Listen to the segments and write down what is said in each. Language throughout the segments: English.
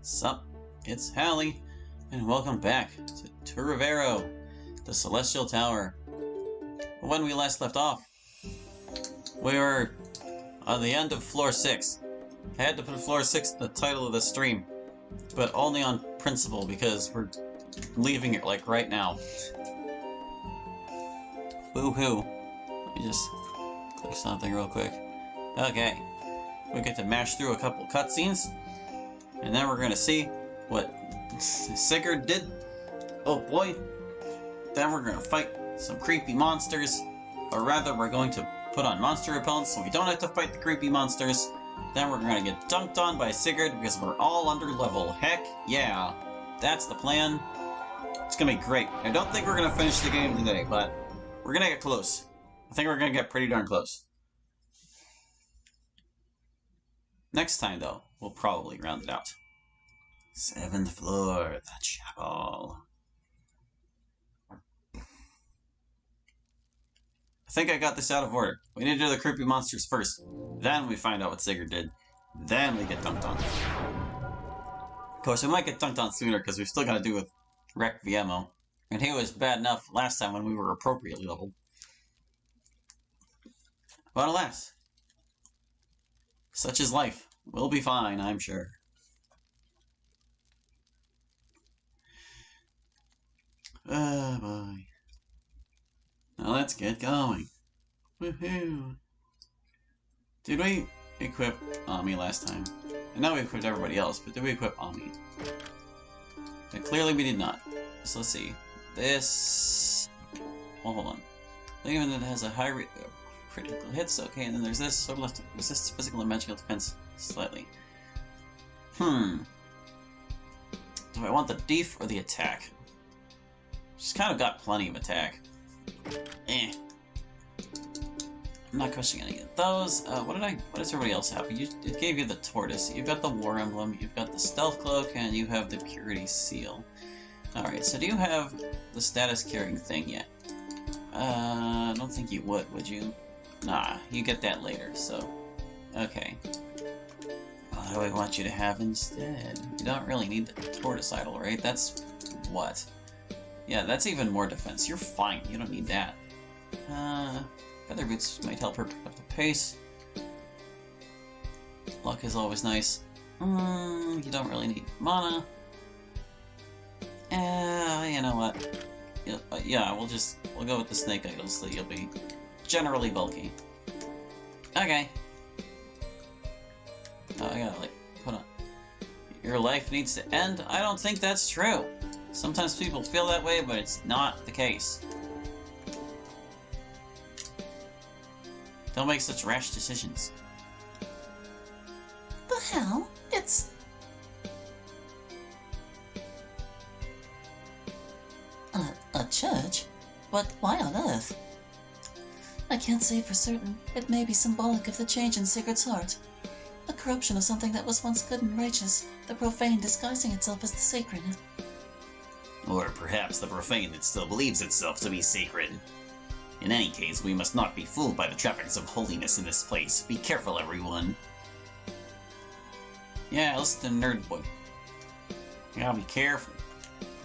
Sup, it's Hallie, and welcome back to Turovero, the Celestial Tower. When we last left off, we were on the end of Floor 6. I had to put Floor 6 in the title of the stream, but only on principle because we're leaving it like right now. Woohoo. Let me just click something real quick. Okay, we get to mash through a couple cutscenes. And then we're gonna see what Sigurd did. Oh boy. Then we're gonna fight some creepy monsters. Or rather, we're going to put on monster repellents so we don't have to fight the creepy monsters. Then we're gonna get dunked on by Sigurd because we're all under level. Heck yeah. That's the plan. It's gonna be great. I don't think we're gonna finish the game today, but we're gonna get close. I think we're gonna get pretty darn close. Next time, though, we'll probably round it out. 7th floor, the chapel. I think I got this out of order. We need to do the creepy monsters first. Then we find out what Sigurd did. Then we get dunked on. Of course, we might get dunked on sooner because we've still got to do with Rec VMO. And he was bad enough last time when we were appropriately leveled. But alas. Such is life. We'll be fine, I'm sure. Oh boy. Now let's get going. Woohoo! Did we equip Ami last time? I know we equipped everybody else, but did we equip Ami? And clearly we did not. So let's see. This... Well, hold on. Even it has a high rate... critical hits, okay, and then there's this, so left resists physical and magical defense slightly. Do I want the def or the attack? She's kind of got plenty of attack. I'm not crushing any of those. What does everybody else have? It gave you the tortoise, you've got the war emblem, you've got the stealth cloak, and you have the purity seal. Alright, so do you have the status carrying thing yet? I don't think you would you? Nah, you get that later, so... Okay. What do I want you to have instead? You don't really need the tortoise idol, right? That's... what? Yeah, that's even more defense. You're fine, you don't need that. Feather boots might help her pick up the pace. Luck is always nice. You don't really need mana. You know what? Yeah, we'll go with the snake idols so you'll be generally bulky. Okay. Oh, I gotta, put on. Your life needs to end? I don't think that's true. Sometimes people feel that way, but it's not the case. Don't make such rash decisions. The hell? It's... a church? But why on earth? I can't say for certain. It may be symbolic of the change in Sigurd's heart. The corruption of something that was once good and righteous, the profane disguising itself as the sacred. Or perhaps the profane that still believes itself to be sacred. In any case, we must not be fooled by the trappings of holiness in this place. Be careful, everyone. Yeah, listen to Nerd Boy. You gotta be careful.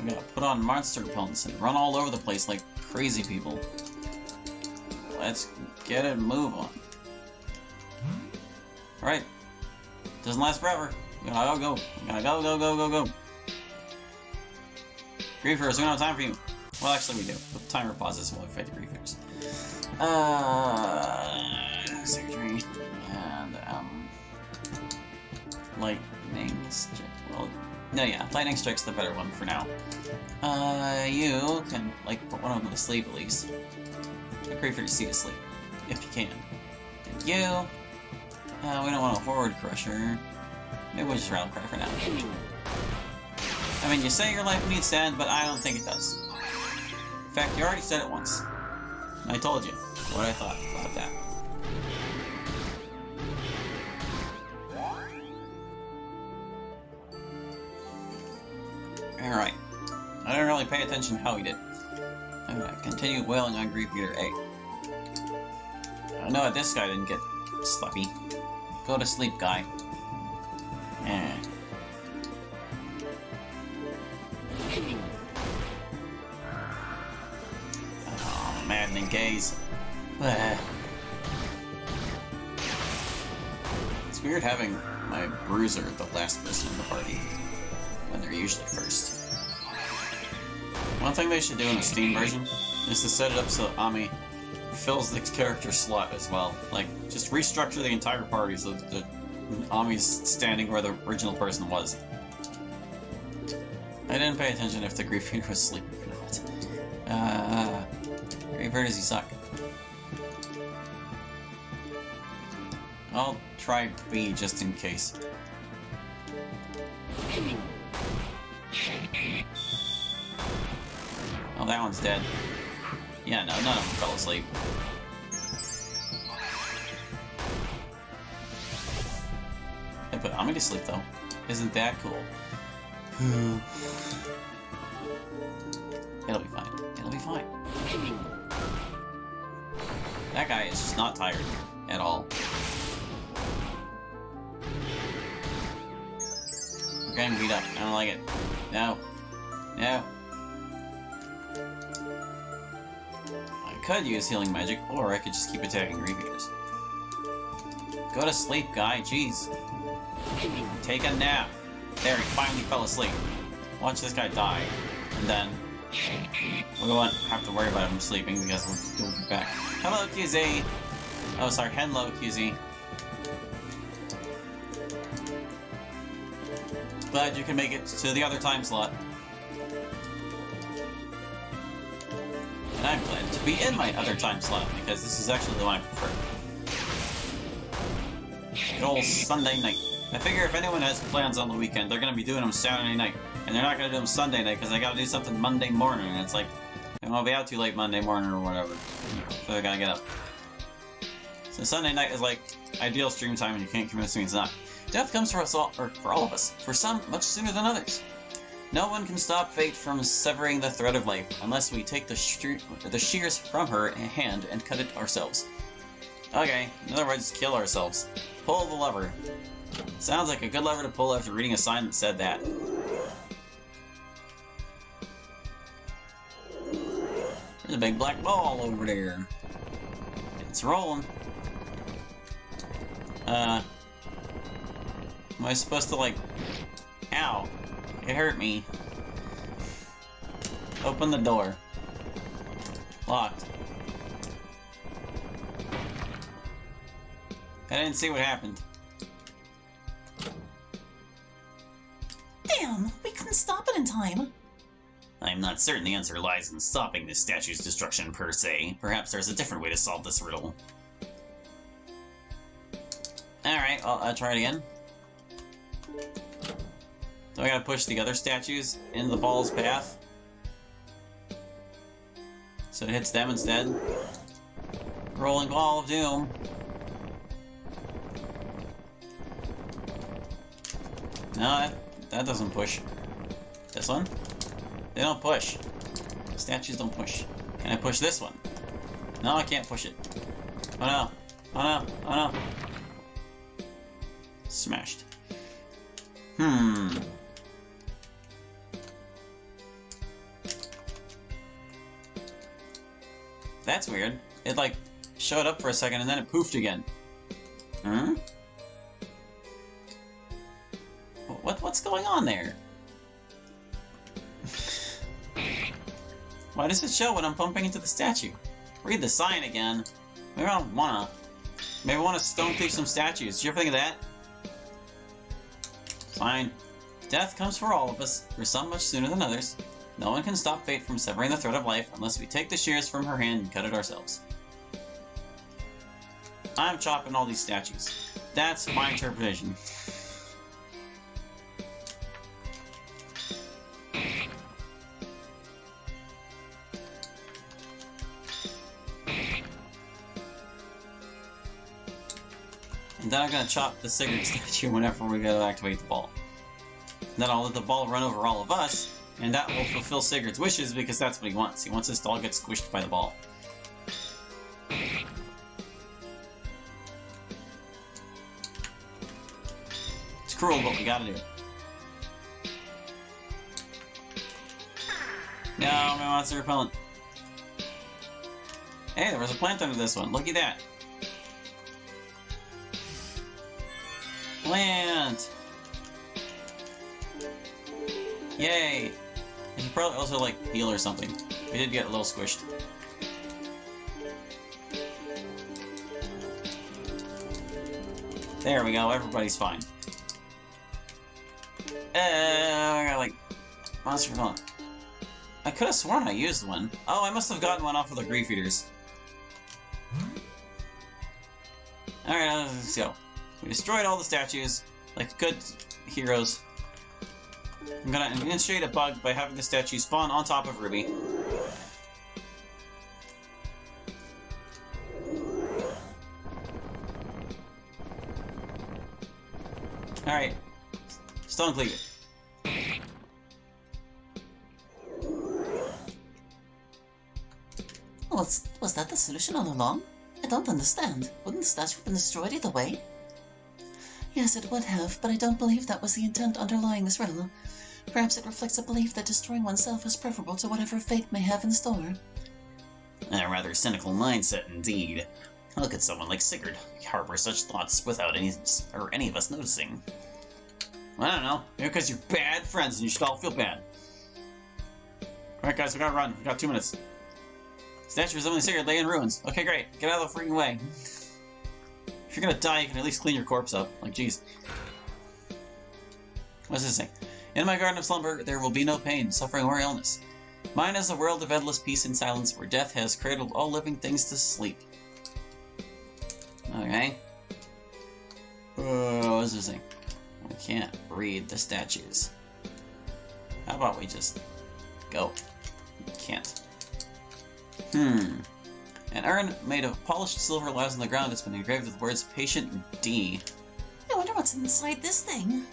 We gotta put on monster repellents and run all over the place like crazy people. Let's get it and move on. Alright. Doesn't last forever. We gotta go. We gotta go. Griefers, we don't have time for you. Well, actually we do. The timer pauses while we fight the Griefers. Surgery. And, lightning strike. Well, no, yeah, lightning strike's the better one for now. You can, put one of them to sleep at least. Pray for your seat asleep, if you can. And you... we don't want a forward crusher. Maybe we'll just round cry for now. I mean, you say your life needs to end, but I don't think it does. In fact, you already said it once. And I told you what I thought about that. Alright. I didn't really pay attention how he did. I'm gonna continue wailing on Grief Eater A. I know this guy didn't get sleepy. Go to sleep, guy. frightening gaze. Bleh. It's weird having my bruiser the last person in the party, when they're usually first. One thing they should do in a Steam version is to set it up so Ami fills the character slot as well. Like, just restructure the entire party so that Ami's standing where the original person was. I didn't pay attention if the Grief Eater was sleeping or not. Where does he suck? I'll try B just in case. Oh, that one's dead. Yeah, no, none of them fell asleep. I put Ami to sleep, though. Isn't that cool? It'll be fine. It'll be fine. That guy is just not tired at all. We're getting beat up. I don't like it. No. No. I could use healing magic, or I could just keep attacking Grief Eaters. Go to sleep, guy. Jeez. Take a nap. There, he finally fell asleep. Watch this guy die. And then we won't have to worry about him sleeping because we'll be back. Hello, QZ! Oh, sorry, hello, QZ. Glad you can make it to the other time slot. And I'm glad to be in my other time slot because this is actually the one I prefer. Good old Sunday night. I figure if anyone has plans on the weekend, they're going to be doing them Saturday night. And they're not going to do them Sunday night because they got to do something Monday morning. And it's like, they won't be out too late Monday morning or whatever. So they got to get up. So Sunday night is like ideal stream time and you can't convince me it's not. Death comes for us all, or for all of us. For some, much sooner than others. No one can stop fate from severing the thread of life unless we take the shears from her hand and cut it ourselves. Okay, in other words, kill ourselves. Pull the lever. Sounds like a good lever to pull after reading a sign that said that. There's a big black ball over there. It's rolling. Am I supposed to, like... Ow. It hurt me. Open the door. Locked. I didn't see what happened. Damn! We couldn't stop it in time! I'm not certain the answer lies in stopping this statue's destruction per se. Perhaps there's a different way to solve this riddle. Alright, I'll try it again. So I gotta push the other statues into the ball's path. So it hits them instead. Rolling ball of doom. No, that doesn't push. This one? They don't push. Statues don't push. Can I push this one? No, I can't push it. Oh no. Oh no. Oh no. Smashed. That's weird. It like showed up for a second and then it poofed again. What's going on there? Why does it show when I'm bumping into the statue? Read the sign again. Maybe I don't wanna. Maybe I wanna stone thief some statues. Did you ever think of that? Fine. Death comes for all of us, for some much sooner than others. No one can stop fate from severing the thread of life unless we take the shears from her hand and cut it ourselves. I'm chopping all these statues. That's my interpretation. And then I'm gonna chop the Sigurd statue whenever we go to activate the ball. And then I'll let the ball run over all of us, and that will fulfill Sigurd's wishes because that's what he wants. He wants us to all get squished by the ball. It's cruel, but we gotta do it. No, my monster repellent. Hey, there was a plant under this one. Look at that. Plant! Yay! And he probably also, like, heal or something. We did get a little squished. There we go, everybody's fine. I got, like, monster phone. I could have sworn I used one. Oh, I must have gotten one off of the grief eaters. Alright, let's go. We destroyed all the statues, like good heroes. I'm gonna initiate a bug by having the statue spawn on top of Ruby. Alright. Stone Cleave. Was that the solution all along? I don't understand. Wouldn't the statue have been destroyed either way? Yes, it would have, but I don't believe that was the intent underlying this riddle. Perhaps it reflects a belief that destroying oneself is preferable to whatever fate may have in store. A rather cynical mindset indeed. Look at someone like Sigurd. He harbors such thoughts without any of us noticing. I don't know. Maybe because you're bad friends and you should all feel bad. Alright guys, we gotta run. We got 2 minutes. Statue resembling Sigurd lay in ruins. Okay, great. Get out of the freaking way. If you're gonna die, you can at least clean your corpse up. Like, jeez. What's this thing? In my garden of slumber, there will be no pain, suffering, or illness. Mine is a world of endless peace and silence, where death has cradled all living things to sleep. Okay. What's this thing? I can't read the statues. How about we just go? Can't. An urn made of polished silver lies on the ground. It's been engraved with the words Patient D. I wonder what's inside this thing.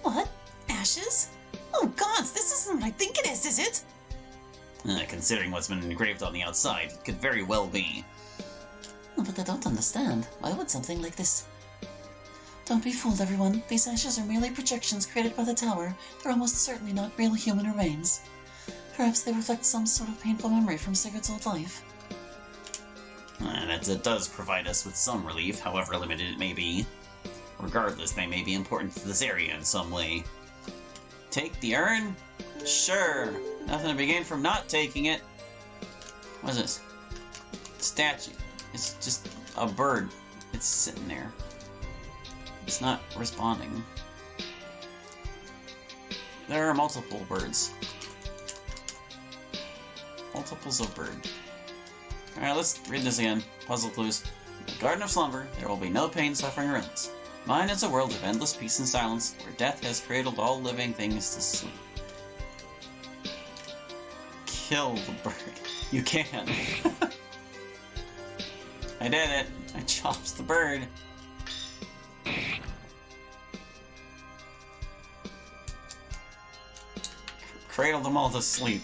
What? Ashes? Oh gods, this isn't what I think it is it? Considering what's been engraved on the outside, it could very well be. But I don't understand. Why would something like this... Don't be fooled, everyone. These ashes are merely projections created by the tower. They're almost certainly not real human remains. Perhaps they reflect some sort of painful memory from Sigurd's old life. That does provide us with some relief, however limited it may be. Regardless, they may be important to this area in some way. Take the urn? Sure. Nothing to gain from not taking it. What is this? Statue. It's just a bird. It's sitting there. It's not responding. There are multiple birds. Multiples of bird. Alright, let's read this again. Puzzle clues. In the Garden of Slumber, there will be no pain, suffering, or illness. Mine is a world of endless peace and silence, where death has cradled all living things to sleep. Kill the bird. You can. I did it. I chopped the bird. Cradle them all to sleep.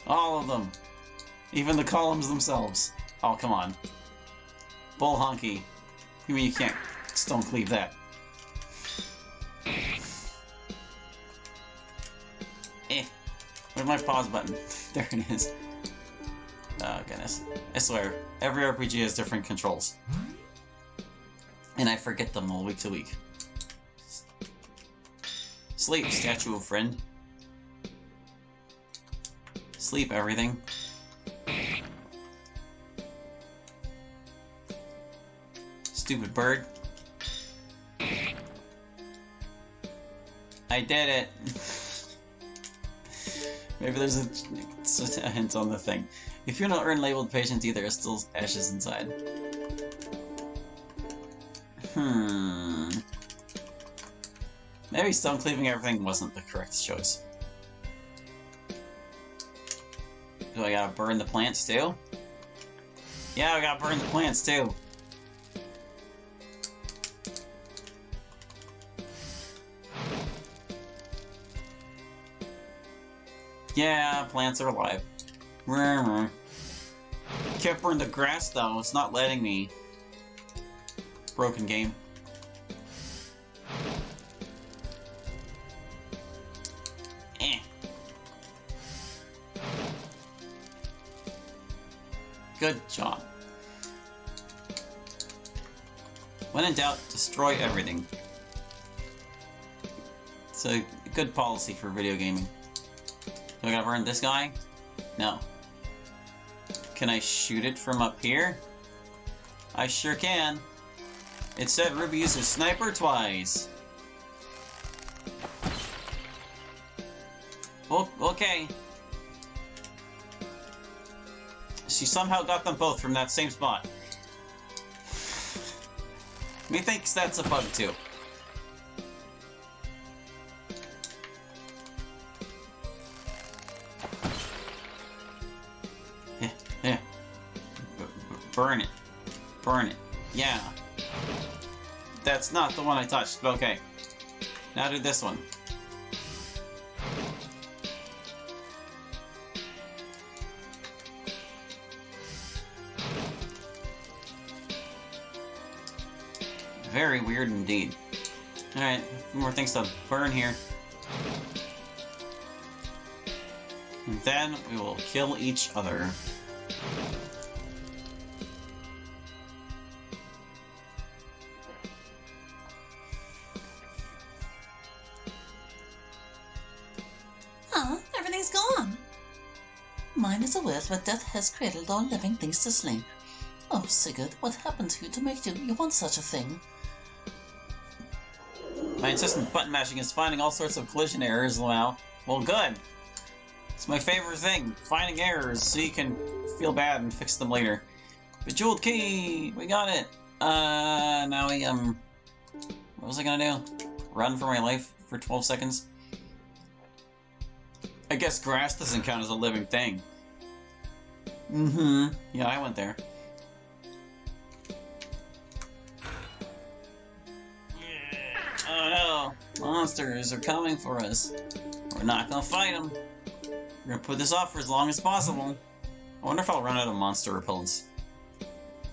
All of them. Even the columns themselves. Oh, come on. Bull honky. You mean you can't stone cleave that? Where's my pause button? There it is. Oh, goodness. I swear, every RPG has different controls. And I forget them all week to week. Sleep, statue of friend. Sleep, everything. Stupid bird. I did it! Maybe there's a hint on the thing. If you're not urn labeled Patient D, there are still ashes inside. Maybe stone cleaving everything wasn't the correct choice. Do I gotta burn the plants too? Yeah, I gotta burn the plants too. Yeah, plants are alive. Can't burn the grass though, it's not letting me. Broken game. Good job. When in doubt, destroy everything. It's a good policy for video gaming. Do I gotta burn this guy? No. Can I shoot it from up here? I sure can. It said Ruby uses sniper twice. Oh, okay. She somehow got them both from that same spot. Methinks that's a bug too. Yeah. Burn it. Burn it. Yeah. That's not the one I touched, but okay. Now do this one. Very weird indeed. Alright, more things to burn here. And then we will kill each other. Everything's gone. Mine is a world where death has cradled all living things to sleep. Oh, Sigurd, what happened to you to make you want such a thing? My insistent button mashing is finding all sorts of collision errors now. Well, good. It's my favorite thing, finding errors so you can feel bad and fix them later. Bejeweled key! We got it! Now we, what was I gonna do? Run for my life for 12 seconds? I guess grass doesn't count as a living thing. Mm-hmm. Yeah, I went there. Oh no! Monsters are coming for us. We're not gonna fight them. We're gonna put this off for as long as possible. I wonder if I'll run out of monster repellents.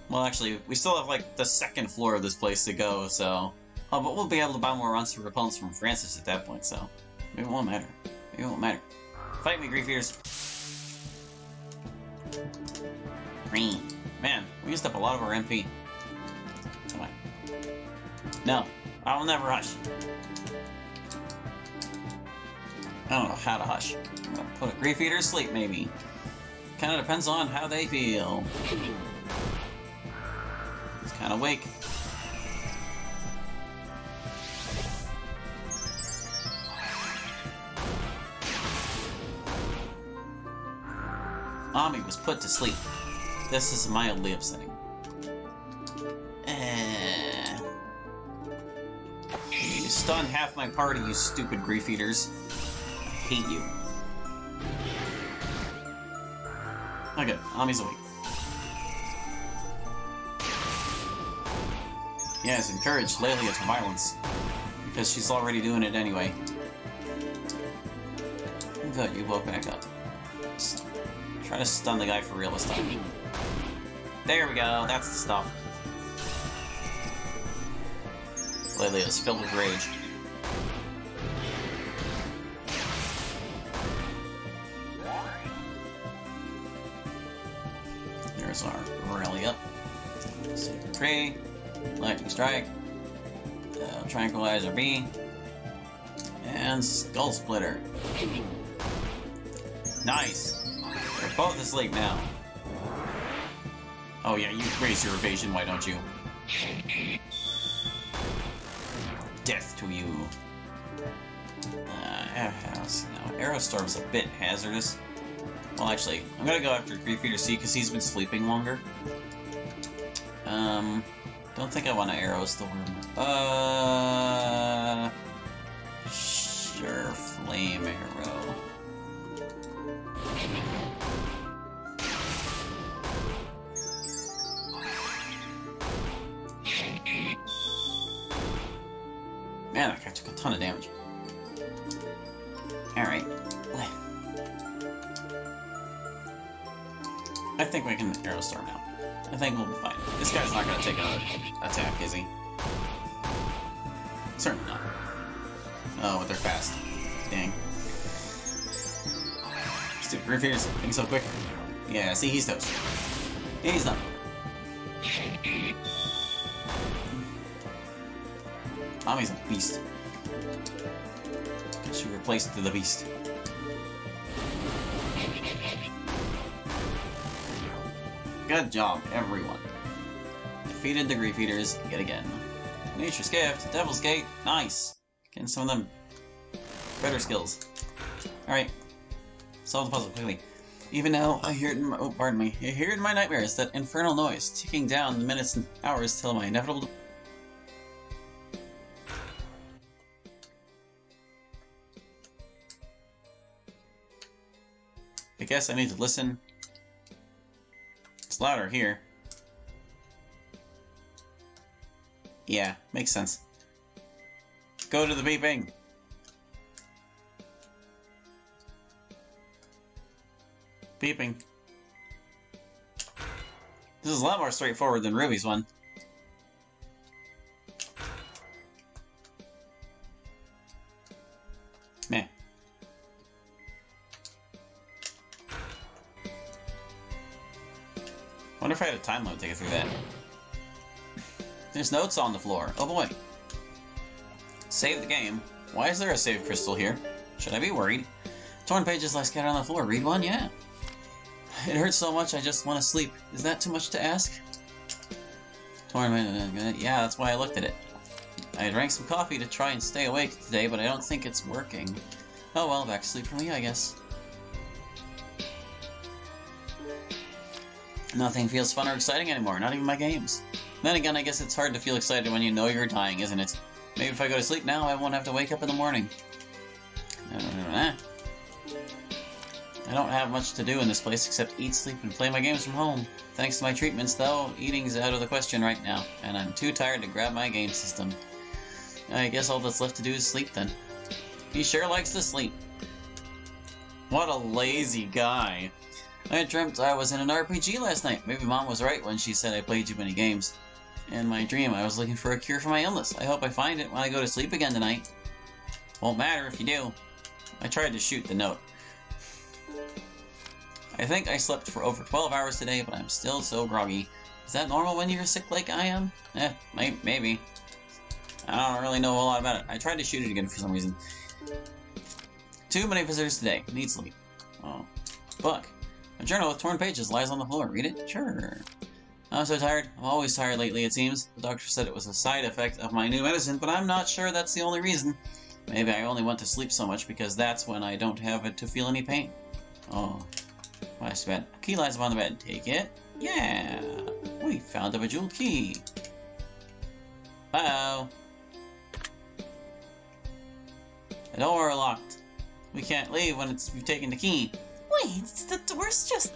Well, actually, we still have like the second floor of this place to go, so... Oh, but we'll be able to buy more monster repellents from Francis at that point, so... Maybe it won't matter. Maybe it won't matter. Fight me, Grief Eaters! Green. Man, we used up a lot of our MP. Come on. No. I will never hush. I don't know how to hush. I'm gonna put a Grief Eater to sleep, maybe. Kinda depends on how they feel. It's kinda wake. Ami was put to sleep. This is mildly upsetting. You stun half my party, you stupid Grief Eaters. I hate you. Okay, Ami's awake. Yes, encourage Lelia to violence. Because she's already doing it anyway. Good, you woke back up. Try to stun the guy for real this time. There we go, that's the stuff. Lelia is filled with rage. There's our Aurelia. Sacred Prey, Lightning Strike, Tranquilizer B, and Skull Splitter. Nice! They're both asleep now. Oh yeah, you raise your evasion, why don't you? Death to you. Now, Aerostorm's a bit hazardous. Well, actually, I'm gonna go after Grief Eater C because he's been sleeping longer. Don't think I want to Aerostorm. Sure, Flame Arrow. Man, that guy took a ton of damage. Alright. I think we can Aerostorm now. I think we'll be fine. This guy's not gonna take another attack, is he? Certainly not. Oh, but they're fast. Dang. Stupid Grief Eaters, being so quick. Yeah, see, he's toast. He's done. Tommy's a beast. She replaced the beast. Good job, everyone. Defeated the Grief Eaters yet again. Nature's Gift, Devil's Gate, nice. Getting some of them better skills. Alright, solve the puzzle quickly. Even now, I hear it in my, oh, pardon me. I hear it in my nightmares, that infernal noise, ticking down the minutes and hours till my inevitable... I guess I need to listen. It's louder here. Yeah, makes sense. Go to the beeping. Beeping. This is a lot more straightforward than Ruby's one. Meh. Wonder if I had a time limit to get through that. There's notes on the floor. Oh boy. Save the game. Why is there a save crystal here? Should I be worried? Torn pages lie scattered on the floor. Read one? Yeah. It hurts so much I just want to sleep. Is that too much to ask? Torn... Yeah, that's why I looked at it. I drank some coffee to try and stay awake today, but I don't think it's working. Oh well, back to sleep for me, I guess. Nothing feels fun or exciting anymore, not even my games. Then again, I guess it's hard to feel excited when you know you're dying, isn't it? Maybe if I go to sleep now, I won't have to wake up in the morning. I don't have much to do in this place except eat, sleep, and play my games from home. Thanks to my treatments, though, eating's out of the question right now, and I'm too tired to grab my game system. I guess all that's left to do is sleep then. He sure likes to sleep. What a lazy guy. I dreamt I was in an RPG last night. Maybe Mom was right when she said I played too many games. In my dream, I was looking for a cure for my illness. I hope I find it when I go to sleep again tonight. Won't matter if you do. I tried to shoot the note. I think I slept for over 12 hours today, but I'm still so groggy. Is that normal when you're sick like I am? Maybe. I don't really know a whole lot about it. I tried to shoot it again for some reason. Too many visitors today. Need sleep. Oh. Book. A journal with torn pages lies on the floor. Read it? Sure. I'm so tired. I'm always tired lately, it seems. The doctor said it was a side effect of my new medicine, but I'm not sure that's the only reason. Maybe I only want to sleep so much because that's when I don't have it to feel any pain. Oh. Last bed. A key lies upon the bed. Take it. Yeah. We found a bejeweled key. Uh-oh. The door locked. We can't leave when we've taken the key. Wait, the door's just...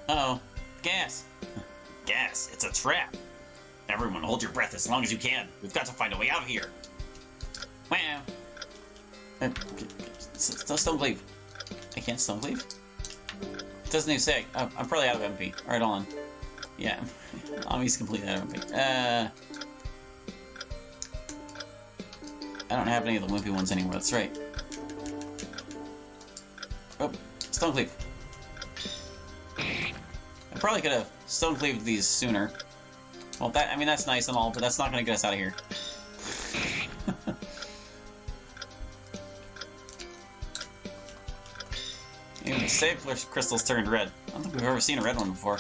Uh-oh. Gas. Gas. It's a trap. Everyone, hold your breath as long as you can. We've got to find a way out of here. Wow. Stone cleave. I can't stone cleave? It doesn't even say. I'm probably out of MP. Alright, hold on. Yeah. Ami's completely out of MP. I don't have any of the wimpy ones anymore, that's right. Oh, stone cleave. I probably could have stone cleaved these sooner. Well, that's nice and all, but that's not going to get us out of here. Even the save crystals turned red. I don't think we've ever seen a red one before.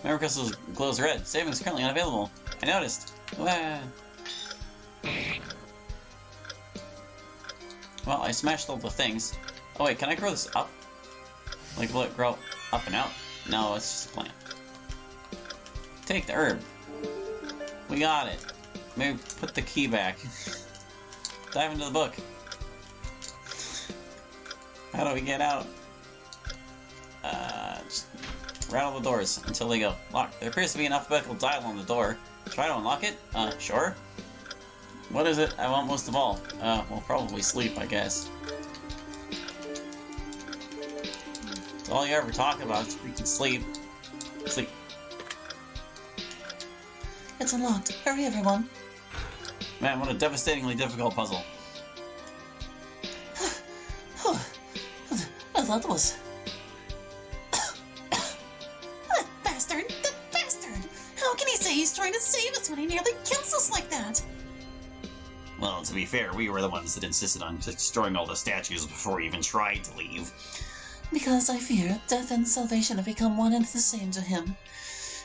Memory crystals glows red. Saving is currently unavailable. I noticed. Wah. Well, I smashed all the things. Oh wait, can I grow this up? Like, will it grow up and out? No, it's just a plant. Take the herb. We got it. Maybe put the key back. Dive into the book. How do we get out? Just rattle the doors until they go. Locked. There appears to be an alphabetical dial on the door. Try to unlock it? Sure. What is it I want most of all? Well, probably sleep, I guess. It's all you ever talk about is freaking sleep. Sleep. It's unlocked. Hurry, everyone. Man, what a devastatingly difficult puzzle. I thought that was... save us when he nearly kills us like that? Well, to be fair, we were the ones that insisted on destroying all the statues before we even tried to leave. Because I fear death and salvation have become one and the same to him.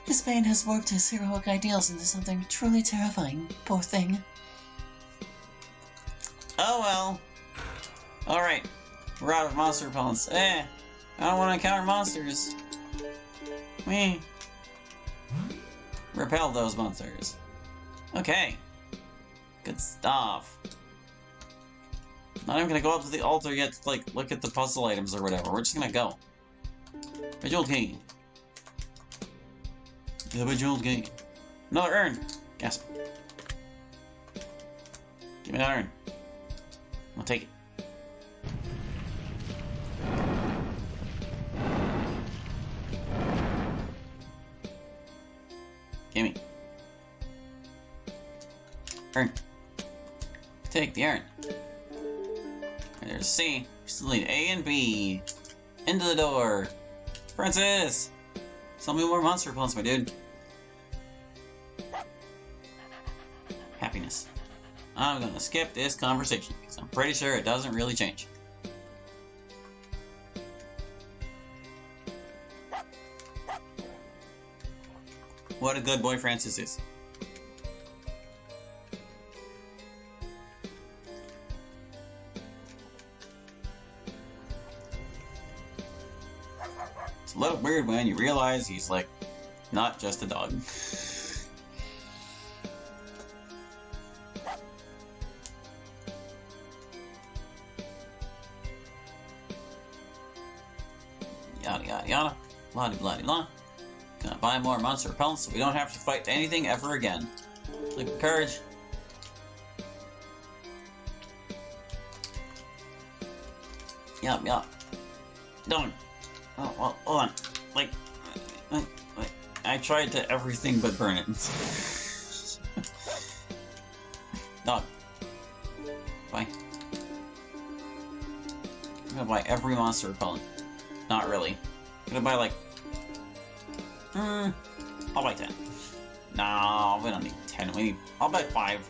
His pain has warped his heroic ideals into something truly terrifying. Poor thing. Oh well. Alright. We're out of monster repellents. I don't want to encounter monsters. We repel those monsters. Okay. Good stuff. Not even gonna go up to the altar yet to, like, look at the puzzle items or whatever. We're just gonna go. Bejeweled key. The bejeweled key. Another urn! Yes. Give me that urn. I'll take it. Gimme. Urn. Take the urn. There's C. We still need A and B. Into the door. Princess! Sell me more monster repellents, my dude. Happiness. I'm gonna skip this conversation, because I'm pretty sure it doesn't really change. What a good boy Francis is. It's a little weird when you realize he's, like, not just a dog. Yada yada yada. Blah blah blah. Gonna buy more monster repellents so we don't have to fight anything ever again. Click with courage. Yup, yup. Don't. Oh, well, hold on. Like, I tried to everything but burn it. Dog. Bye. I'm gonna buy every monster repellent. Not really. I'm gonna buy, like, I'll buy 10. No, we don't need 10. I'll buy 5.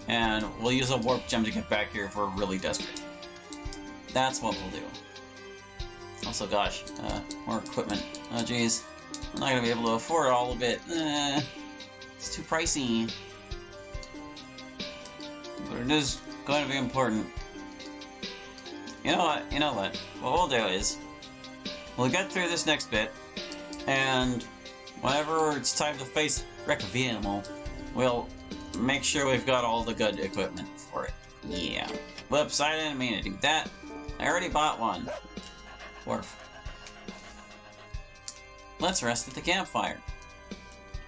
And we'll use a warp gem to get back here if we're really desperate. That's what we'll do. Also, gosh, more equipment. Oh, jeez. I'm not gonna be able to afford all of it. It's too pricey. But it is going to be important. You know what? You know what? What we'll do is, we'll get through this next bit, and whenever it's time to face Requiem, we'll make sure we've got all the good equipment for it. Yeah. Whoops, I didn't mean to do that. I already bought one. Wharf. Let's rest at the campfire.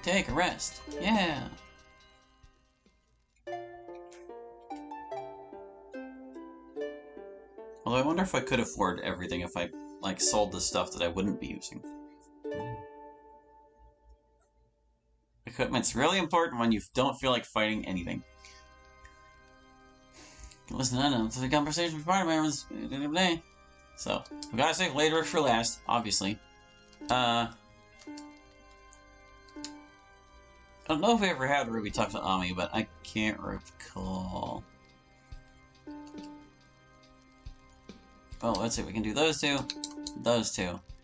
Take a rest. Yeah. Although I wonder if I could afford everything if I, like, sold the stuff that I wouldn't be using. Equipment's really important when you don't feel like fighting anything. Listen, I know, it's a conversation with Spider-Man. So, we gotta save later for last, obviously. I don't know if we ever had Ruby talk to Ami, but I can't recall. Oh, let's see, we can do those two,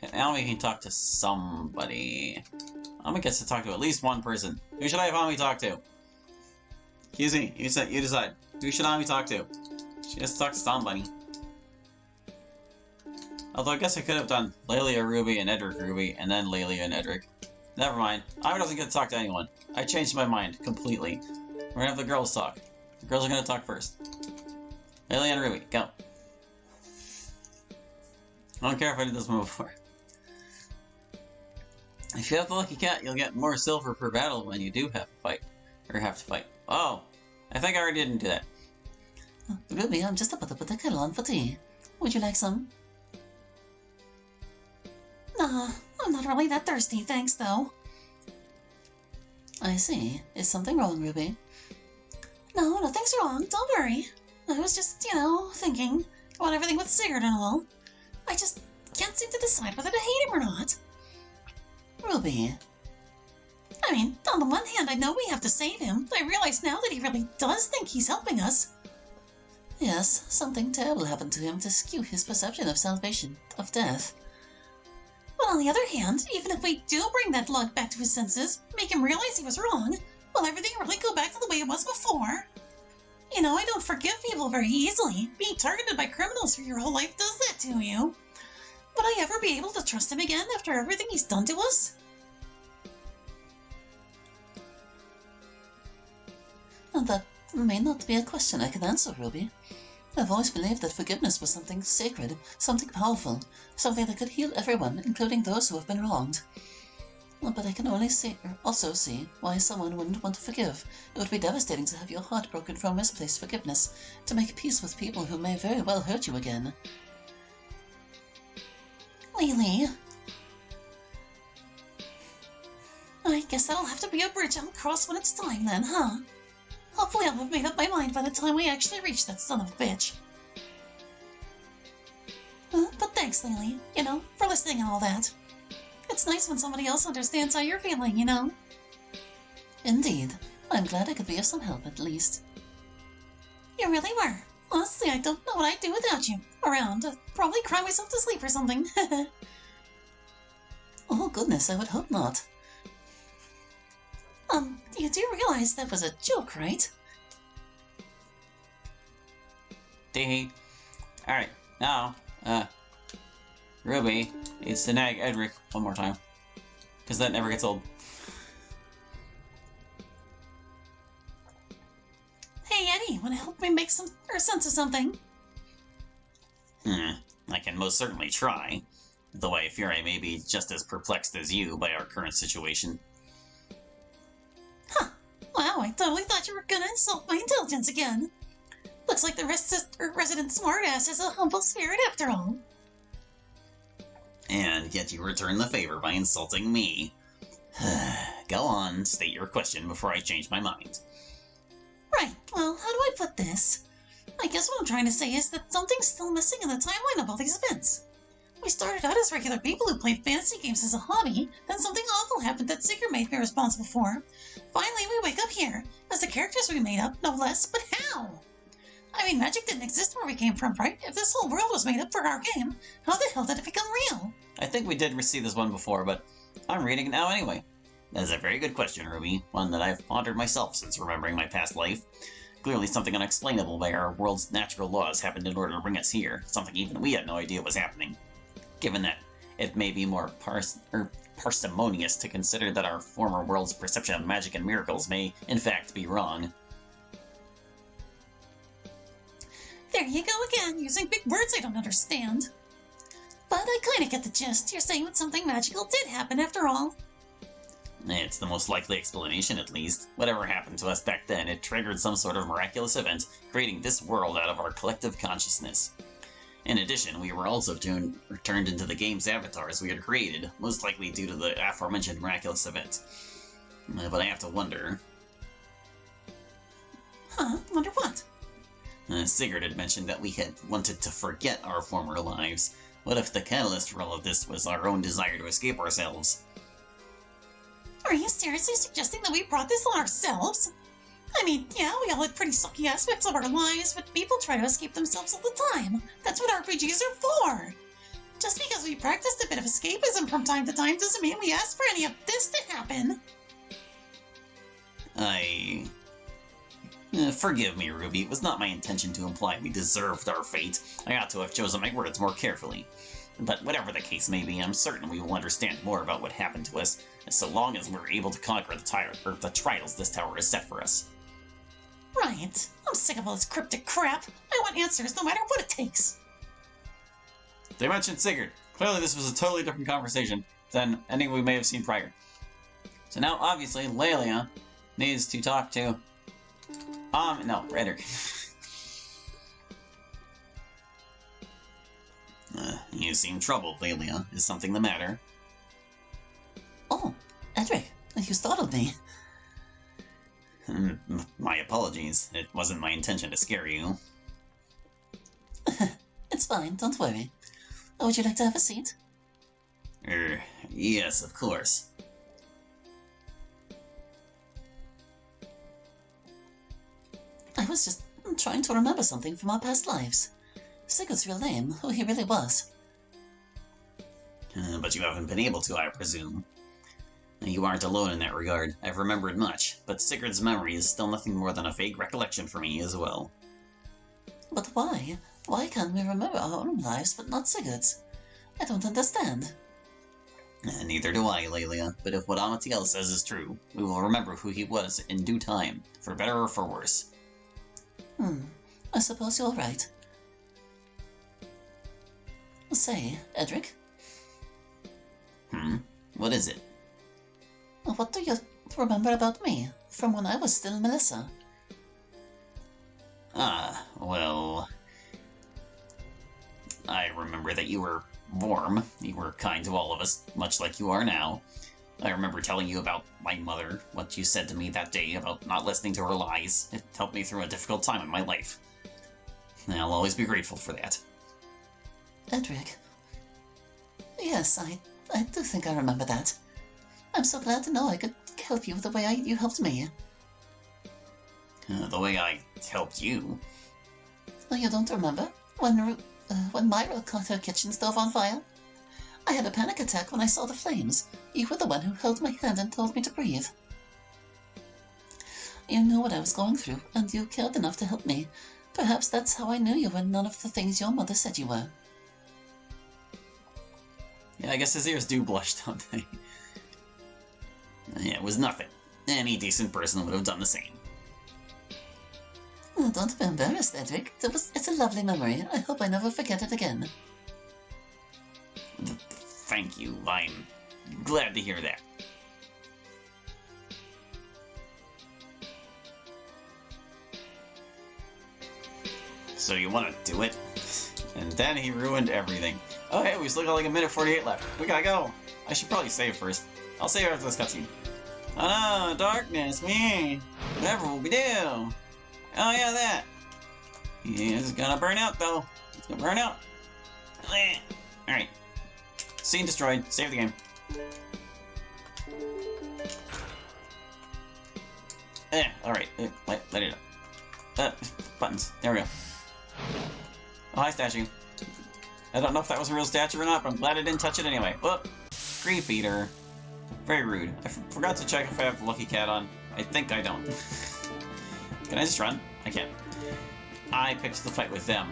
and Ami can talk to somebody. Ami gets to talk to at least one person. Who should I have Ami talk to? Excuse me, you decide. Who should Ami talk to? She has to talk to somebody. Although I guess I could have done Lelia Ruby and Edric Ruby, and then Lelia and Edric. Never mind. Ami doesn't get to talk to anyone. I changed my mind completely. We're gonna have the girls talk. The girls are gonna talk first. Lelia and Ruby, go. I don't care if I did this one before. If you have the lucky cat, you'll get more silver per battle when you do have to fight. Or have to fight. Oh! I think I already didn't do that. Ruby, I'm just about to put the kettle on for tea. Would you like some? Nah, I'm not really that thirsty, thanks though. I see. Is something wrong, Ruby? No, nothing's wrong, don't worry. I was just, thinking about everything with Sigurd and all. I just can't seem to decide whether to hate him or not. Ruby, I mean, on the one hand, I know we have to save him, but I realize now that he really does think he's helping us. Yes, something terrible happened to him to skew his perception of salvation, of death. But on the other hand, even if we do bring that lug back to his senses, make him realize he was wrong, will everything really go back to the way it was before? You know, I don't forgive people very easily. Being targeted by criminals for your whole life does that to you. Would I ever be able to trust him again after everything he's done to us? And that may not be a question I can answer, Ruby. I've always believed that forgiveness was something sacred, something powerful, something that could heal everyone, including those who have been wronged. But I can only also see why someone wouldn't want to forgive. It would be devastating to have your heart broken from misplaced forgiveness, to make peace with people who may very well hurt you again. Lily. I guess that'll have to be a bridge I'll cross when it's time then, huh? Hopefully I'll have made up my mind by the time we actually reach that son of a bitch. But thanks, Lily, you know, for listening and all that. It's nice when somebody else understands how you're feeling, you know? Indeed. I'm glad I could be of some help, at least. You really were. Honestly, I don't know what I'd do without you around. I'd probably cry myself to sleep or something. Oh, goodness, I would hope not. You do realize that was a joke, right? Alright, now, Ruby needs to nag Edric one more time. Because that never gets old. Hey, Eddie, wanna help me make sense of something? I can most certainly try. Though I fear I may be just as perplexed as you by our current situation. Huh. Wow, I totally thought you were gonna insult my intelligence again. Looks like the resident smartass is a humble spirit after all. And yet you return the favor by insulting me. Go on, state your question before I change my mind. Right, well, how do I put this? I guess what I'm trying to say is that something's still missing in the timeline of all these events. We started out as regular people who played fantasy games as a hobby, then something awful happened that Sigurd made me responsible for. Finally, we wake up here, as the characters we made up, no less, but how? I mean, magic didn't exist where we came from, right? If this whole world was made up for our game, how the hell did it become real? I think we did see this one before, but I'm reading it now anyway. That is a very good question, Ruby, one that I've pondered myself since remembering my past life. Clearly something unexplainable by our world's natural laws happened in order to bring us here, something even we had no idea was happening. Given that, it may be more parsimonious to consider that our former world's perception of magic and miracles may, in fact, be wrong. There you go again, using big words I don't understand. But I kinda get the gist. You're saying that something magical did happen after all. It's the most likely explanation, at least. Whatever happened to us back then, it triggered some sort of miraculous event, creating this world out of our collective consciousness. In addition, we were also turned into the game's avatars we had created, most likely due to the aforementioned miraculous event. But I have to wonder... Huh? Wonder what? Sigurd had mentioned that we had wanted to forget our former lives. What if the catalyst for all of this was our own desire to escape ourselves? Are you seriously suggesting that we brought this on ourselves? I mean, yeah, we all had pretty sucky aspects of our lives, but people try to escape themselves all the time. That's what RPGs are for. Just because we practiced a bit of escapism from time to time doesn't mean we asked for any of this to happen. Forgive me, Ruby. It was not my intention to imply we deserved our fate. I ought to have chosen my words more carefully. But whatever the case may be, I'm certain we will understand more about what happened to us, so long as we're able to conquer the trials this tower has set for us. Right. I'm sick of all this cryptic crap. I want answers no matter what it takes. They mentioned Sigurd. Clearly this was a totally different conversation than any we may have seen prior. So now, obviously, Lelia needs to talk to... no, Edric. You seem troubled, Lelia. Is something the matter? Oh, Edric, you startled me. My apologies. It wasn't my intention to scare you. It's fine, don't worry. Would you like to have a seat? Yes, of course. was just trying to remember something from our past lives. Sigurd's real name, who he really was. But you haven't been able to, I presume. You aren't alone in that regard. I've remembered much, but Sigurd's memory is still nothing more than a vague recollection for me as well. But why? Why can't we remember our own lives but not Sigurd's? I don't understand. Neither do I, Lelia, but if what Amatiel says is true, we will remember who he was in due time, for better or for worse. I suppose you're right. Say, Edric? What is it? What do you remember about me, from when I was still Melissa? Well... I remember that you were warm. You were kind to all of us, much like you are now. I remember telling you about my mother, what you said to me that day about not listening to her lies. It helped me through a difficult time in my life. I'll always be grateful for that. Edric. Yes, I do think I remember that. I'm so glad to know I could help you the way you helped me. The way I helped you? Oh, you don't remember? When Myra caught her kitchen stove on fire? I had a panic attack when I saw the flames. You were the one who held my hand and told me to breathe. You knew what I was going through, and you cared enough to help me. Perhaps that's how I knew you were none of the things your mother said you were. Yeah, I guess his ears do blush, don't they? Yeah, it was nothing. Any decent person would have done the same. Oh, don't be embarrassed, Edric. It's a lovely memory. I hope I never forget it again. Thank you. I'm glad to hear that. So you want to do it? And then he ruined everything. Oh hey, we still got like a minute 48 left. We gotta go. I should probably save first. I'll save after this cutscene. Oh no, darkness, me. Whatever will we do? Oh yeah, that. It's gonna burn out though. It's gonna burn out. Alright. Scene destroyed. Save the game. Alright. Light it up. Buttons. There we go. Oh, hi, statue. I don't know if that was a real statue or not, but I'm glad I didn't touch it anyway. Whoop! Grief eater. Very rude. I forgot to check if I have the lucky cat on. I think I don't. Can I just run? I can't. I picked the fight with them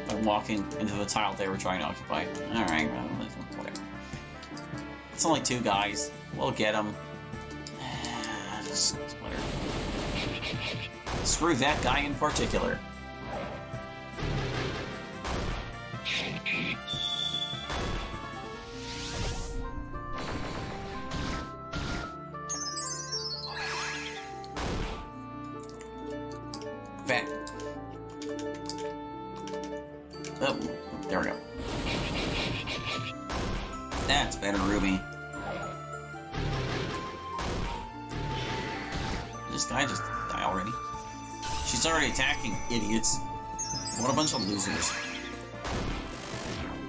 by walking into the tile they were trying to occupy. Alright, well, whatever. It's only two guys. We'll get them. Splitter. Screw that guy in particular. Back. Oh, there we go. That's better, Ruby. This guy just died already. She's already attacking, idiots. What a bunch of losers.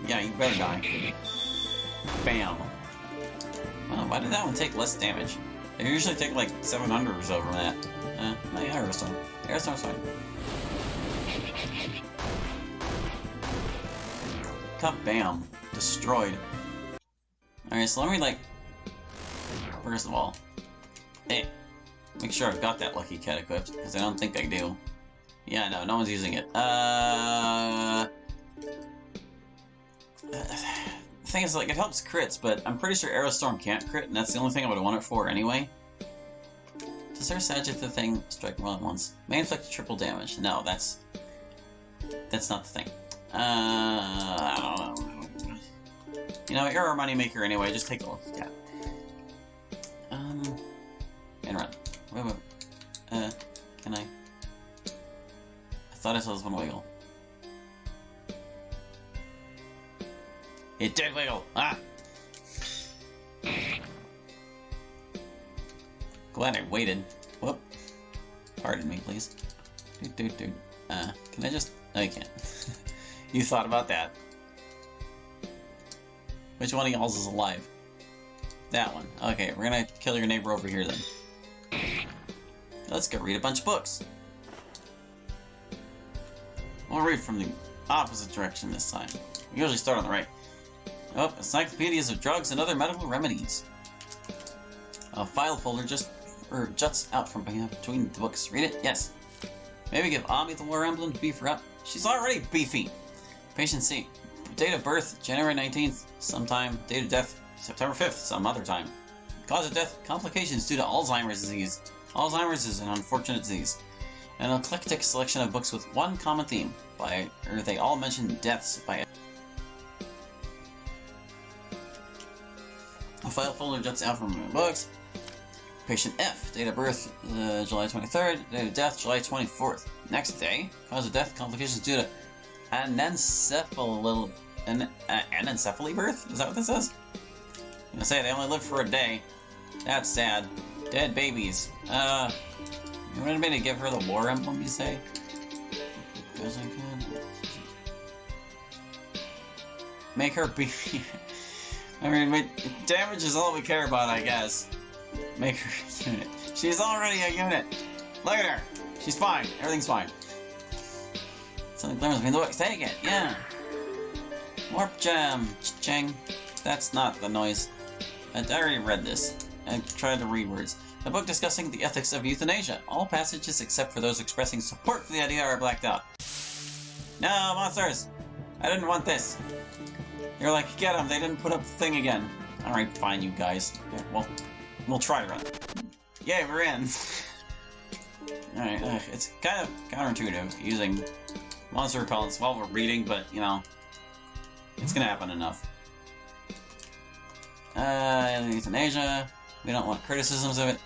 Yeah, you better die. Bam. Oh, why did that one take less damage? They usually take like 700 or so from that. Oh yeah, Aerostorm. Aerostorm's fine. Bam. Destroyed. Alright, so let me like... First of all... Hey, make sure I've got that lucky cat equipped, because I don't think I do. Yeah, no one's using it. The thing is, like, it helps crits, but I'm pretty sure Aerostorm can't crit, and that's the only thing I would want it for anyway. Does their Sagitt the thing strike more than once? May inflict triple damage. No, that's not the thing. I don't know. You know, you're our moneymaker anyway, just take a look. Yeah. And run. Wait. Can I? I thought I saw this one wiggle. It did wiggle! Ah! Glad I waited. Whoop. Pardon me, please. Dude. Can I just... No, you can't. You thought about that. Which one of y'all's is alive? That one. Okay, we're gonna kill your neighbor over here then. Let's go read a bunch of books. We'll read from the opposite direction this time. We usually start on the right. Oh, encyclopedias of drugs and other medical remedies. A file folder juts out from between the books. Read it? Yes. Maybe give Ami the War Emblem to beef her up. She's already beefy. Patient C. Date of birth, January 19th, sometime. Date of death, September 5th, some other time. Cause of death, complications due to Alzheimer's disease. Alzheimer's is an unfortunate disease. An eclectic selection of books with one common theme. They all mention deaths by... A file folder juts out from the books. Patient F. Date of birth, July 23rd. Date of death, July 24th. Next day. Cause of death, complications due to anencephaly birth? Is that what this says? I'm gonna say they only live for a day. That's sad. Dead babies. You wanted me to give her the War Emblem, you say? Because I could. Make her be... I mean, damage is all we care about, I guess. Make her a unit. She's already a unit! Look at her! She's fine. Everything's fine. Something glimmers between the books. Take it! Yeah! Warp Gem! Ching. That's not the noise. I already read this. I tried to read words. A book discussing the ethics of euthanasia. All passages except for those expressing support for the idea are blacked out. No, monsters! I didn't want this. You're like, get them, they didn't put up the thing again. Alright, fine, you guys. Okay, well, we'll try to run. Yay, we're in. Alright, it's kind of counterintuitive using monster repellents while we're reading, but, you know, it's gonna happen enough. Euthanasia. We don't want criticisms of it.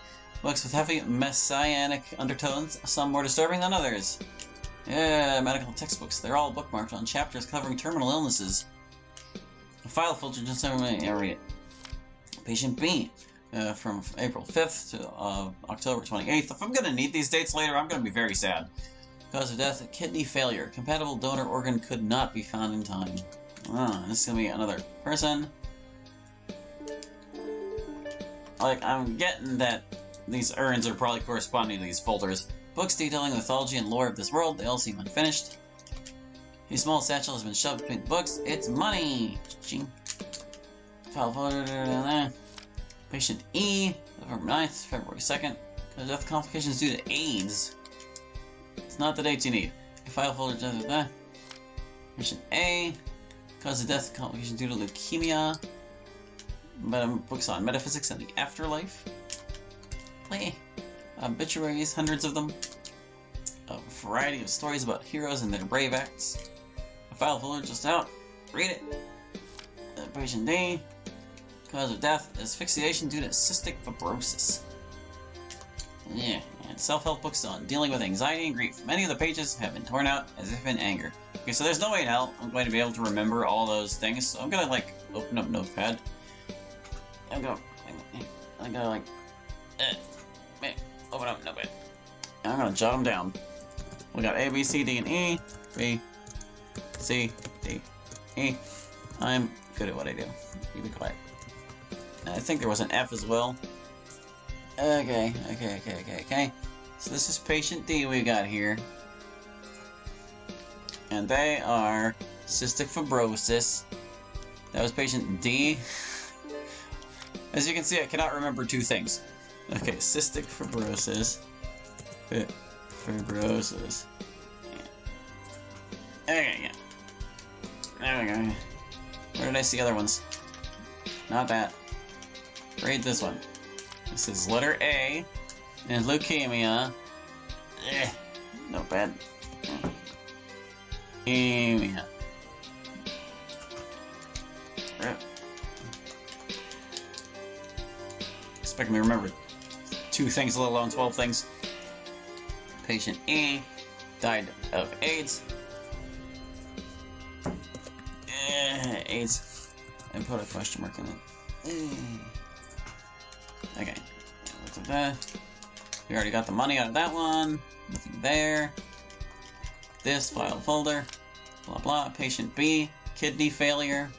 Books with heavy messianic undertones, some more disturbing than others. Yeah, medical textbooks. They're all bookmarked on chapters covering terminal illnesses. A file filter just read it. Patient B. From April 5th to October 28th. If I'm gonna need these dates later, I'm gonna be very sad. Cause of death, kidney failure. Compatible donor organ could not be found in time. This is gonna be another person. Like, I'm getting that these urns are probably corresponding to these folders. Books detailing the mythology and lore of this world, they all seem unfinished. A small satchel has been shoved between the books. It's money! Ching. File folder. Patient E, November 9th, February 2nd. Cause of death, complications due to AIDS. It's not the dates you need. File folder. Patient A, cause of death, complications due to leukemia. Books on metaphysics and the afterlife. Obituaries, hundreds of them. A variety of stories about heroes and their brave acts. A file folder just out. Read it. Patient D. Cause of death, asphyxiation due to cystic fibrosis. Yeah, and self-help books on dealing with anxiety and grief. Many of the pages have been torn out as if in anger. Okay, so there's no way in hell I'm going to be able to remember all those things. So I'm gonna like open up Notepad. I'm gonna like open up Notepad. I'm gonna jot them down. We got A, B, C, D, and E. B, C, D, E. I'm good at what I do. You be quiet. I think there was an F as well. Okay. So this is patient D we got here. And they are cystic fibrosis. That was patient D. As you can see, I cannot remember two things. Okay, cystic fibrosis. Fibrosis. Okay, yeah. There we go. Where did I see other ones? Not that. Read this one. This is letter A. And leukemia. Not bad. Leukemia. Expect me to remember 2 things, let alone 12 things. Patient E died of AIDS. AIDS. And put a question mark in it. Okay. Look at that. We already got the money out of that one. Nothing there. This file folder. Blah blah. Patient B. Kidney failure.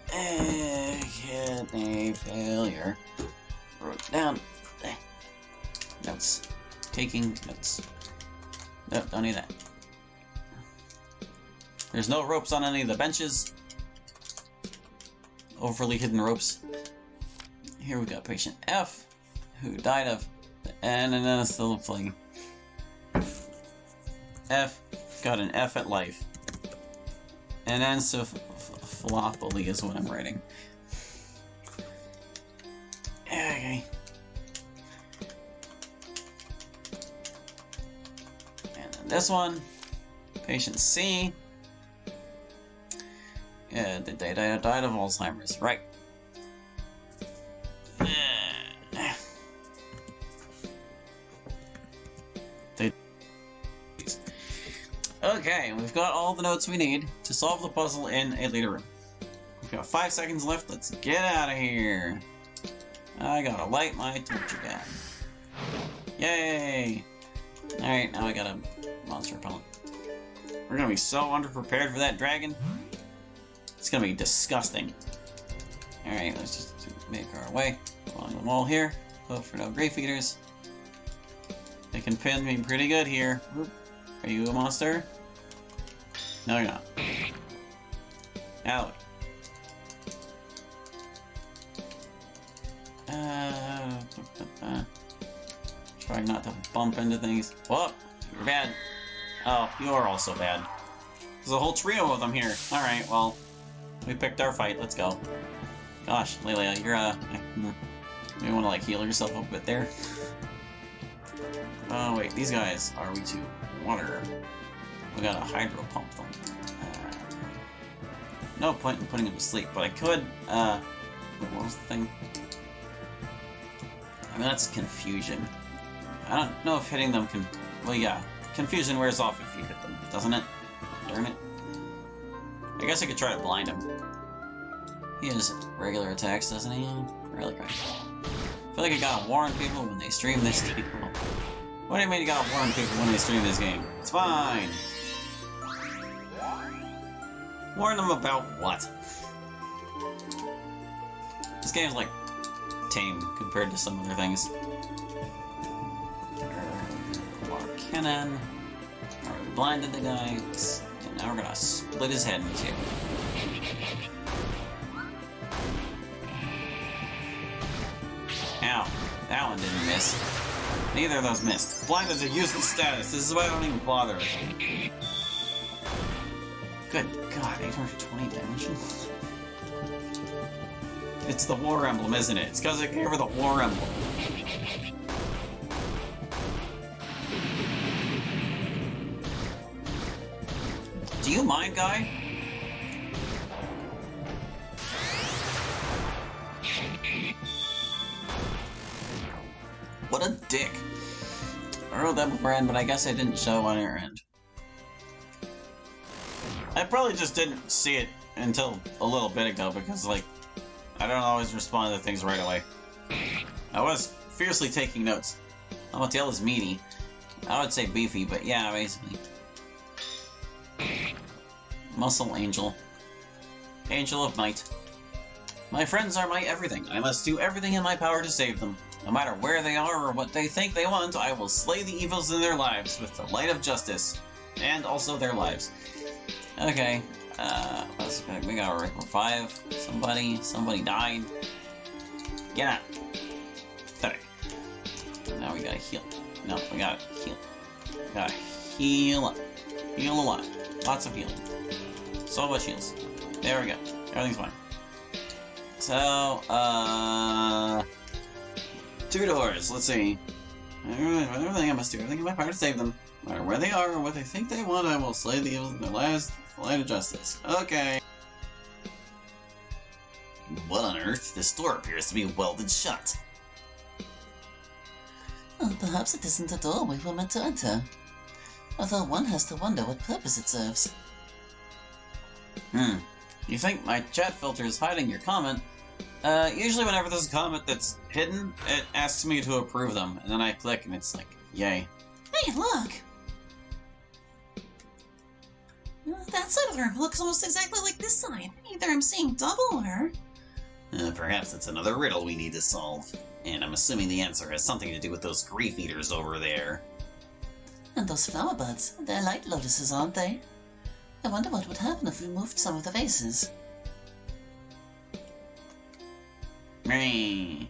Kidney failure. Wrote it down. Notes. Taking notes. Nope, don't need that. There's no ropes on any of the benches. Overly hidden ropes. Here we got patient F, who died of the still fling. F got an F at life. Encephalopathy is what I'm writing. Okay. And then this one, patient C. Yeah, they died of Alzheimer's, right? Okay, we've got all the notes we need to solve the puzzle in a later room. We've got 5 seconds left. Let's get out of here. I gotta light my torch again. Yay! Alright, now I got a monster repellent. We're gonna be so underprepared for that dragon. It's gonna be disgusting. Alright, let's just make our way along the wall here. Hope for no grief eaters. They can pin me pretty good here. Oop. Are you a monster? No, you're not. Out. Trying not to bump into things. Whoa, you're bad. Oh, you are also bad. There's a whole trio of them here. Alright, well, we picked our fight. Let's go. Gosh, Lelia, you're, you want to, like, heal yourself a bit there? Oh, wait, these guys are weak to water. We gotta hydro pump them. No point in putting them to sleep, but I could, what was the thing? I mean, that's confusion. I don't know if hitting them can... Well, yeah. Confusion wears off if you hit them, doesn't it? Darn it. I guess I could try to blind him. He has regular attacks, doesn't he? Really great. I feel like I gotta warn people when they stream this game. What do you mean you gotta warn people when they stream this game? It's fine! Warn them about what? This game's like tame compared to some other things. Water cannon. Alright, we blinded the guy. And now we're gonna split his head in two. Ow. That one didn't miss. Neither of those missed. Blind is a useless status. This is why I don't even bother. Good God, 820 damage. It's the war emblem, isn't it? It's because I gave her the war emblem. Do you mind, guy? What a dick. I wrote that beforehand, but I guess I didn't show on your end. I probably just didn't see it until a little bit ago, because, like, I don't always respond to things right away. I was fiercely taking notes. Amotel is meaty. I would say beefy, but yeah, basically. Muscle Angel. Angel of Might. My friends are my everything. I must do everything in my power to save them. No matter where they are or what they think they want, I will slay the evils in their lives with the light of justice. And also their lives. Okay, we gotta revive somebody died. Get out. Pathetic. Now we gotta heal. No, we gotta heal. We gotta heal up. Heal a lot. Lots of healing. So much heals. There we go. Everything's fine. So, 2 doors. Let's see. Everything I must do. Everything in my power to save them. No matter where they are or what they think they want, I will slay the evils in their lives. Light of justice. Okay. What on earth? This door appears to be welded shut. Well, perhaps it isn't a door we were meant to enter. Although one has to wonder what purpose it serves. You think my chat filter is hiding your comment? Usually whenever there's a comment that's hidden, it asks me to approve them, and then I click and it's like, yay. Hey, look! That side of the room looks almost exactly like this side. Either I'm seeing double or... Perhaps it's another riddle we need to solve. And I'm assuming the answer has something to do with those grief eaters over there. And those flower buds, they're light lotuses, aren't they? I wonder what would happen if we moved some of the vases. Meh.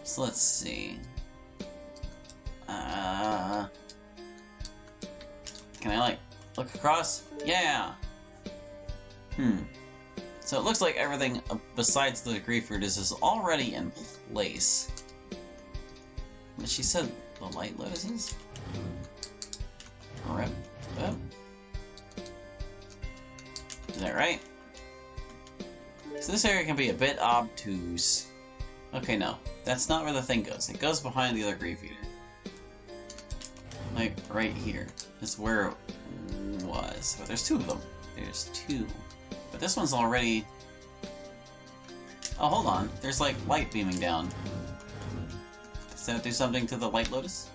So let's see. Can I, like, look across? Yeah! So it looks like everything besides the grief root is already in place. But she said the light lotuses? Rip. Is that right? So this area can be a bit obtuse. Okay, no. That's not where the thing goes. It goes behind the other grief eater. Like, right here. Is where it was. But there's two of them. There's two. But this one's already... Oh, hold on. There's, like, light beaming down. Does that do something to the light lotus?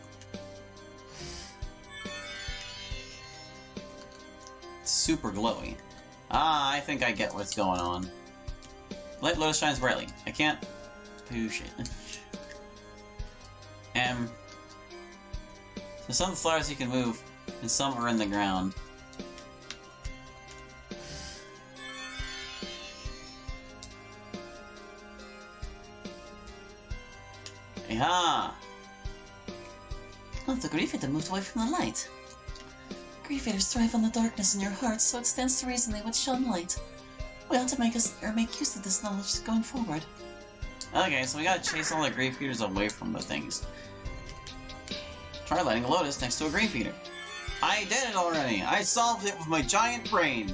It's super glowy. Ah, I think I get what's going on. Light lotus shines brightly. I can't push it. So some of the flowers you can move, and some are in the ground. Aha! Oh, the grief eater moved away from the light. Grief eaters thrive on the darkness in your hearts, so it stands to reason they would shun light. We ought to make use of this knowledge going forward. Okay, so we gotta chase all the grief eaters away from the things. Try lighting a lotus next to a grief eater. I did it already! I solved it with my giant brain!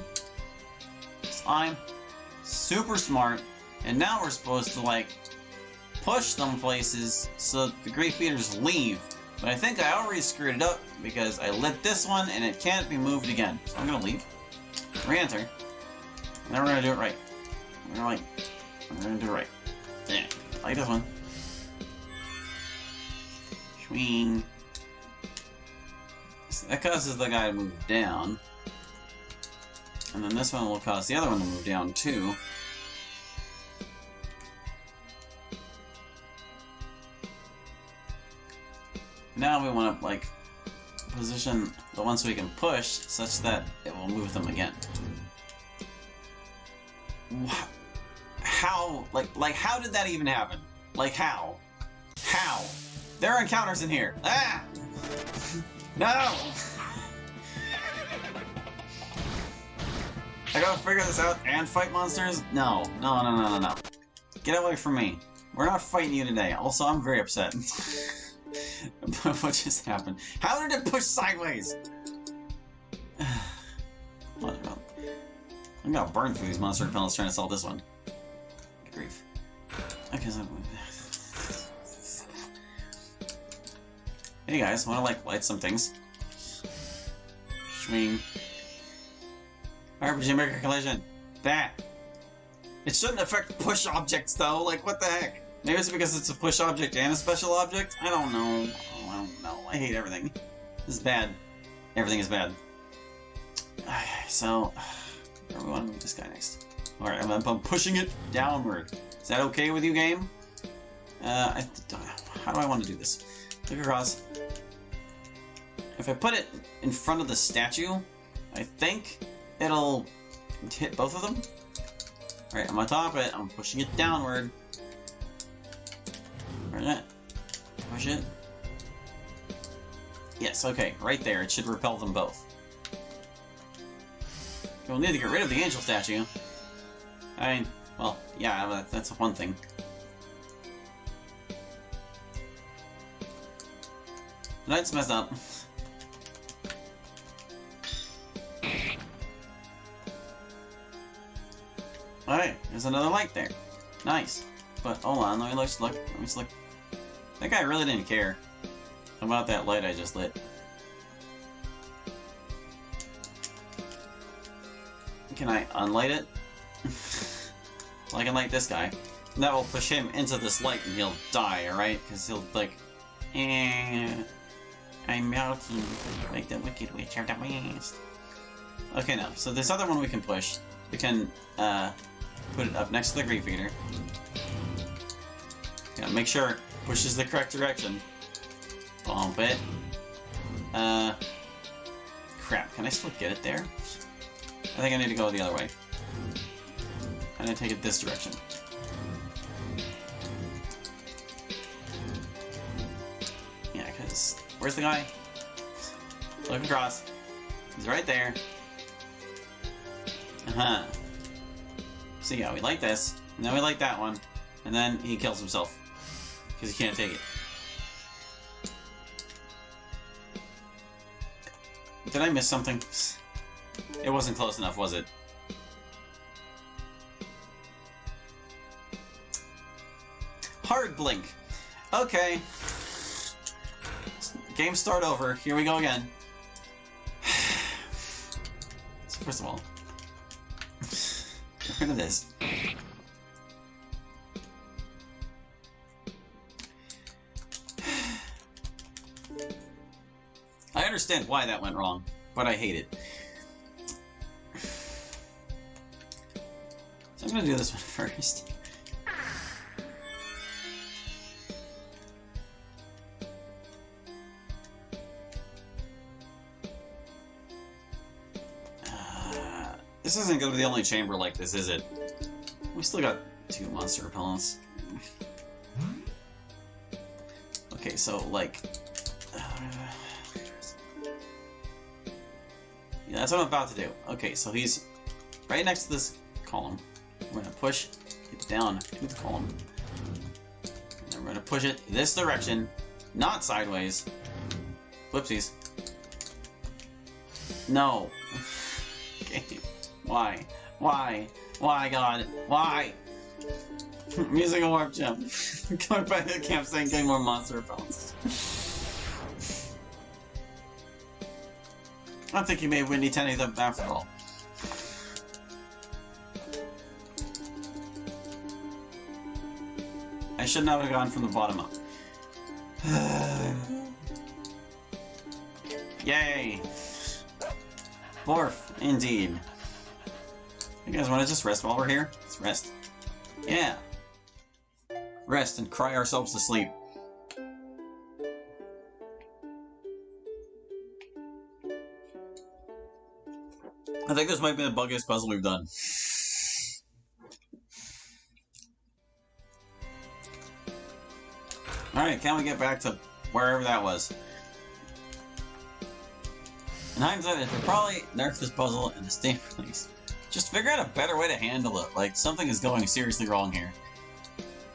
So I'm super smart, and now we're supposed to, like, push them places so the grief eaters leave. But I think I already screwed it up because I lit this one and it can't be moved again. So I'm gonna leave, re-enter, and then we're gonna do it right. We're gonna do it right. Yeah, like this one. Swing. So that causes the guy to move down. And then this one will cause the other one to move down too. Now we want to, like, position the ones we can push such that it will move them again. How? Like, how did that even happen? Like, how? How? There are encounters in here. Ah! No! I gotta figure this out and fight monsters? No. No. Get away from me. We're not fighting you today. Also, I'm very upset. What just happened? How did it push sideways? I'm gonna burn through these monster repellents trying to solve this one. Good grief. Okay, so... Hey guys, wanna, like, light some things? Swing. RPG Maker collision. That. It shouldn't affect push objects though, like what the heck? Maybe it's because it's a push object and a special object? I don't know. Oh, I don't know. I hate everything. This is bad. Everything is bad. Okay, so... where do we want to move this guy next? Alright, I'm pushing it downward. Is that okay with you, game? How do I want to do this? Look across. If I put it in front of the statue, I think it'll hit both of them. Alright, I'm on top of it. I'm pushing it downward. Where's that? Push it. Yes, okay, right there. It should repel them both. We'll need to get rid of the angel statue. I mean, well, yeah, that's one thing. The light's messed up. Alright, there's another light there. Nice. But hold on, let me look. That guy really didn't care about that light I just lit. Can I unlight it? Well, I can light this guy. That will push him into this light and he'll die, alright? Because he'll, like, I'm melting like the Wicked Witch of the West. Okay, now, so this other one we can push. We can, put it up next to the Grief Eater. Yeah, make sure it pushes the correct direction. Bump it. Crap, can I still get it there? I think I need to go the other way. I need to take it this direction. Yeah, because... Where's the guy? Look across. He's right there. Uh-huh. So yeah, we like this, and then we like that one, and then he kills himself. Because he can't take it. Did I miss something? It wasn't close enough, was it? Hard blink. Okay. Game start over. Here we go again. So first of all, get rid of this. I understand why that went wrong, but I hate it. So I'm gonna do this one first. This isn't gonna be the only chamber like this, is it? We still got 2 monster repellents. Okay, so, like... yeah, that's what I'm about to do. Okay, so he's right next to this column. We're gonna push it down to the column. And then we're gonna push it this direction, not sideways. Whoopsies. No. Okay. Why? Why? Why, God? Why? I'm using a warp gem. Going back to the campsite and getting more monster repellents. I don't think you made Windy 10 of them after all. I should not have gone from the bottom up. Yay! Morph, indeed. You guys want to just rest while we're here? Let's rest. Yeah. Rest and cry ourselves to sleep. I think this might be the buggiest puzzle we've done. Alright, can we get back to wherever that was? In hindsight, I should probably nerf this puzzle in the state release. Just figure out a better way to handle it. Like, something is going seriously wrong here.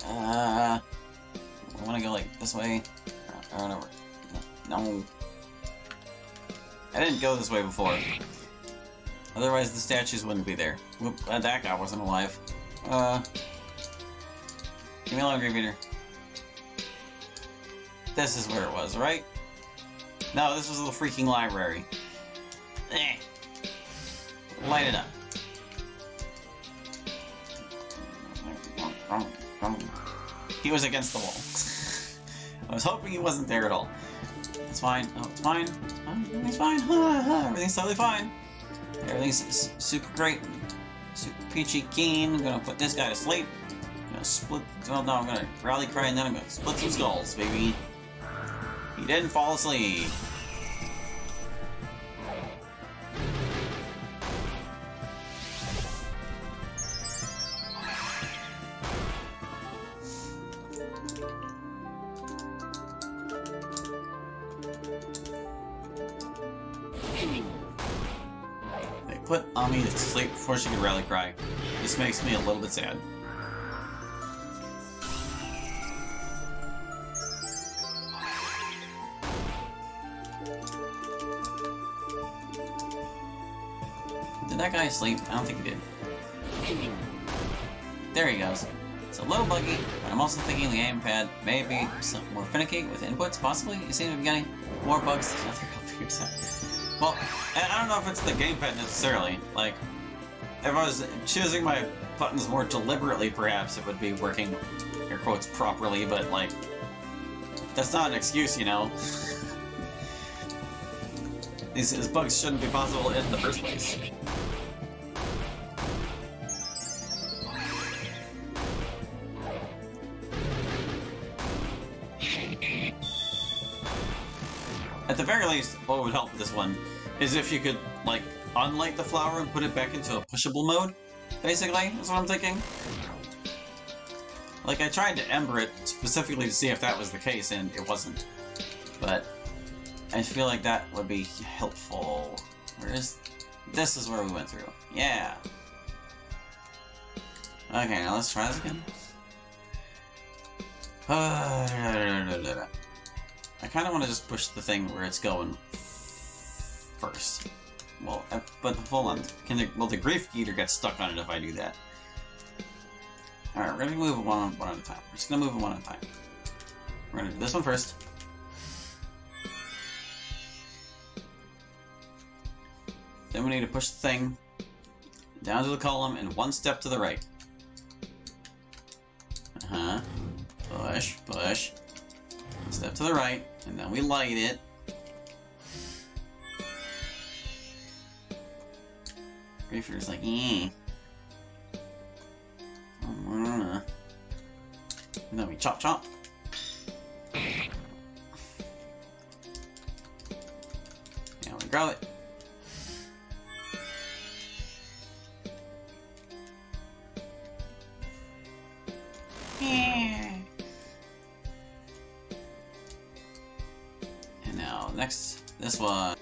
I want to go, like, this way. Or whatever. No. I didn't go this way before. Otherwise, the statues wouldn't be there. Whoop, that guy wasn't alive. Give me a long repeater. This is where it was, right? No, this was the freaking library. Eh. Light it up. He was against the wall. I was hoping he wasn't there at all. It's fine. Oh, it's fine. Everything's fine. Everything's totally fine. Everything's super great. Super peachy keen. I'm gonna put this guy to sleep. I'm gonna split. Well, no, I'm gonna rally cry and then I'm gonna split some skulls, baby. He didn't fall asleep. They put Ami to sleep before she could rally cry. This makes me a little bit sad. Did that guy sleep? I don't think he did. There he goes. It's a little buggy, but I'm also thinking the gamepad may be some more finicky with inputs, possibly. You seem to be getting more bugs than other computers have. Well, I don't know if it's the gamepad necessarily. Like, if I was choosing my buttons more deliberately, perhaps it would be working, air quotes, properly, but, like, that's not an excuse, you know? These bugs shouldn't be possible in the first place. At the very least, what would help with this one is if you could, like, unlight the flower and put it back into a pushable mode, basically, is what I'm thinking. Like, I tried to ember it specifically to see if that was the case, and it wasn't. But I feel like that would be helpful. Where is... This is where we went through. Yeah. Okay, now let's try this again. I kind of want to just push the thing where it's going first. Well, but hold on. Will the Grief Eater get stuck on it if I do that? Alright, we're going to move it one at a time. We're just going to move it one at a time. We're going to do this one first. Then we need to push the thing down to the column and one step to the right. Push, push. One step to the right, and then we light it. Griefer's like, eh. And then we chop chop. And we grow it. And now, next, this one.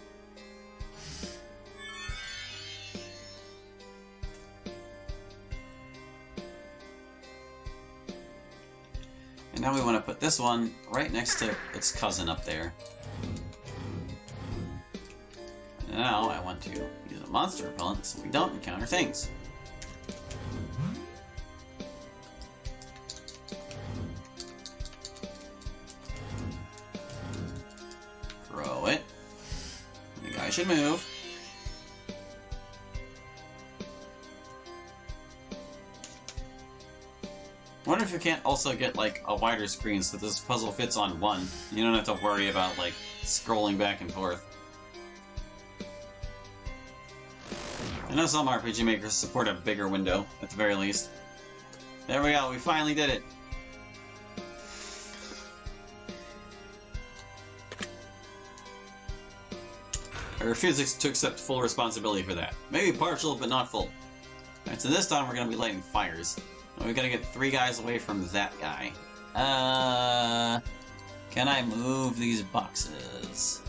And now we want to put this one right next to its cousin up there. And now I want to use a monster repellent so we don't encounter things. Throw it. The guy should move. I wonder if you can't also get, like, a wider screen so this puzzle fits on one. You don't have to worry about, like, scrolling back and forth. I know some RPG makers support a bigger window, at the very least. There we go, we finally did it! I refuse to accept full responsibility for that. Maybe partial, but not full. Alright, so this time we're gonna be lighting fires. We gotta get 3 guys away from that guy. Can I move these boxes?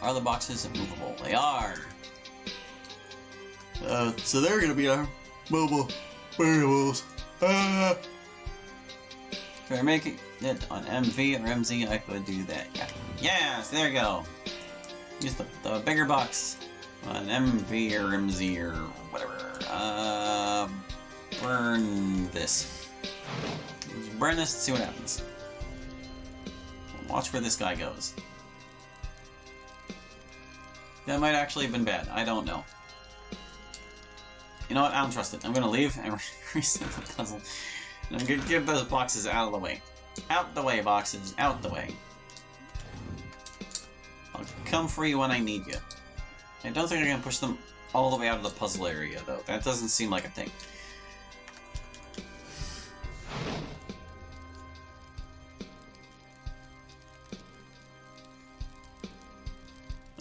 Are the boxes movable? They are! So they're gonna be our mobile variables. If I make it on MV or MZ, I could do that. Yeah. Yes, there we go! Use the bigger box on MV or MZ or whatever. Burn this. Just burn this and see what happens. Watch where this guy goes. That might actually have been bad. I don't know. You know what? I don't trust it. I'm gonna leave and reset the puzzle. And I'm gonna get those boxes out of the way. Out the way, boxes. Out the way. I'll come for you when I need you. I don't think I'm gonna push them all the way out of the puzzle area, though. That doesn't seem like a thing.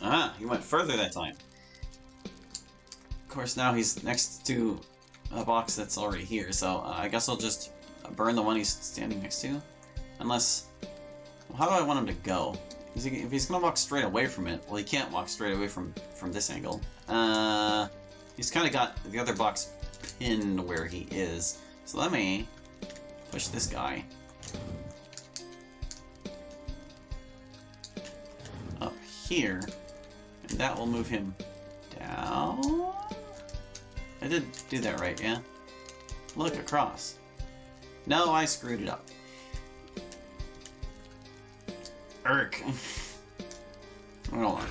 Ah, he went further that time. Of course, now he's next to a box that's already here, so I guess I'll just burn the one he's standing next to. Unless... Well, how do I want him to go? If he's gonna walk straight away from it, well, he can't walk straight away from this angle. He's kind of got the other box pinned where he is. So let me push this guy up here, and that will move him down. I did do that right, yeah? Look, across. No, I screwed it up. Irk. Hold on.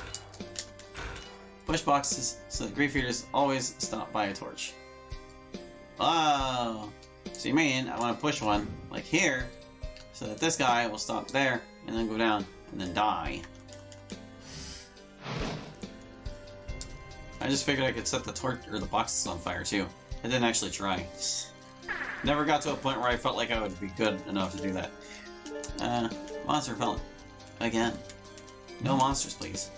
Push boxes so the Grief Eaters always stop by a torch. Oh! So you mean I want to push one, like here, so that this guy will stop there, and then go down, and then die. I just figured I could set the torch or the boxes on fire too. I didn't actually try. Never got to a point where I felt like I would be good enough to do that. Monster repellent. Again. No monsters, please.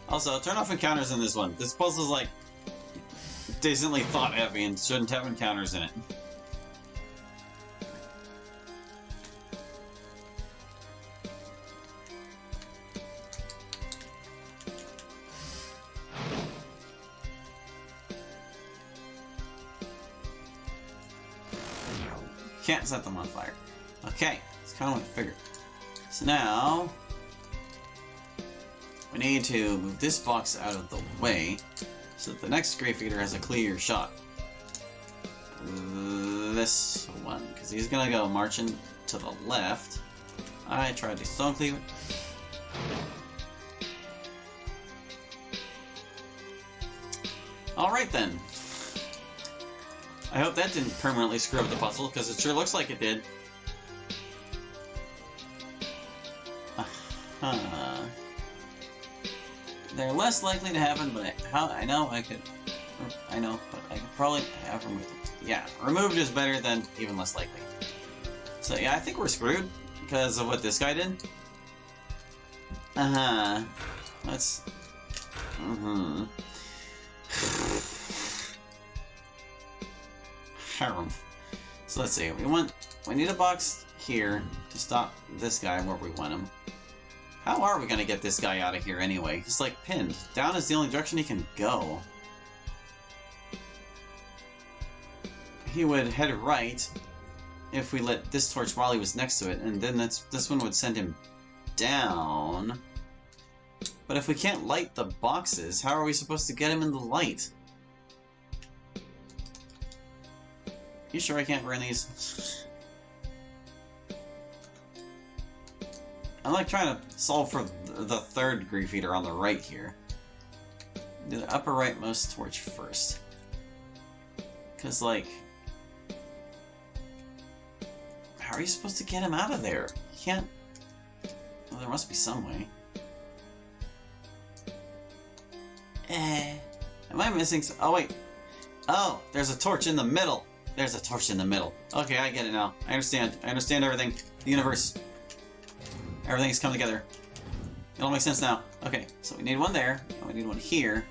Also, turn off encounters in this one. This puzzle's like decently thought heavy and shouldn't have encounters in it. Can't set them on fire. Okay, that's kind of what I figured. So now we need to move this box out of the way so that the next Grave Eater has a clear shot. This one, because he's gonna go marching to the left. I tried to stone cleave it. Alright then. I hope that didn't permanently screw up the puzzle, because it sure looks like it did. They're less likely to happen, but I know, but I could probably have removed them. Yeah, removed is better than even less likely. So yeah, I think we're screwed because of what this guy did. Let's... So let's see, we need a box here to stop this guy where we want him. How are we gonna get this guy out of here anyway? He's like pinned. Down is the only direction he can go. He would head right if we lit this torch while he was next to it, and then this one would send him down. But if we can't light the boxes, how are we supposed to get him in the light? You sure I can't burn these? I'm like trying to solve for the third Grief Eater on the right here. Do the upper rightmost torch first. Because, like... how are you supposed to get him out of there? You can't... well, there must be some way. Am I missing some... oh, wait. Oh, there's a torch in the middle. There's a torch in the middle. Okay, I get it now. I understand. I understand everything. The universe. Everything's come together. It all makes sense now. Okay, so we need one there, and we need one here.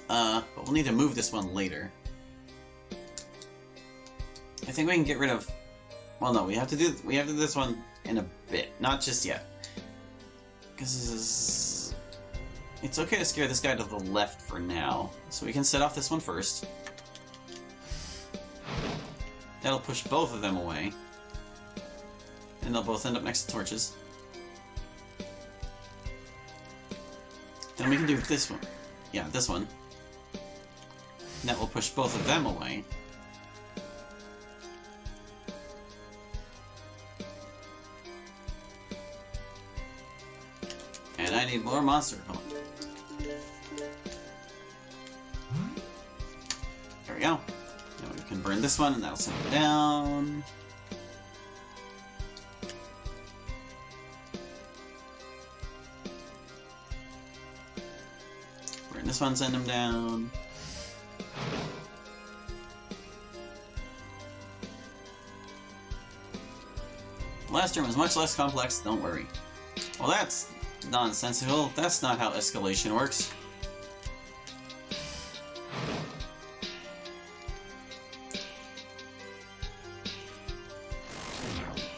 But we'll need to move this one later. I think we can get rid of... well, no, we have to do this one in a bit. Not just yet. Because it's okay to scare this guy to the left for now. So we can set off this one first. That'll push both of them away. And they'll both end up next to torches. Then we can do this one. Yeah, this one. And that will push both of them away. And I need more monster. Hold on. There we go. Now we can burn this one and that'll send it down. Burn this one, send him down. The last room is much less complex, don't worry. Well, that's nonsensical. That's not how escalation works.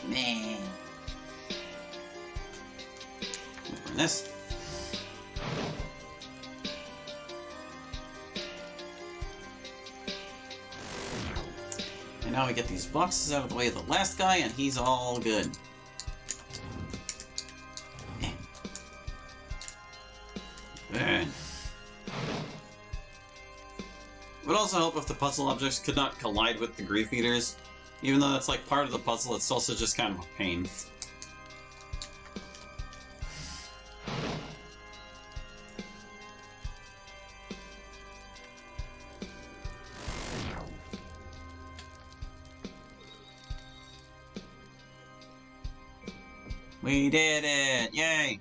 Man. Burn this. And now we get these boxes out of the way of the last guy, and he's all good. Burn. It would also help if the puzzle objects could not collide with the Grief Eaters. Even though that's like part of the puzzle, it's also just kind of a pain. We did it! Yay!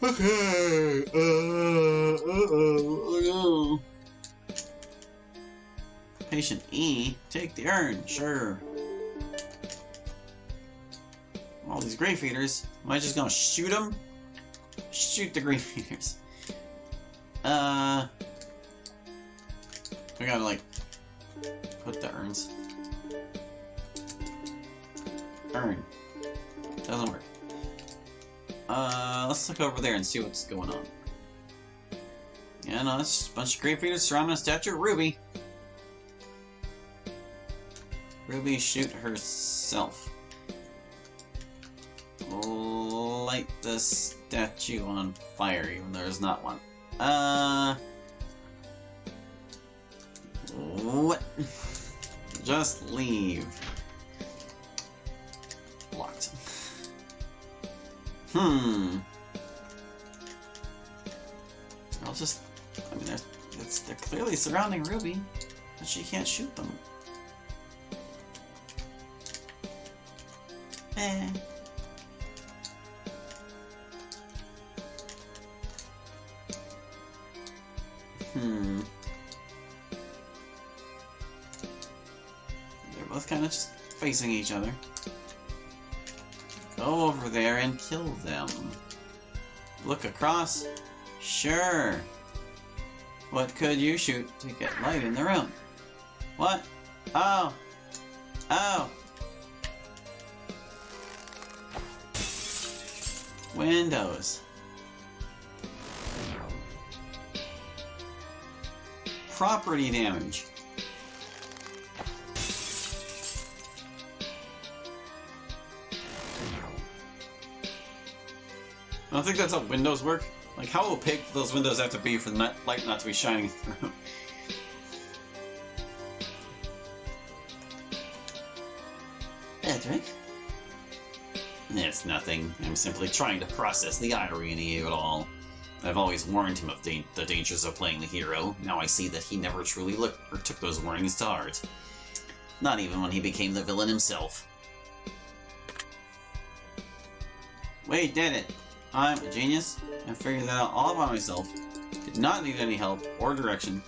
Okay. Oh no. Patient E, take the urn, sure. All these grave feeders. Am I just gonna shoot them? Shoot the grave feeders. We gotta, like, put the urns. Urn. Doesn't work. Let's look over there and see what's going on. Yeah, no, it's just a bunch of grave feeders surrounding a statue of Ruby. Ruby shoot herself. Light the statue on fire, even though there's not one. What? Just leave. Locked. I'll just... I mean, they're clearly surrounding Ruby, but she can't shoot them. They're both kind of just facing each other. Go over there and kill them. Look across. Sure. What could you shoot to get light in the room? What? Oh. Oh. Windows. Property damage. I don't think that's how windows work. Like, how opaque do those windows have to be for the light not to be shining through? Edric? It's nothing. I'm simply trying to process the irony of it all. I've always warned him of the dangers of playing the hero. Now I see that he never truly looked or took those warnings to heart. Not even when he became the villain himself. Wade did it. I'm a genius. I figured that out all by myself. Did not need any help or direction.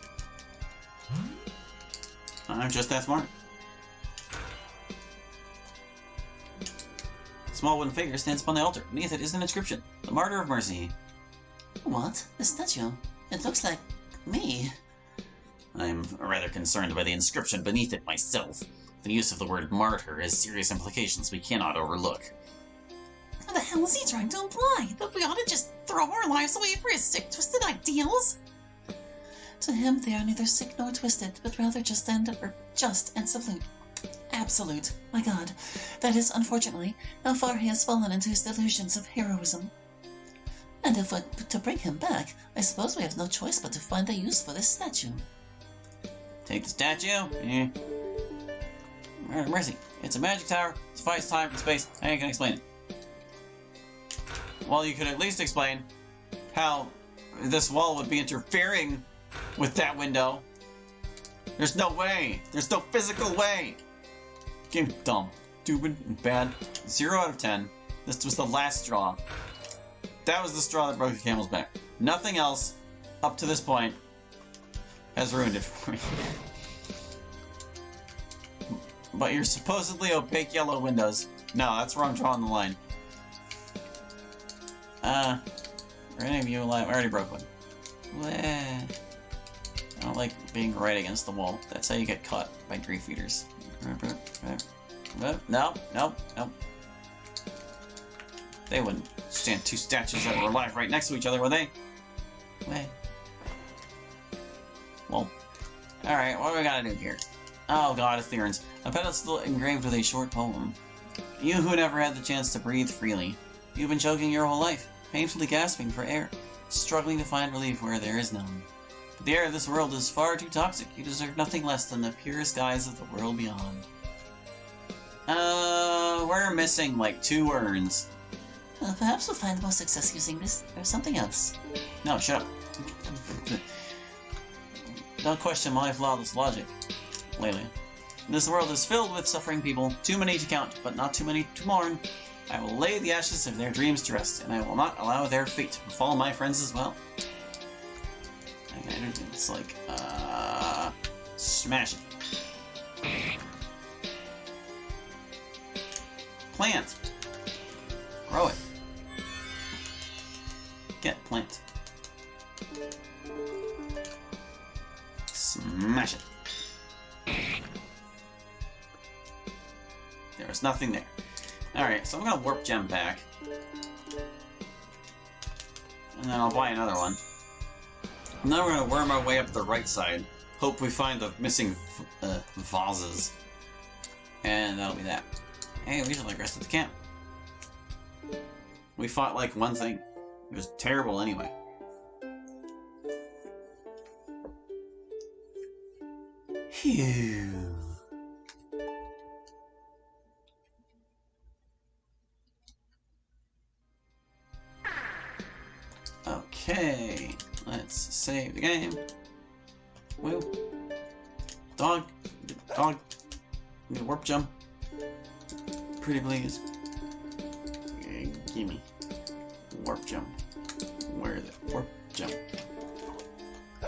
I'm just that smart. A small wooden figure stands upon the altar. Beneath it is an inscription. The Martyr of Mercy. What? The statue? It looks like me. I'm rather concerned by the inscription beneath it myself. The use of the word martyr has serious implications we cannot overlook. What the hell is he trying to imply? That we ought to just throw our lives away for his sick, twisted ideals? To him, they are neither sick nor twisted, but rather just and absolute. Absolute. My God. That is, unfortunately, how far he has fallen into his delusions of heroism. And if we're to bring him back, I suppose we have no choice but to find a use for this statue. Take the statue? Eh. Mercy. It's a magic tower. It defies time and space. I can explain it. Well, you could at least explain how this wall would be interfering with that window. There's no way. There's no physical way. Game dumb. Stupid and bad. 0 out of 10. This was the last straw. That was the straw that broke the camel's back. Nothing else, up to this point, has ruined it for me. But your supposedly opaque yellow windows. No, that's where I'm drawing the line. Are any of you alive? I already broke one. I don't like being right against the wall. That's how you get caught by grief eaters. No. They wouldn't stand two statues that were alive right next to each other, would they? Well, alright, what do we gotta do here? Oh god, it's the urns. A pedestal engraved with a short poem. You who never had the chance to breathe freely. You've been choking your whole life, painfully gasping for air, struggling to find relief where there is none. But the air of this world is far too toxic. You deserve nothing less than the pure skies of the world beyond. We're missing like 2 urns. Perhaps we'll find more success using this or something else. No, shut up. Don't question my flawless logic, Layla. This world is filled with suffering people, too many to count, but not too many to mourn. I will lay the ashes of their dreams to rest, and I will not allow their fate to befall my friends as well. It's like, smash it. Plant! Grow it. Get plant. Smash it. There's nothing there. Alright, so I'm gonna warp gem back. And then I'll buy another one. And then we're gonna worm our way up the right side. Hope we find the missing vases. And that'll be that. Hey, we should like rest at the camp. We fought like one thing. It was terrible anyway. Phew. Okay, let's save the game. Woo. Dog. Dog. Warp jump. Pretty please. Gimme. Warp jump. Where is it? Warp jump.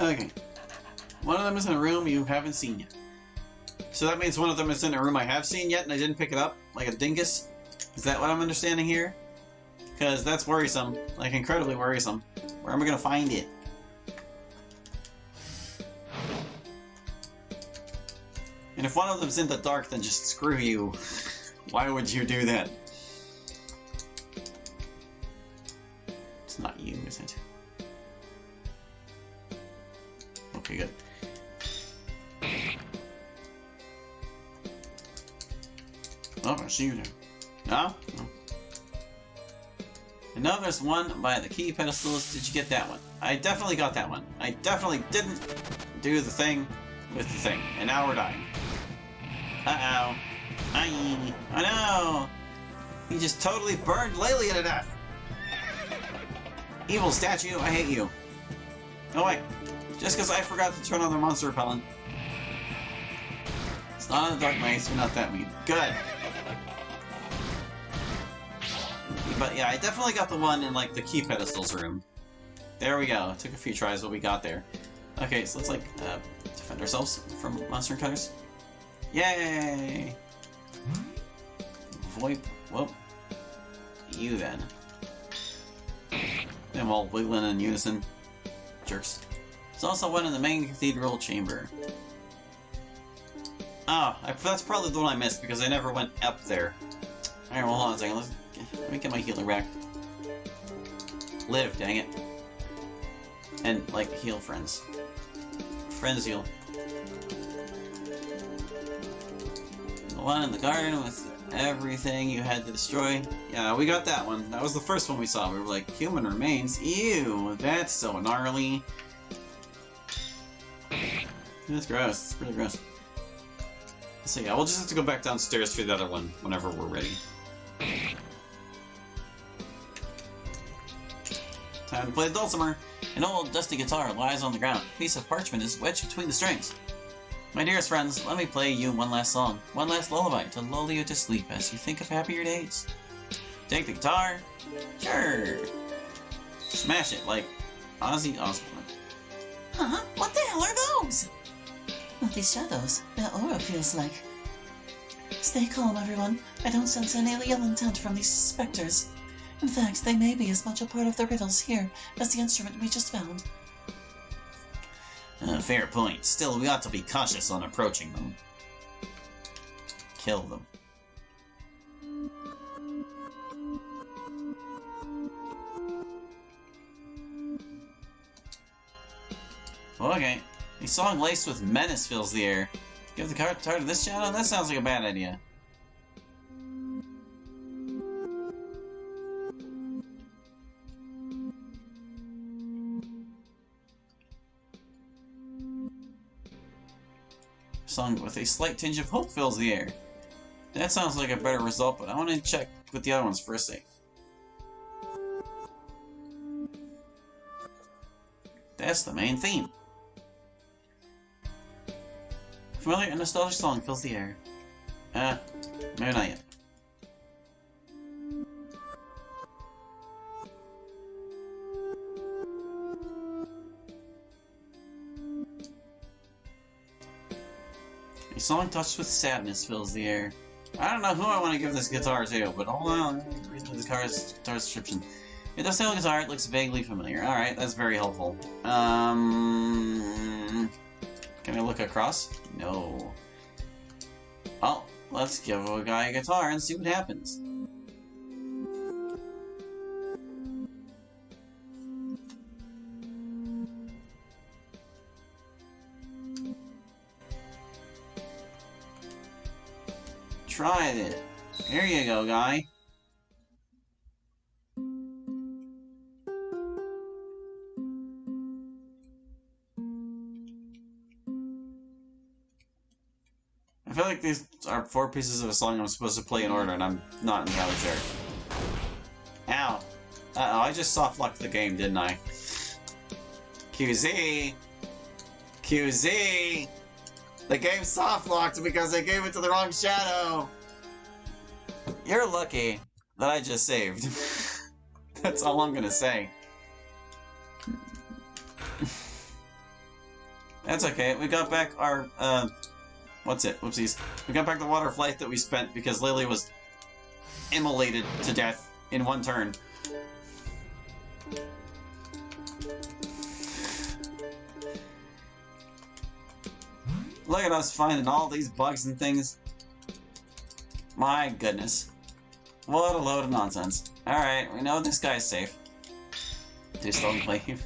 Okay. One of them is in a room you haven't seen yet. So that means one of them is in a room I have seen yet and I didn't pick it up? Like a dingus? Is that what I'm understanding here? Because that's worrisome. Like, incredibly worrisome. Where am I going to find it? And if one of them's in the dark, then just screw you. Why would you do that? It's not you, is it? Okay, good. Oh, I see you there. No? No. I know there's one by the key pedestals. Did you get that one? I definitely got that one. I definitely didn't do the thing with the thing. And now we're dying. Uh-oh. Aye. Oh no! He just totally burned Lelia to death! Evil statue, I hate you. Oh wait. Just because I forgot to turn on the monster repellent. It's not on the dark maze, you're not that mean. Good! But yeah, I definitely got the one in like the key pedestals room. There we go. It took a few tries, but we got there. Okay, so let's like defend ourselves from monster encounters. Yay! VoIP. Whoop. You then. Them all wiggling in unison. Jerks. There's also one in the main cathedral chamber. Ah, that's probably the one I missed because I never went up there. Alright, well, hold on a second. Let me get my healer back. Live, dang it. And, like, heal friends. Friends heal. The one in the garden with everything you had to destroy. Yeah, we got that one. That was the first one we saw. We were like, human remains? Ew, that's so gnarly. That's gross. It's really gross. So yeah, we'll just have to go back downstairs for the other one whenever we're ready. Time to play the dulcimer. An old dusty guitar lies on the ground. A piece of parchment is wedged between the strings. My dearest friends, let me play you one last song, one last lullaby to lull you to sleep as you think of happier days. Take the guitar. Sure. Smash it like Ozzy Osbourne. Huh? What the hell are those? With these shadows, their aura feels like. Stay calm, everyone. I don't sense any ill intent from these specters. In fact, they may be as much a part of the riddles here as the instrument we just found. Fair point. Still, we ought to be cautious on approaching them. Kill them. Okay. A song laced with menace fills the air. Give the guitar to this channel? That sounds like a bad idea. Song with a slight tinge of hope fills the air. That sounds like a better result, but I want to check with the other ones for a sec. That's the main theme. Familiar and nostalgic song fills the air. Maybe not yet. A song touched with sadness fills the air. I don't know who I want to give this guitar to, but hold on. Read the guitar description. It does sound guitar, it looks vaguely familiar. Alright, that's very helpful. Can I look across? No. Well, let's give a guy a guitar and see what happens. Try it. Here you go, guy. I feel like these are 4 pieces of a song I'm supposed to play in order, and I'm not entirely sure. Ow. Uh-oh, I just soft-locked the game, didn't I? QZ! QZ! The game soft-locked because I gave it to the wrong shadow! You're lucky that I just saved. That's all I'm gonna say. That's okay, we got back our, what's it? Whoopsies. We got back the water flight that we spent because Lily was immolated to death in 1 turn. Look at us finding all these bugs and things. My goodness. What a load of nonsense. Alright, we know this guy's safe. Do still leave.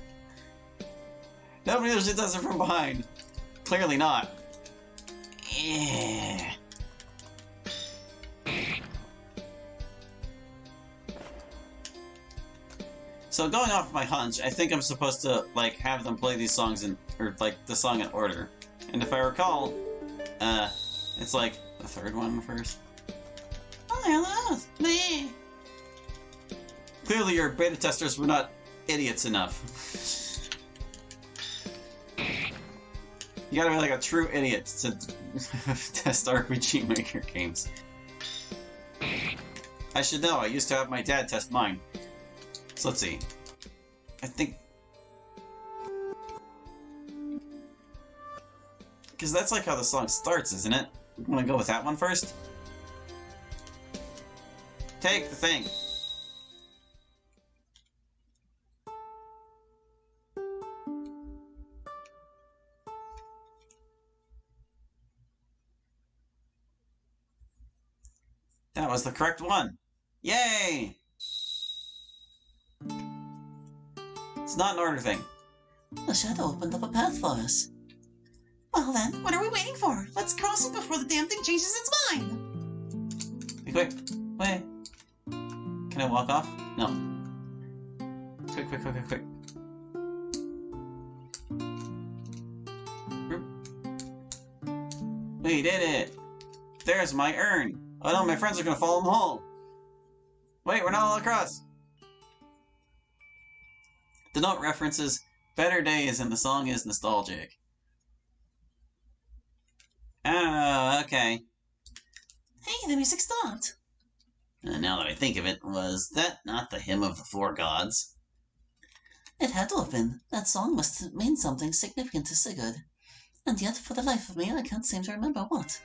Nobody usually does it from behind. Clearly not. Yeah. So going off my hunch, I think I'm supposed to like have them play these songs in, or like the song in order. And if I recall, it's like the 3rd one first. Oh, hello, me. Clearly, your beta testers were not idiots enough. You gotta be like a true idiot to test RPG Maker games. I should know, I used to have my dad test mine. So let's see. I think... because that's like how the song starts, isn't it? You wanna go with that one first? Take the thing! That was the correct one! Yay! It's not an order thing. The shadow opened up a path for us. Well then, what are we waiting for? Let's cross it before the damn thing changes its mind! Be quick. Wait. Can I walk off? No. Quick, quick, quick, quick, quick. We did it! There's my urn! Oh no, my friends are gonna follow him home! Wait, we're not all across! The note references better days and the song is nostalgic. Oh, okay. Hey, the music stopped! Now that I think of it, was that not the Hymn of the 4 Gods? It had to have been. That song must mean something significant to Sigurd. And yet, for the life of me, I can't seem to remember what.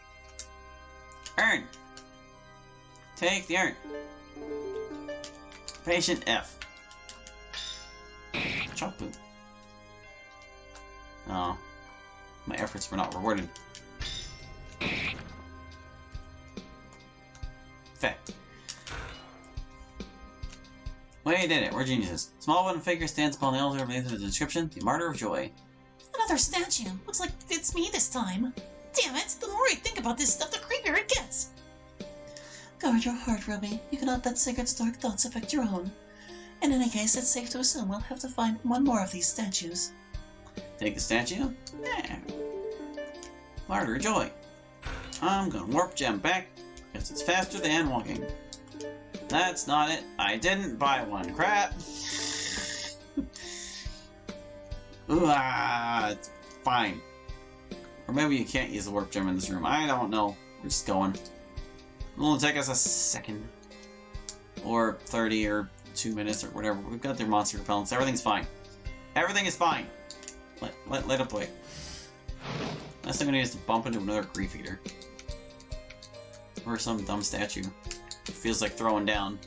Urn! Take the urn. Patient F. Chopu. Oh. My efforts were not rewarded. Fact. We did it. We're geniuses. Small wooden figure stands upon the altar beneath the description, the Martyr of Joy. Another statue. Looks like it's me this time. Damn it! The more I think about this stuff, the creepier it gets. Guard your heart, Ruby. You cannot let Sigurd's dark thoughts affect your own. In any case, it's safe to assume we'll have to find one more of these statues. Take the statue? Yeah. Martyr of Joy. I'm gonna warp gem back, because it's faster than walking. That's not it. I didn't buy one. Crap! Ooh, it's fine. Or maybe you can't use the warp gem in this room. I don't know. We're just going. It'll only take us a second. Or 30 or 2 minutes or whatever. We've got their monster repellents. Everything's fine. Everything is fine. Let it play. Last thing we need is to bump into another Grief Eater. Or some dumb statue. It feels like throwing down.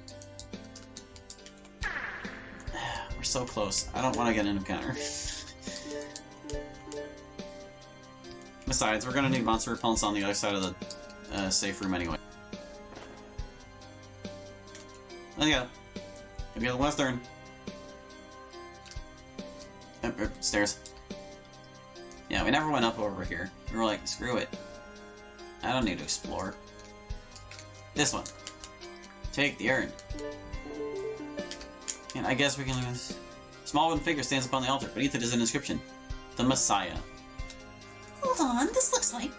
We're so close. I don't want to get an encounter. Besides, we're gonna need monster repellents on the other side of the safe room anyway. Let's go. Give me the last turn. Stairs. Yeah, we never went up over here. We were like, screw it. I don't need to explore. This one. Take the urn. And I guess we can lose. Small wooden figure stands upon the altar. Beneath it is an inscription. The Messiah. Hold on, this looks like...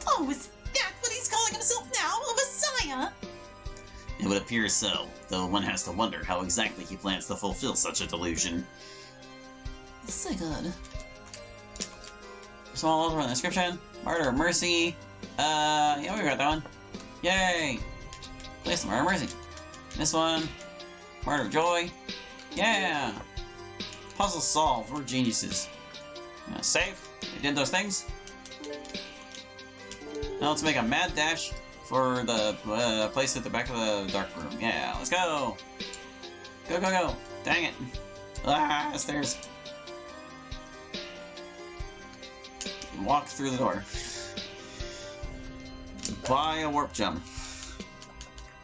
Oh, is that what he's calling himself now? A Messiah? It would appear so, though one has to wonder how exactly he plans to fulfill such a delusion. Sigurd. Small altar with an inscription. Martyr of Mercy. Yeah, we got that one. Yay! Place the Martyr of Mercy. This one. Martyr of Joy. Yeah! Puzzle solved. We're geniuses. Save. We did those things. Now let's make a mad dash for the place at the back of the dark room. Yeah, let's go! Go, go, go! Dang it! Ah, stairs! Walk through the door. Buy a warp gem.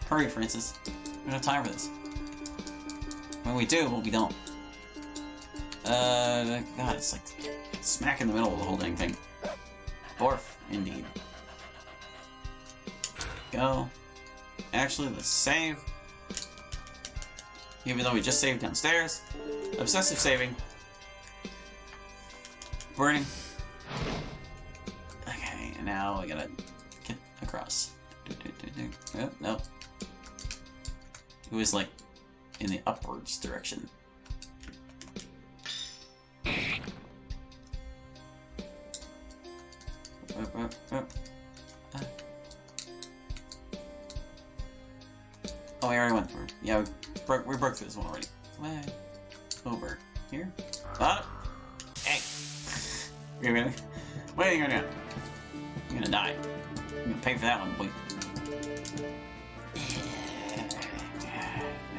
Hurry, Francis. We don't have time for this. When we do, well, we don't. God, it's like smack in the middle of the whole dang thing. Borf, indeed. Go. Actually, let's save. Even though we just saved downstairs. Obsessive saving. Burning. Okay, and now we gotta get across. Oh, no. It was like in the upwards direction. Oh, we already went through. Yeah, we broke through this one already. Over here. Hey! What are you gonna do? You're gonna die. You're gonna pay for that one, boy.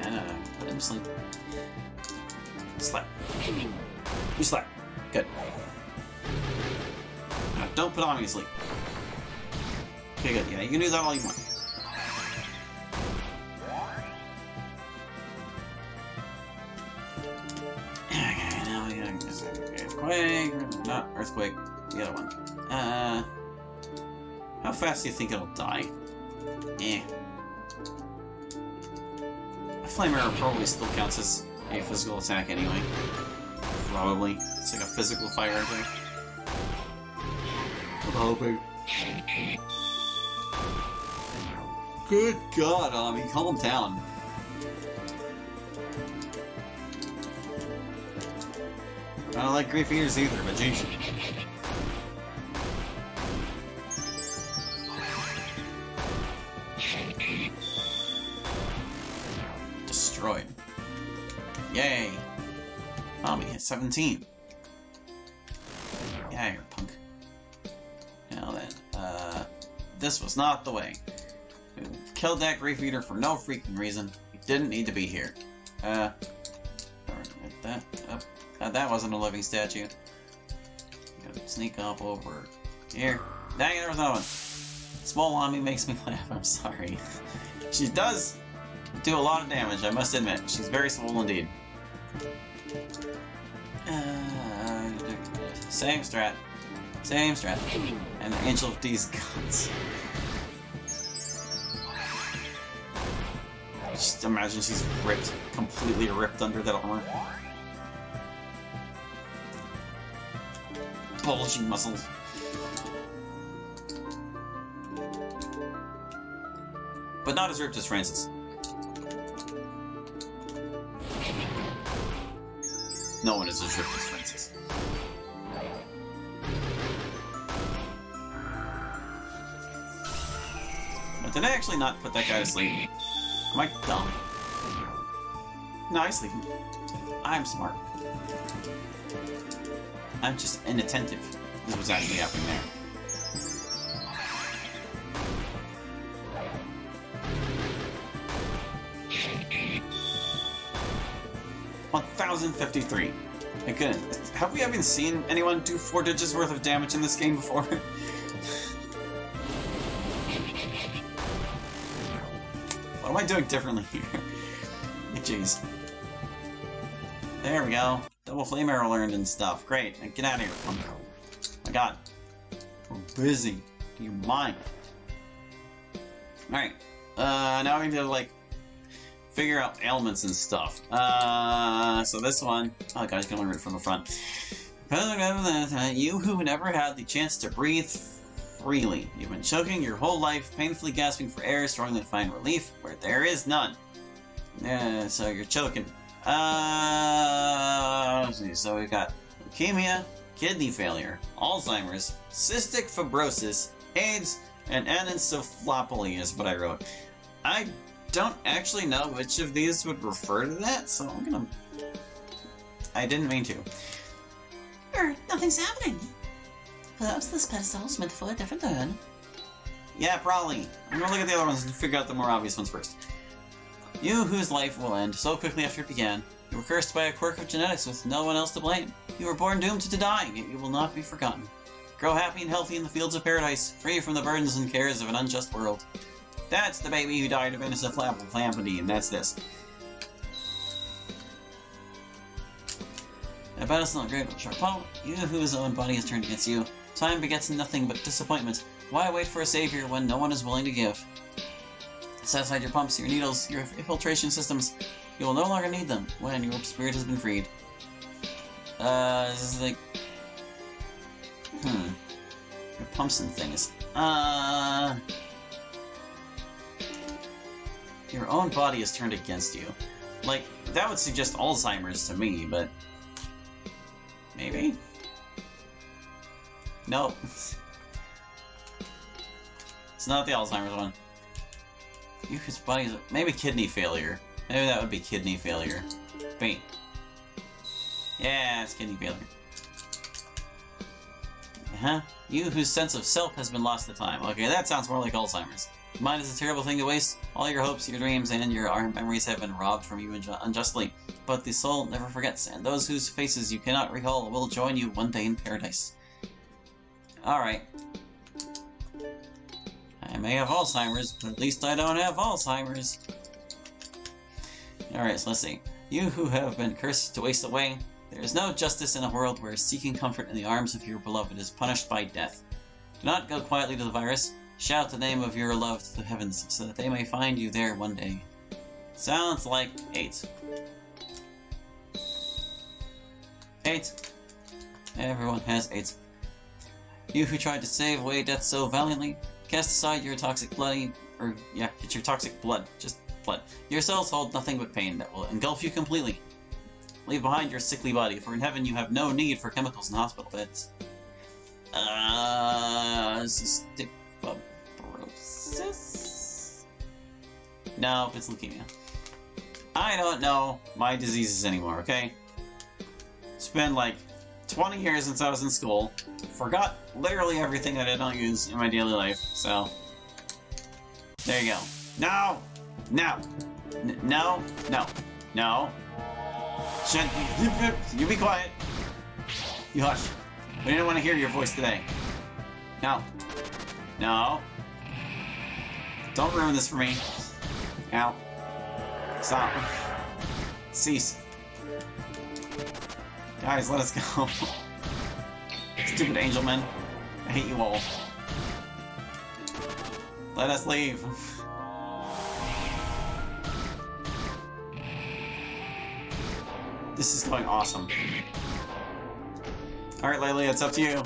No. Let him sleep. Slap. You slap. Good. Now, don't put on me to sleep. Okay, good. Yeah, you can do that all you want. Okay, now we gotta earthquake. Not earthquake. The other one. How fast do you think it'll die? A flame arrow probably still counts as a physical attack anyway. Probably. It's like a physical fire attack. I'm hoping. Good God, Ami, calm down. I don't like Grief Eaters either, but geez. Destroyed. Yay! Ami hit 17. Yeah, you're a punk. Now then, this was not the way. We killed that Grief Eater for no freaking reason. He didn't need to be here. That wasn't a living statue. Gotta sneak up over here. Dang it, there was another one. Small Ami makes me laugh, I'm sorry. She does do a lot of damage, I must admit. She's very small indeed. Same strat. Same strat. And the Angel of these guns. Just imagine she's ripped, completely ripped under that armor. Bulging muscles. But not as ripped as Francis. No one is as ripped as Francis. But did I actually not put that guy to sleep? Am I dumb? No, I sleep. I'm smart. I'm just inattentive. is what's actually happening there. $1,053. My goodness. Have we even seen anyone do 4 digits worth of damage in this game before? What am I doing differently here? Jeez. There we go. Double flame arrow learned and stuff. Great. Now get out of here. Oh my god. We're busy. Do you mind? Alright. Now we need to, like, figure out ailments and stuff. So this one... Oh god, he's gonna read it from the front. You who never had the chance to breathe freely. You've been choking your whole life, painfully gasping for air, struggling to find relief where there is none. So you're choking. Let's see. So we've got leukemia, kidney failure, Alzheimer's, cystic fibrosis, AIDS, and anencephalopathy is what I wrote. I don't actually know which of these would refer to that, so I'm gonna... I didn't mean to. Nothing's happening. Perhaps this pedestal is meant for a different turn. Yeah, probably. I'm gonna look at the other ones and figure out the more obvious ones first. You whose life will end so quickly after it began. You were cursed by a quirk of genetics with no one else to blame. You were born doomed to die, yet you will not be forgotten. Grow happy and healthy in the fields of paradise, free from the burdens and cares of an unjust world. That's the baby who died of anencephalopathy, and that's this. A pedestal of great sharp Paul, you whose own body has turned against you. Time begets nothing but disappointment. Why wait for a savior when no one is willing to give? Set aside your pumps, your needles, your filtration systems. You will no longer need them when your spirit has been freed. This is like... Your pumps and things. Your own body is turned against you. Like, that would suggest Alzheimer's to me, but... Maybe? Nope. It's not the Alzheimer's one. You whose body is... Maybe kidney failure. Maybe that would be kidney failure. Wait. Yeah, it's kidney failure. Uh-huh. You whose sense of self has been lost to time. Okay, that sounds more like Alzheimer's. Mind is a terrible thing to waste. All your hopes, your dreams, and your memories have been robbed from you unjustly. But the soul never forgets, and those whose faces you cannot recall will join you one day in paradise. Alright. I may have Alzheimer's, but at least I don't have Alzheimer's. Alright, so let's see. You who have been cursed to waste away, there is no justice in a world where seeking comfort in the arms of your beloved is punished by death. Do not go quietly to the virus. Shout the name of your love to the heavens, so that they may find you there one day. Sounds like 8. 8. Everyone has 8. You who tried to save away death so valiantly, cast aside your toxic blood, it's your toxic blood, just blood. Your cells hold nothing but pain that will engulf you completely. Leave behind your sickly body, for in heaven you have no need for chemicals and hospital beds. Cystic fibrosis? No, it's leukemia. I don't know my diseases anymore, okay? It's been like 20 years since I was in school. Forgot literally everything that I don't use in my daily life, so... There you go. No! No! No! No! No! You be quiet! You hush. We didn't want to hear your voice today. No. No. Don't ruin this for me. Ow. Stop. Cease. Guys, let us go. Stupid angel men. I hate you all. Let us leave. This is going awesome. Alright, Laylee, it's up to you.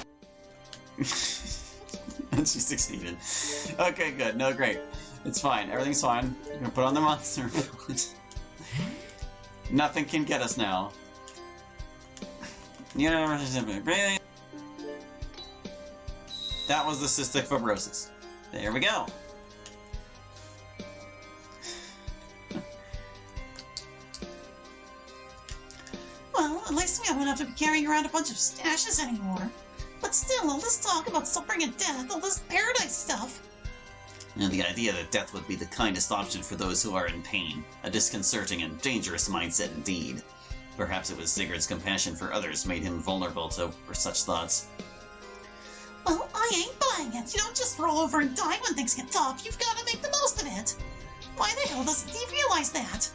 And she succeeded. Okay, good. No, great. It's fine. Everything's fine. You're gonna put on the monster. Nothing can get us now. You know, that was the cystic fibrosis. There we go. Well, at least we won't have to be carrying around a bunch of stashes anymore. But but still, all this talk about suffering and death, all this paradise stuff. And the idea that death would be the kindest option for those who are in pain. A disconcerting and dangerous mindset indeed. Perhaps it was Sigurd's compassion for others made him vulnerable for such thoughts. Well, I ain't buying it. You don't just roll over and die when things get tough. You've got to make the most of it. Why the hell doesn't he realize that?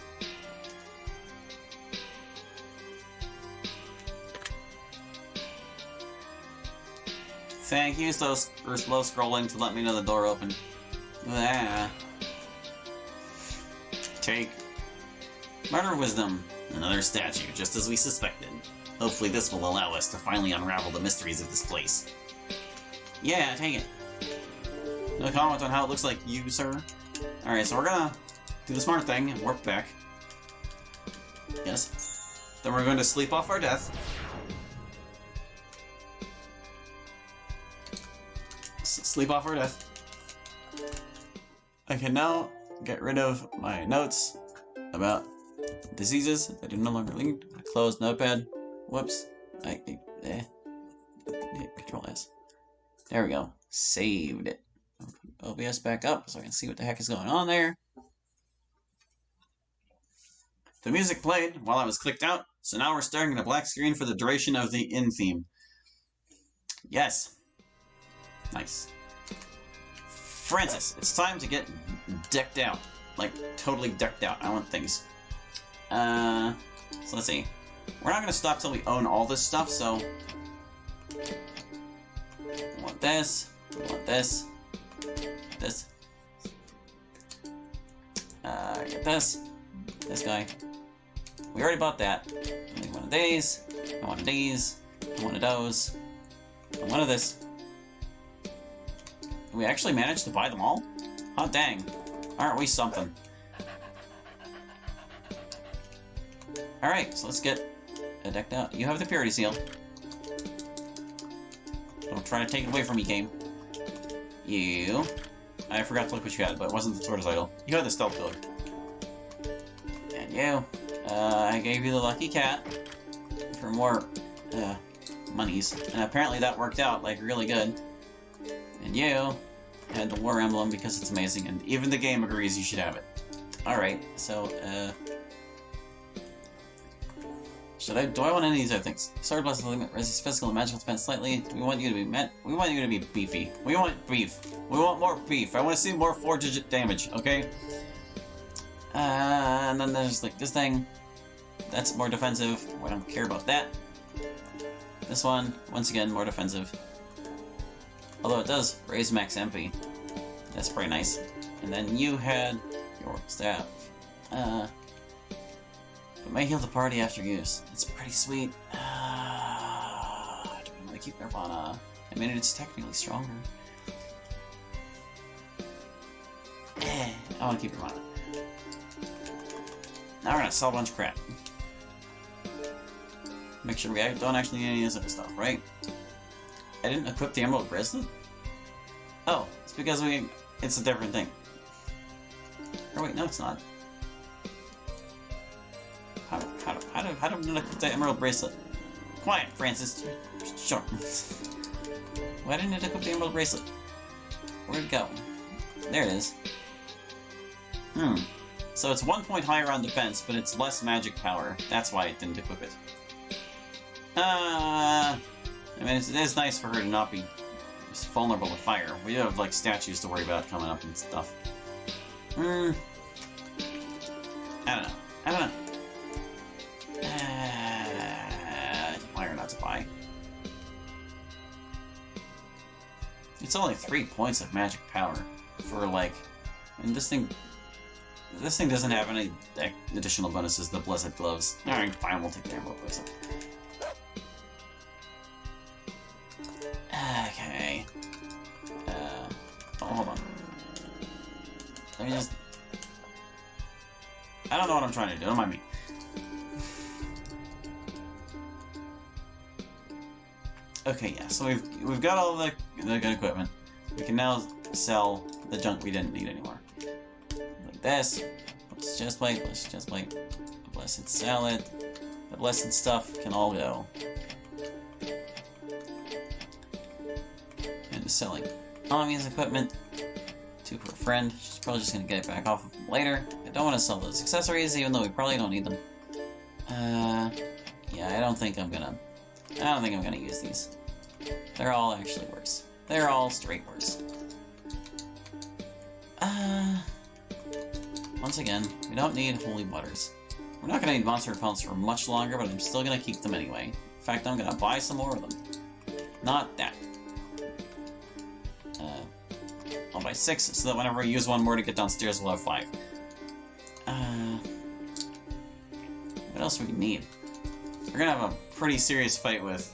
Thank you, slow scrolling to let me know the door opened. Ah. Take. Murder Wisdom. Another statue, just as we suspected. Hopefully this will allow us to finally unravel the mysteries of this place. Yeah, take it. No comment on how it looks like you, sir? Alright, so we're gonna do the smart thing and warp back. Yes. Then we're going to sleep off our death. Sleep off our death. I can now get rid of my notes about diseases that are no longer linked. Close notepad. Whoops. Control S. There we go. Saved it. OBS back up so I can see what the heck is going on there. The music played while I was clicked out, so now we're staring at a black screen for the duration of the in theme. Yes. Nice. Francis, it's time to get decked out. Like, totally decked out. I want things. So let's see. We're not going to stop till we own all this stuff, so... I want this. I want this. This. Get this. This guy. We already bought that. I need one of these. I want these. I one of those. And one of this. Did we actually manage to buy them all? Oh, dang. Aren't we something? Alright, so let's get decked out. You have the purity seal. Don't try to take it away from me, game. You... I forgot to look what you had, but it wasn't the tortoise idol. You had the stealth pillar. And you... I gave you the lucky cat for more monies, and apparently that worked out like really good. And you had the war emblem because it's amazing, and even the game agrees you should have it. Alright, so do I want any of these other things? Sword bless the limit, resist physical and magical defense slightly. We want you to be beefy. We want beef. We want more beef. I want to see more 4-digit damage, okay? And then there's like this thing. That's more defensive. I don't care about that. This one, once again, more defensive. Although it does raise max MP. That's pretty nice. And then you had your staff. It may heal the party after use. It's pretty sweet. Do we want to keep Nirvana? I mean, it's technically stronger. I want to keep Nirvana. Now we're gonna sell a bunch of crap. Make sure we don't actually need any of this other stuff, right? I didn't equip the Emerald Bracelet? Oh, it's because it's a different thing. Oh wait, no it's not. How do I equip the Emerald Bracelet? Quiet, Francis. Sure. Why didn't it equip the Emerald Bracelet? Where'd it go? There it is. So it's 1 point higher on defense, but it's less magic power. That's why it didn't equip it. I mean, it is nice for her to not be vulnerable to fire. We have, like, statues to worry about coming up and stuff. I don't know. Why or not to buy? It's only 3 points of magic power for, like... And this thing doesn't have any additional bonuses, the Blessed Gloves. Alright, fine, we'll take the Emerald Bracelet. Okay. Oh, hold on. Let me just... I don't know what I'm trying to do, don't mind me. Okay, yeah, so we've got all the good equipment. We can now sell the junk we didn't need anymore. Like this. Let's just wait. The Blessed Salad. The Blessed stuff can all go. He's selling Ami's equipment to her friend. She's probably just gonna get it back off of him later. I don't want to sell those accessories, even though we probably don't need them. Yeah, I don't think I'm gonna use these. They're all actually worse. They're all straight worse. Once again, we don't need holy waters. We're not gonna need monster repellents for much longer, but I'm still gonna keep them anyway. In fact, I'm gonna buy some more of them. Not that. I'll buy 6, so that whenever I use one more to get downstairs, we'll have 5. What else do we need? We're gonna have a pretty serious fight with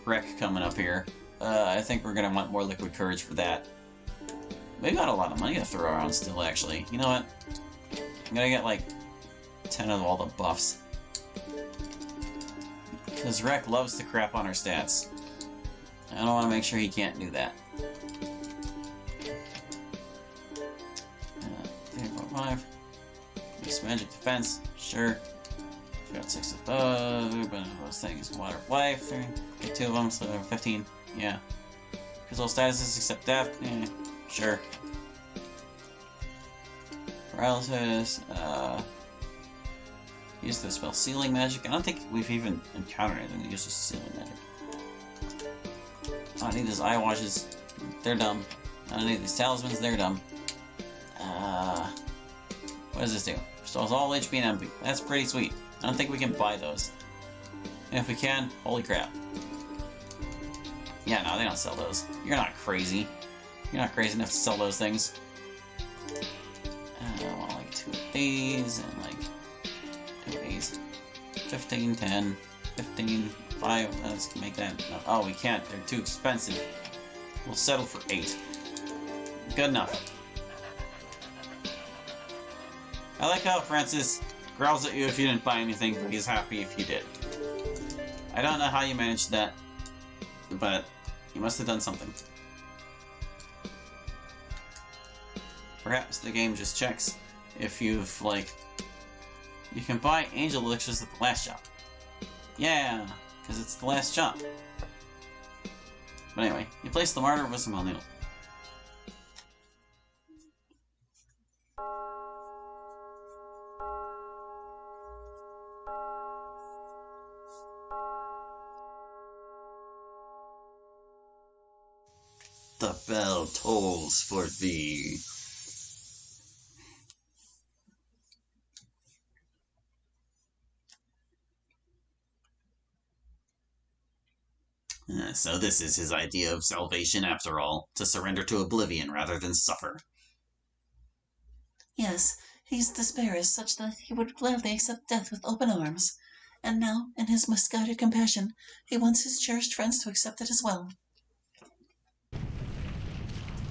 Wreck coming up here. I think we're gonna want more liquid courage for that. We've got a lot of money to throw around still, actually. You know what? I'm gonna get, like, 10 of all the buffs. Because Wreck loves to crap on her stats. I don't want to make sure he can't do that. 3.5. Use magic defense. Sure. We got 6 of those. But those things. Water life. Get 2 of them, so 15. Yeah. Because all statuses except death. Yeah. Sure. Paralysis. Use the spell Sealing Magic. I don't think we've even encountered anything that uses Sealing Magic. I don't need these eye washes. They're dumb. I don't need these talismans. They're dumb. What does this do? Restores all HP and MP. That's pretty sweet. I don't think we can buy those. And if we can, holy crap. Yeah, no, they don't sell those. You're not crazy. You're not crazy enough to sell those things. I want like 2 of these and like 2 of these. 15, 10, 15, 5. Let's make that. No. Oh, we can't. They're too expensive. We'll settle for 8. Good enough. I like how Francis growls at you if you didn't buy anything, but he's happy if you did. I don't know how you managed that, but you must have done something. Perhaps the game just checks if you've, like... You can buy angel elixirs at the last shop. Yeah, because it's the last shop. But anyway, you place the martyr with some Needle. The bell tolls for thee. So this is his idea of salvation after all, to surrender to oblivion rather than suffer. Yes, his despair is such that he would gladly accept death with open arms. And now, in his misguided compassion, he wants his cherished friends to accept it as well.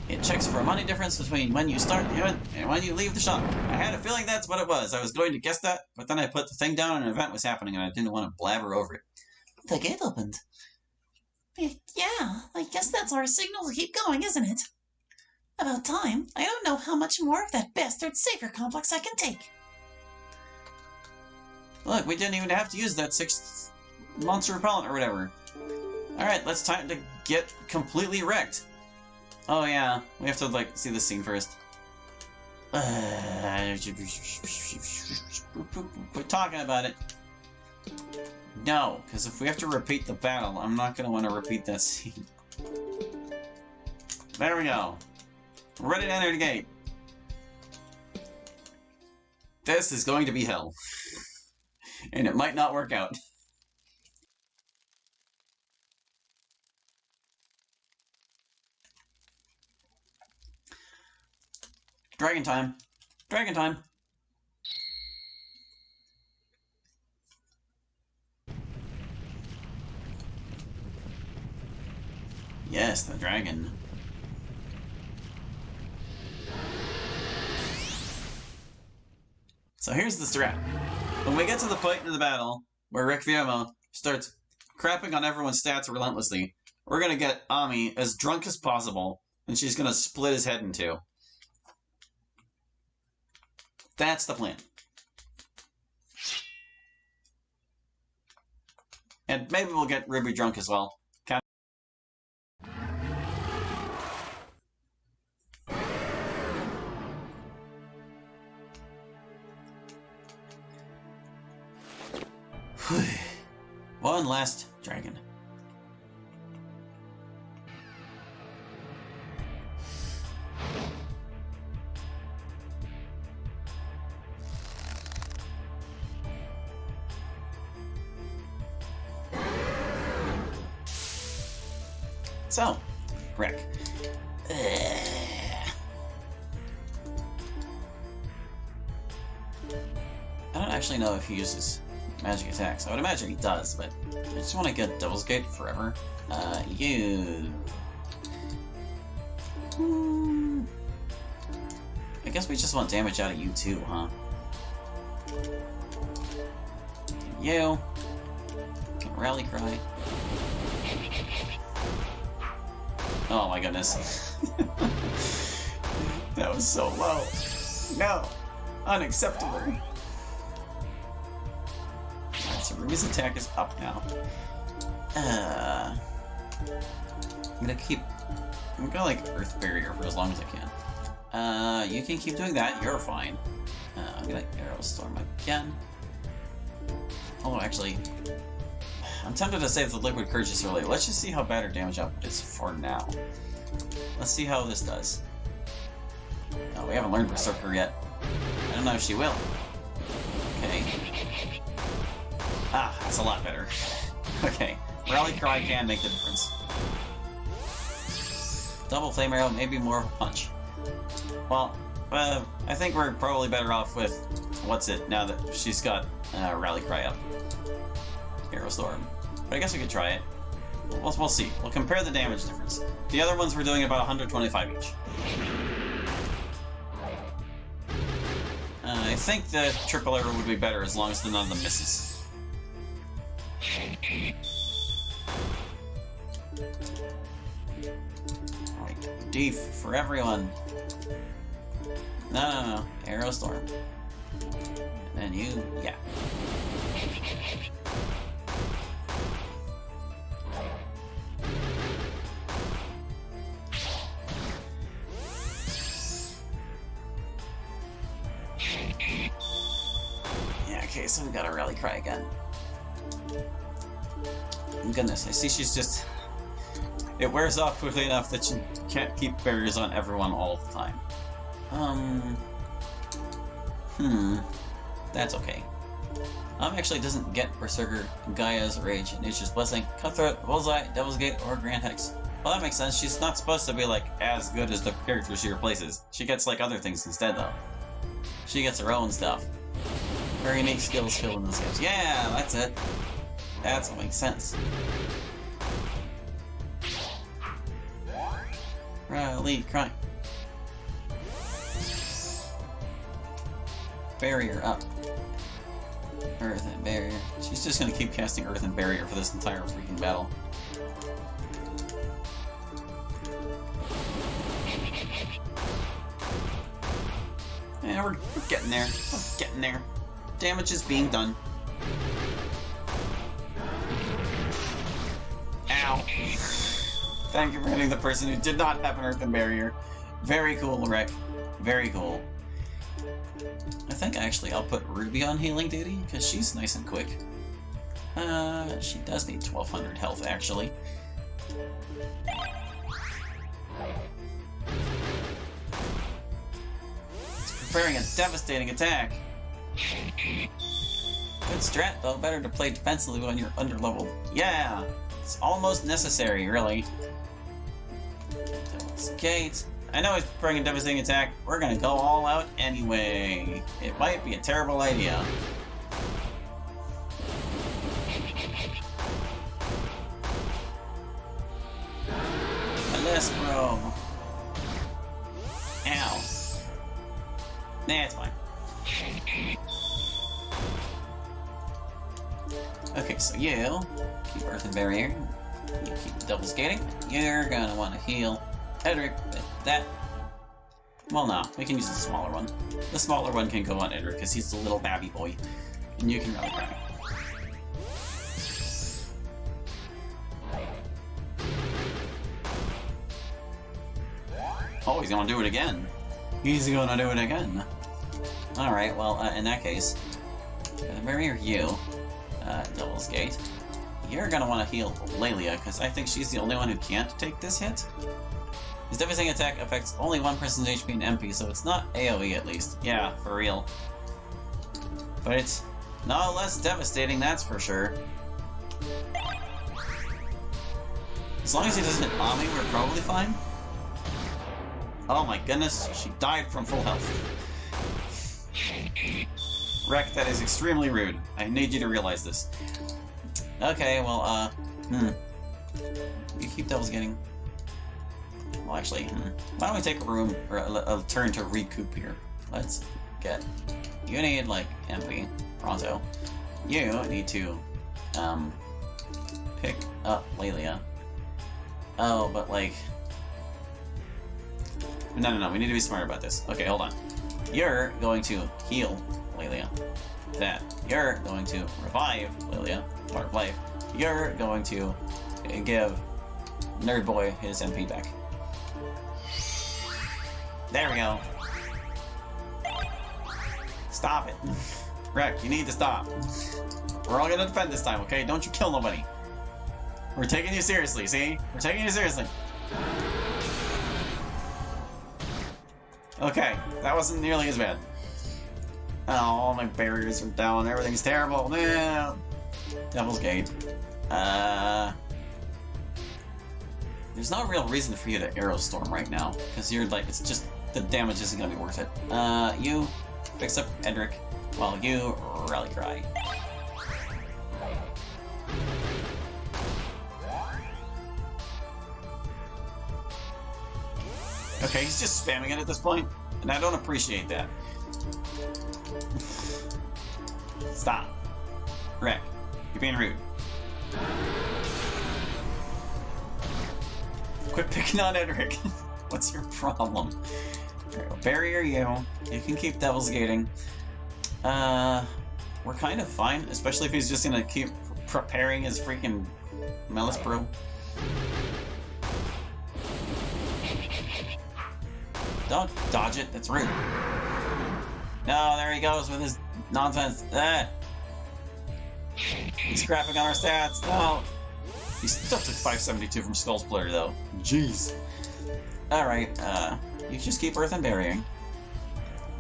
It checks for a money difference between when you start the event and when you leave the shop. I had a feeling that's what it was. I was going to guess that, but then I put the thing down and an event was happening and I didn't want to blabber over it. The gate opened. Yeah, I guess that's our signal to keep going, isn't it? About time. I don't know how much more of that bastard savior complex I can take. Look, we didn't even have to use that 6th monster repellent or whatever. Alright, let's time to get completely wrecked. Oh yeah, we have to, like, see this scene first. Quit talking about it. No, because if we have to repeat the battle, I'm not going to want to repeat that scene. There we go. We're ready to enter the gate. This is going to be hell. And it might not work out. Dragon time. Dragon time. Yes, the dragon. So here's the strat. When we get to the point in the battle where Rick Viermo starts crapping on everyone's stats relentlessly, we're gonna get Ami as drunk as possible, and she's gonna split his head in 2. That's the plan. And maybe we'll get Ruby drunk as well. One last dragon. So, Rick. I don't actually know if he uses magic attacks. I would imagine he does, but I just want to get Devil's Gate forever. You... I guess we just want damage out of you too, huh? You... Can Rally Cry. Oh my goodness. That was so low. No! Unacceptable. Alright, so Ruby's attack is up now. I'm gonna like Earth Barrier for as long as I can. You can keep doing that, you're fine. I'm gonna Arrow Storm again. Oh, actually, I'm tempted to save the Liquid Courage just early. Let's just see how bad her damage output is for now. Let's see how this does. Oh, we haven't learned Berserker yet. I don't know if she will. Okay. Ah, that's a lot better. Okay, Rally Cry can make the difference. Double Flame Arrow, maybe more of a punch. Well, I think we're probably better off with what's it now that she's got Rally Cry up. Arrow Storm. But I guess we could try it. We'll see. We'll compare the damage difference. The other ones were doing about 125 each. I think the triple arrow would be better as long as none of them misses. Alright, Deef for everyone. No. Arrow Storm. And you, yeah. Okay, so we gotta Rally Cry again. Goodness, I see she's just... It wears off quickly enough that you can't keep barriers on everyone all the time. That's okay. Actually doesn't get Berserker, Gaia's Rage, Nature's Blessing, Cutthroat, Bullseye, Devil's Gate, or Grand Hex. Well, that makes sense. She's not supposed to be, like, as good as the character she replaces. She gets, like, other things instead, though. She gets her own stuff. Her unique skills filled in those games. Yeah, that's it. That's what makes sense. Rally Cry. Barrier up. Earth and Barrier. She's just gonna keep casting Earth and Barrier for this entire freaking battle. Yeah, we're getting there. We're getting there. Damage is being done. Ow. Thank you for hitting the person who did not have an Earthen Barrier. Very cool, Rick. Very cool. I think actually I'll put Ruby on healing duty, because she's nice and quick. She does need 1200 health, actually. It's preparing a devastating attack. Good strat, though. Better to play defensively when you're underleveled. Yeah! It's almost necessary, really. Devil's Gate. I know he's preparing a devastating attack. We're gonna go all out anyway. It might be a terrible idea. Let's bro. Ow. Nah, it's fine. Okay, so you keep Earthen Barrier. You keep Devil's Gating. You're gonna want to heal Edric with that. Well, no, we can use the smaller one. The smaller one can go on Edric because he's the little babby boy, and you can Rally Cry. Oh, he's gonna do it again. He's gonna do it again. Alright, well, in that case, Barrier you. Devil's Gate. You're gonna want to heal Lelia, because I think she's the only one who can't take this hit. His devastating attack affects only one person's HP and MP, so it's not AoE at least. Yeah, for real. But it's not less devastating, that's for sure. As long as he doesn't hit Ami, we're probably fine. Oh my goodness, she died from full health. Wreck, that is extremely rude. I need you to realize this. Okay, well, you keep Devil's Gating. Well, actually, why don't we take a room, or a turn to recoup here? Let's get... You need, like, MP, pronto. You need to, pick up Lelia. Oh, but, like... No, we need to be smart about this. Okay, hold on. You're going to heal Lelia. That. You're going to revive Lelia. Part of life. You're going to give Nerd Boy his MP back. There we go. Stop it. Wreck, you need to stop. We're all gonna defend this time, okay? Don't you kill nobody. We're taking you seriously, see? We're taking you seriously. Okay, that wasn't nearly as bad. Oh, all my barriers are down. Everything's terrible. No. Devil's Gate. There's no real reason for you to Arrow Storm right now, because you're like, it's just, the damage isn't gonna be worth it. You fix up Edric, while you Rally Cry. Okay, he's just spamming it at this point, and I don't appreciate that. Stop. Wreck, you're being rude. Quit picking on Edric. What's your problem? There we go. Barrier you. You can keep Devil's Gating. We're kind of fine, especially if he's just gonna keep preparing his freaking Melis Brew. Don't dodge it, that's rude. No, there he goes with his nonsense. He's crapping on our stats. No. He still took 572 from Skull Splitter, though. Jeez. Alright, you just keep Earth and Burying.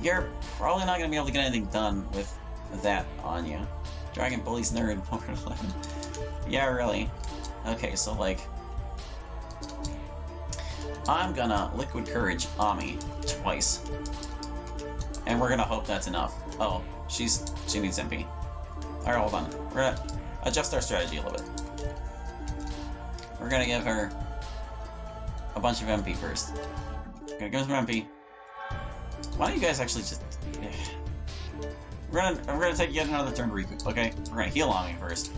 You're probably not going to be able to get anything done with that on you. Dragon Bullies Nerd, 111. Yeah, really. Okay, so, like... I'm gonna Liquid Courage Ami twice. And we're gonna hope that's enough. Oh, she needs MP. Alright, hold on. We're gonna adjust our strategy a little bit. We're gonna give her a bunch of MP first. We're gonna give her some MP. Why don't you guys actually just... We're gonna take yet another turn to recoup, okay? We're gonna heal Ami first.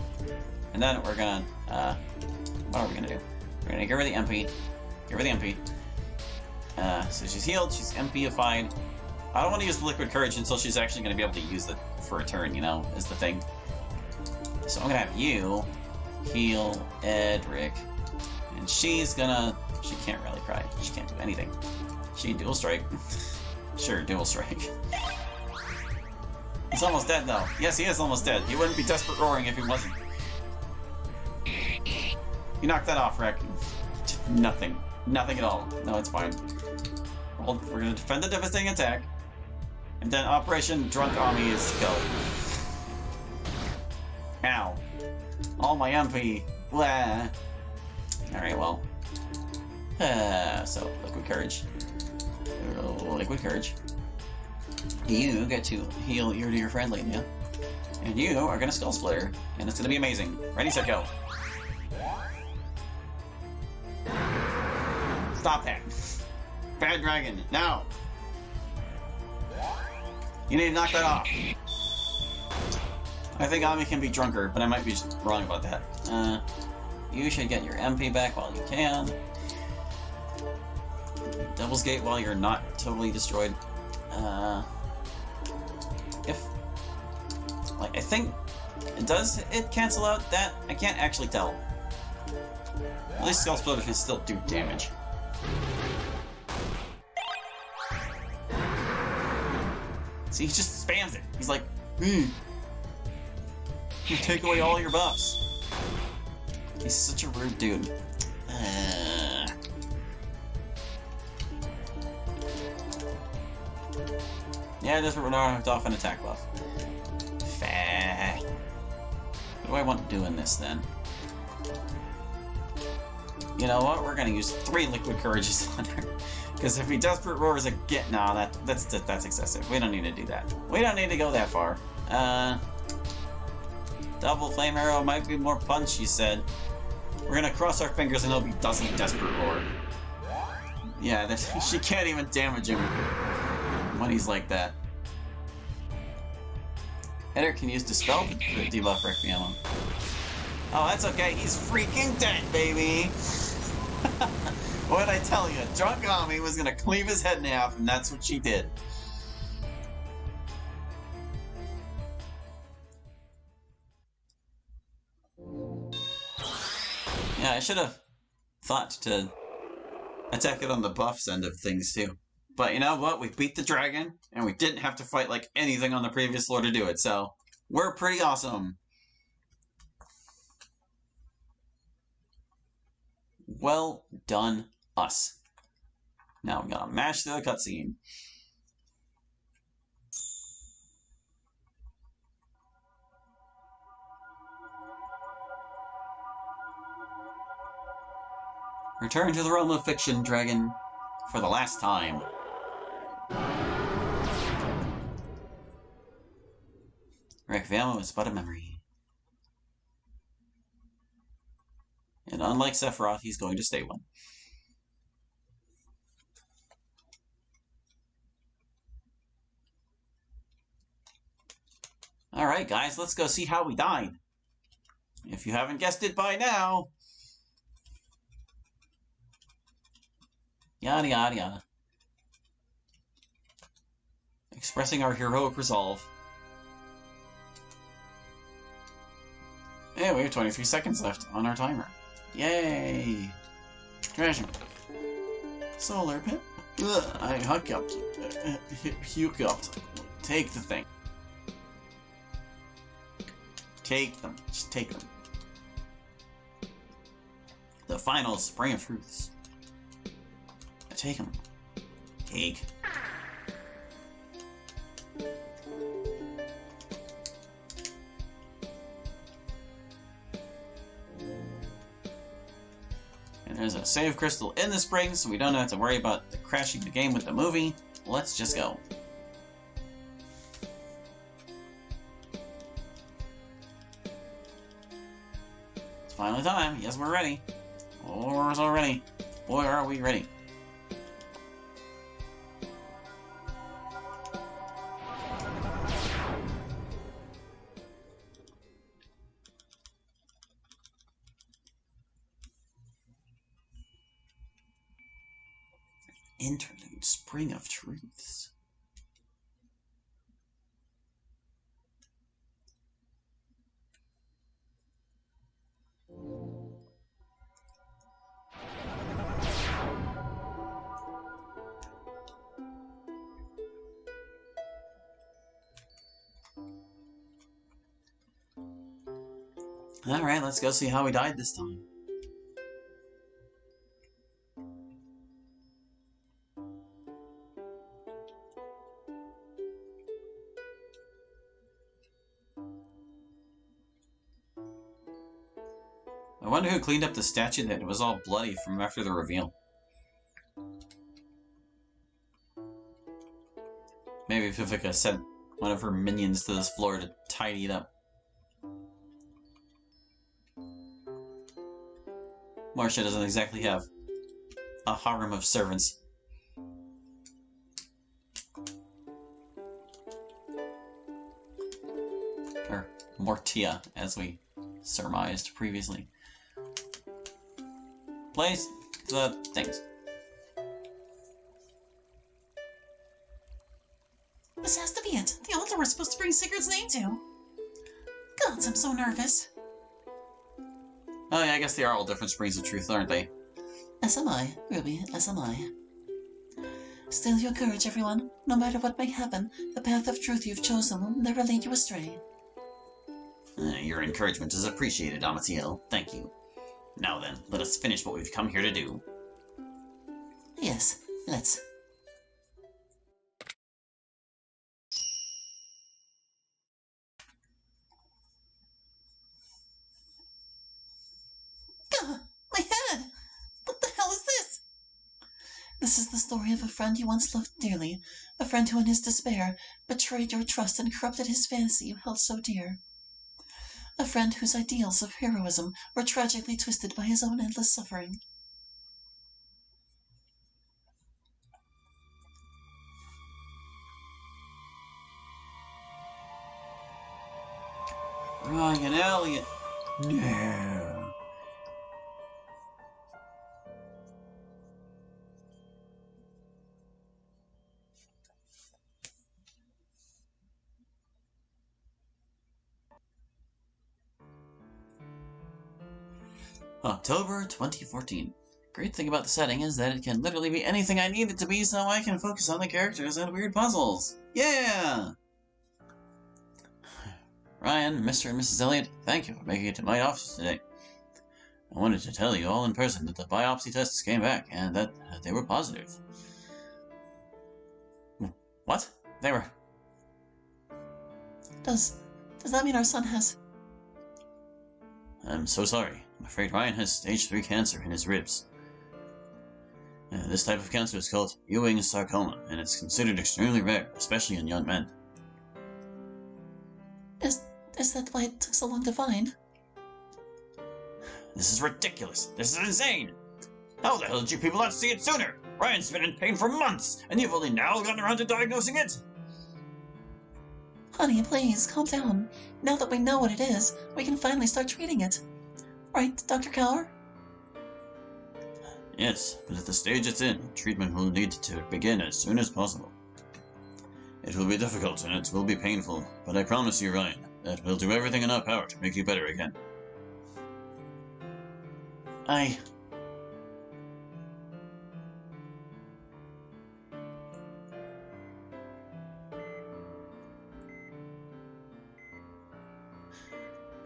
And then we're gonna, what are we gonna do? We're gonna give her the MP. Give her the MP. So she's healed, she's MP-ified. I don't want to use the Liquid Courage until she's actually going to be able to use it for a turn, you know, is the thing. So I'm going to have you heal Edric. And she's gonna... She can't Rally Cry. She can't do anything. She can Dual Strike. Sure, Dual Strike. He's almost dead, though. Yes, he is almost dead. He wouldn't be Desperate Roaring if he wasn't. You knocked that off, Wreck. Nothing. Nothing at all. No, it's fine. Well, we're gonna defend the devastating attack. And then Operation Drunk Ami is to go. Ow. All my MP. Blah. Alright, well. So, Liquid Courage. Liquid Courage. You get to heal your dear friend, Lelia. And you are gonna Skull Splitter. And it's gonna be amazing. Ready, set, go. Stop that. Bad Dragon, now! You need to knock that off. I think Ami can be drunker, but I might be wrong about that. You should get your MP back while you can. Devil's Gate while you're not totally destroyed. I think... Does it cancel out that? I can't actually tell. At least Skull Splitter can still do damage. See, he just spams it. He's like, You take away all your buffs. He's such a rude dude. Yeah, Desperate knocked off an attack buff. Fair. What do I want doing this then? You know what? We're gonna use 3 Liquid Courages on her. Because if he Desperate Roars again, nah, that's excessive. We don't need to do that. We don't need to go that far. Double Flame Arrow might be more punch, you said. We're gonna cross our fingers and hope he doesn't Desperate Roar. Yeah, she can't even damage him when he's like that. Hitter can use Dispel to debuff Requiem. Oh, that's okay. He's freaking dead, baby! What did I tell you? Drunk Ami was gonna cleave his head in half, and that's what she did. Yeah, I should have thought to attack it on the buffs end of things, too. But you know what? We beat the dragon, and we didn't have to fight like anything on the previous floor to do it, so we're pretty awesome. Well done, us. Now we gotta mash through the cutscene. Return to the realm of fiction, dragon, for the last time. Requiem is but a memory. And unlike Sephiroth, he's going to stay one. Alright guys, let's go see how we died. If you haven't guessed it by now... Yada yada yada. Expressing our heroic resolve. Yeah, we have 23 seconds left on our timer. Yay! Treasure. Solar pit. Ugh, I hiccuped. Hiccuped. Take the thing. Take them. Just take them. The final spring of truths. Take them. Take. And there's a save crystal in the spring, so we don't have to worry about crashing the game with the movie. Let's just go. It's finally time. Yes, we're ready. Oh, we're so ready. Boy, are we ready. Interlude, Spring of Truths. Alright, let's go see how we died this time. I wonder who cleaned up the statue that was all bloody from after the reveal. Maybe Viveka sent one of her minions to this floor to tidy it up. Marcia doesn't exactly have a harem of servants. Or Mortia, as we surmised previously. Place the things. This has to be it. The altar we're supposed to bring Sigurd's name to. Gods, I'm so nervous. Oh yeah, I guess they are all different springs of truth, aren't they? As am I, Ruby, as am I. Still your courage, everyone. No matter what may happen, the path of truth you've chosen will never lead you astray. Your encouragement is appreciated, Amatiel. Thank you. Now then, let us finish what we've come here to do. Yes, let's. Gah! My head! What the hell is this? This is the story of a friend you once loved dearly, a friend who in his despair betrayed your trust and corrupted his fantasy you held so dear. A friend whose ideals of heroism were tragically twisted by his own endless suffering. Ryan Elliot. No. October 2014. Great thing about the setting is that it can literally be anything I need it to be, so I can focus on the characters and weird puzzles. Yeah! Ryan, Mr. and Mrs. Elliot, thank you for making it to my office today. I wanted to tell you all in person that the biopsy tests came back and that they were positive. What? They were... Does that mean our son has... I'm so sorry. I'm afraid Ryan has stage 3 cancer in his ribs. This type of cancer is called Ewing's sarcoma, and it's considered extremely rare, especially in young men. Is that why it took so long to find? This is ridiculous. This is insane. How the hell did you people not see it sooner? Ryan's been in pain for months, and you've only now gotten around to diagnosing it? Honey, please, calm down. Now that we know what it is, we can finally start treating it. Right, Dr. Cower? Yes, but at the stage it's in, treatment will need to begin as soon as possible. It will be difficult and it will be painful, but I promise you, Ryan, that we'll do everything in our power to make you better again.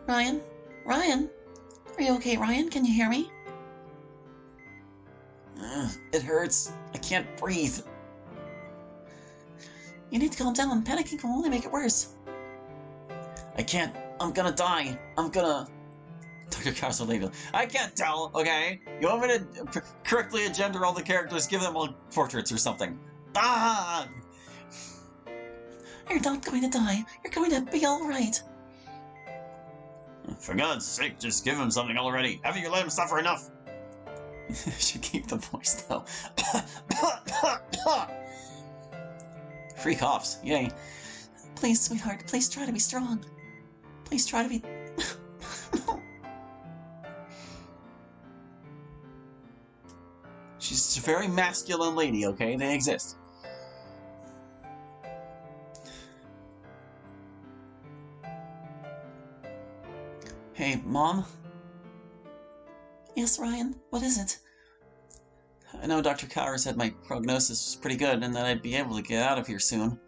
Ryan? Ryan? Are you okay, Ryan? Can you hear me? It hurts. I can't breathe. You need to calm down. Panicking will only make it worse. I can't. I'm gonna die. I'm gonna... Dr. Casalito. I can't tell, okay? You want me to correctly gender all the characters, give them all portraits or something? Ah! You're not going to die. You're going to be alright. For God's sake, just give him something already. Haven't you let him suffer enough? I should keep the voice, though. Free coughs. Yay. Please, sweetheart, please try to be strong. Please try to be... She's a very masculine lady, okay? They exist. Hey, Mom? Yes, Ryan? What is it? I know Dr. Cower said my prognosis was pretty good and that I'd be able to get out of here soon.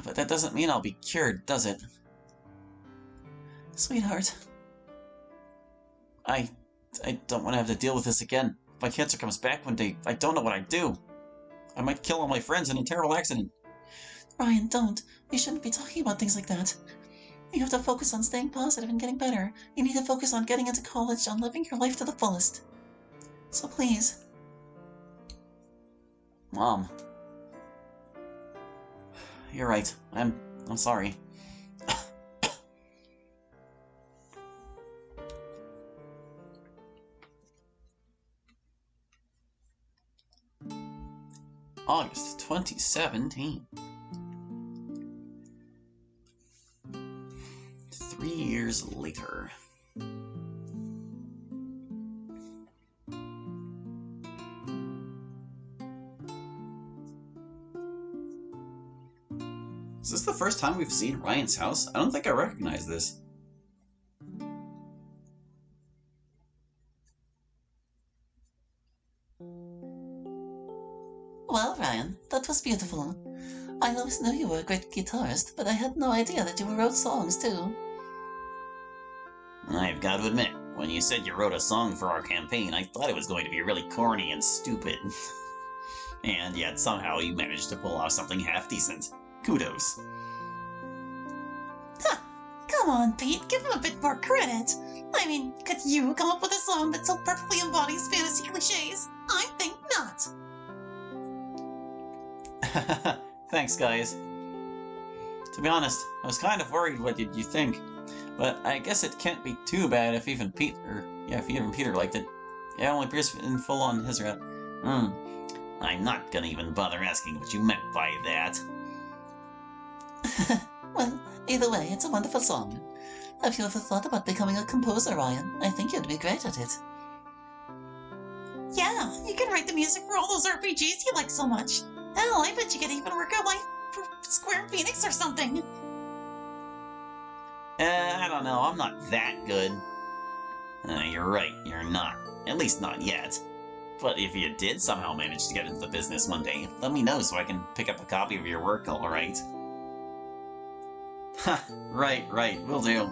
But that doesn't mean I'll be cured, does it? Sweetheart. I don't want to have to deal with this again. If my cancer comes back one day, I don't know what I'd do. I might kill all my friends in a terrible accident. Ryan, don't. You shouldn't be talking about things like that. You have to focus on staying positive and getting better. You need to focus on getting into college, on living your life to the fullest. So please. Mom. You're right. I'm sorry. August 2017. 3 years later. Is this the first time we've seen Ryan's house? I don't think I recognize this. Well, Ryan, that was beautiful. I always knew you were a great guitarist, but I had no idea that you wrote songs, too. I've got to admit, when you said you wrote a song for our campaign, I thought it was going to be really corny and stupid. And yet somehow you managed to pull off something half decent. Kudos. Huh. Come on, Pete, give him a bit more credit. I mean, could you come up with a song that so perfectly embodies fantasy cliches? I think not. Thanks, guys. To be honest, I was kind of worried what did you think, but I guess it can't be too bad if even Peter liked it. Yeah, only Pierce in full on his rap. I'm not gonna even bother asking what you meant by that. Well, either way, it's a wonderful song. Have you ever thought about becoming a composer, Ryan? I think you'd be great at it. Yeah, you can write the music for all those RPGs you like so much. Hell, I bet you could even work out like for Square Phoenix or something. I don't know, I'm not that good. You're right, you're not. At least not yet. But if you did somehow manage to get into the business one day, let me know so I can pick up a copy of your work, alright? Ha, right, will do.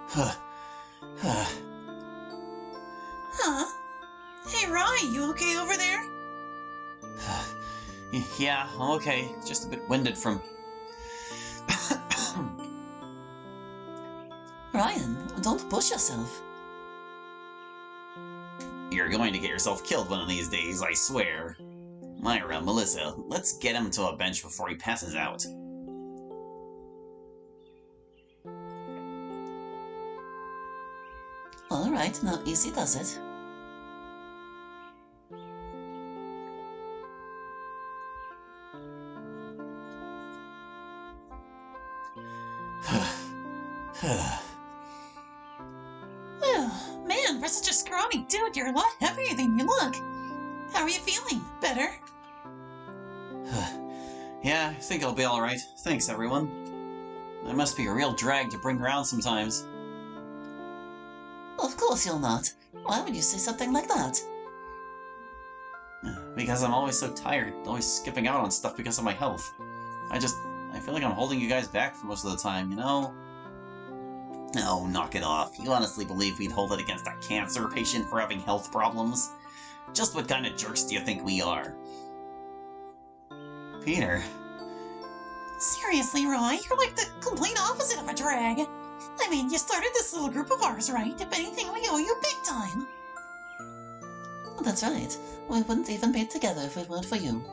Huh? Hey, Ryan, you okay over there? Yeah, I'm okay. Just a bit winded from... Ryan, don't push yourself. You're going to get yourself killed one of these days, I swear. Myra, Melissa, let's get him to a bench before he passes out. Alright, now easy does it. Man, for such a scrawny dude, you're a lot heavier than you look. How are you feeling? Better? Yeah, I think I'll be alright. Thanks, everyone. I must be a real drag to bring around sometimes. Of course you're not. Why would you say something like that? Because I'm always so tired, always skipping out on stuff because of my health. I feel like I'm holding you guys back for most of the time, you know? No, knock it off. You honestly believe we'd hold it against a cancer patient for having health problems? Just what kind of jerks do you think we are? Peter. Seriously, Roy, you're like the complete opposite of a drag. I mean, you started this little group of ours, right? If anything, we owe you big time. That's right. We wouldn't even be together if it weren't for you.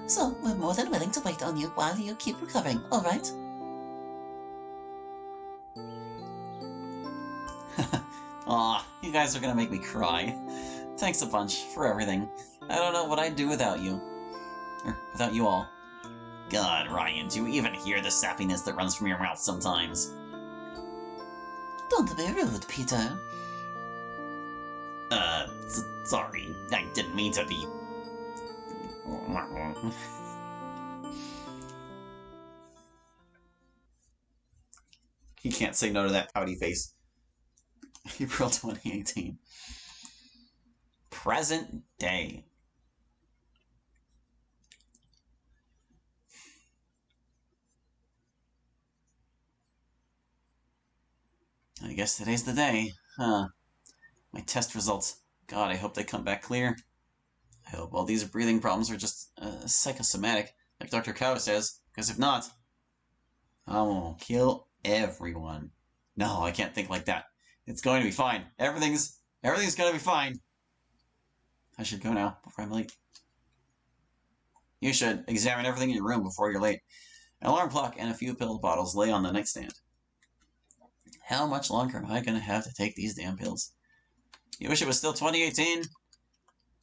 So, we're more than willing to wait on you while you keep recovering, alright? Aw, you guys are gonna make me cry. Thanks a bunch for everything. I don't know what I'd do without you. Or without you all. God, Ryan, do you even hear the sappiness that runs from your mouth sometimes? Don't be rude, Peter. Sorry. I didn't mean to be... He can't say no to that pouty face. April 2018. Present day. I guess today's the day, huh? My test results. God, I hope they come back clear. I hope all these breathing problems are just psychosomatic, like Dr. Cow says, because if not, I will kill everyone. No, I can't think like that. It's going to be fine. Everything's going to be fine. I should go now before I'm late. You should examine everything in your room before you're late. An alarm clock and a few pill bottles lay on the nightstand. How much longer am I going to have to take these damn pills? You wish it was still 2018?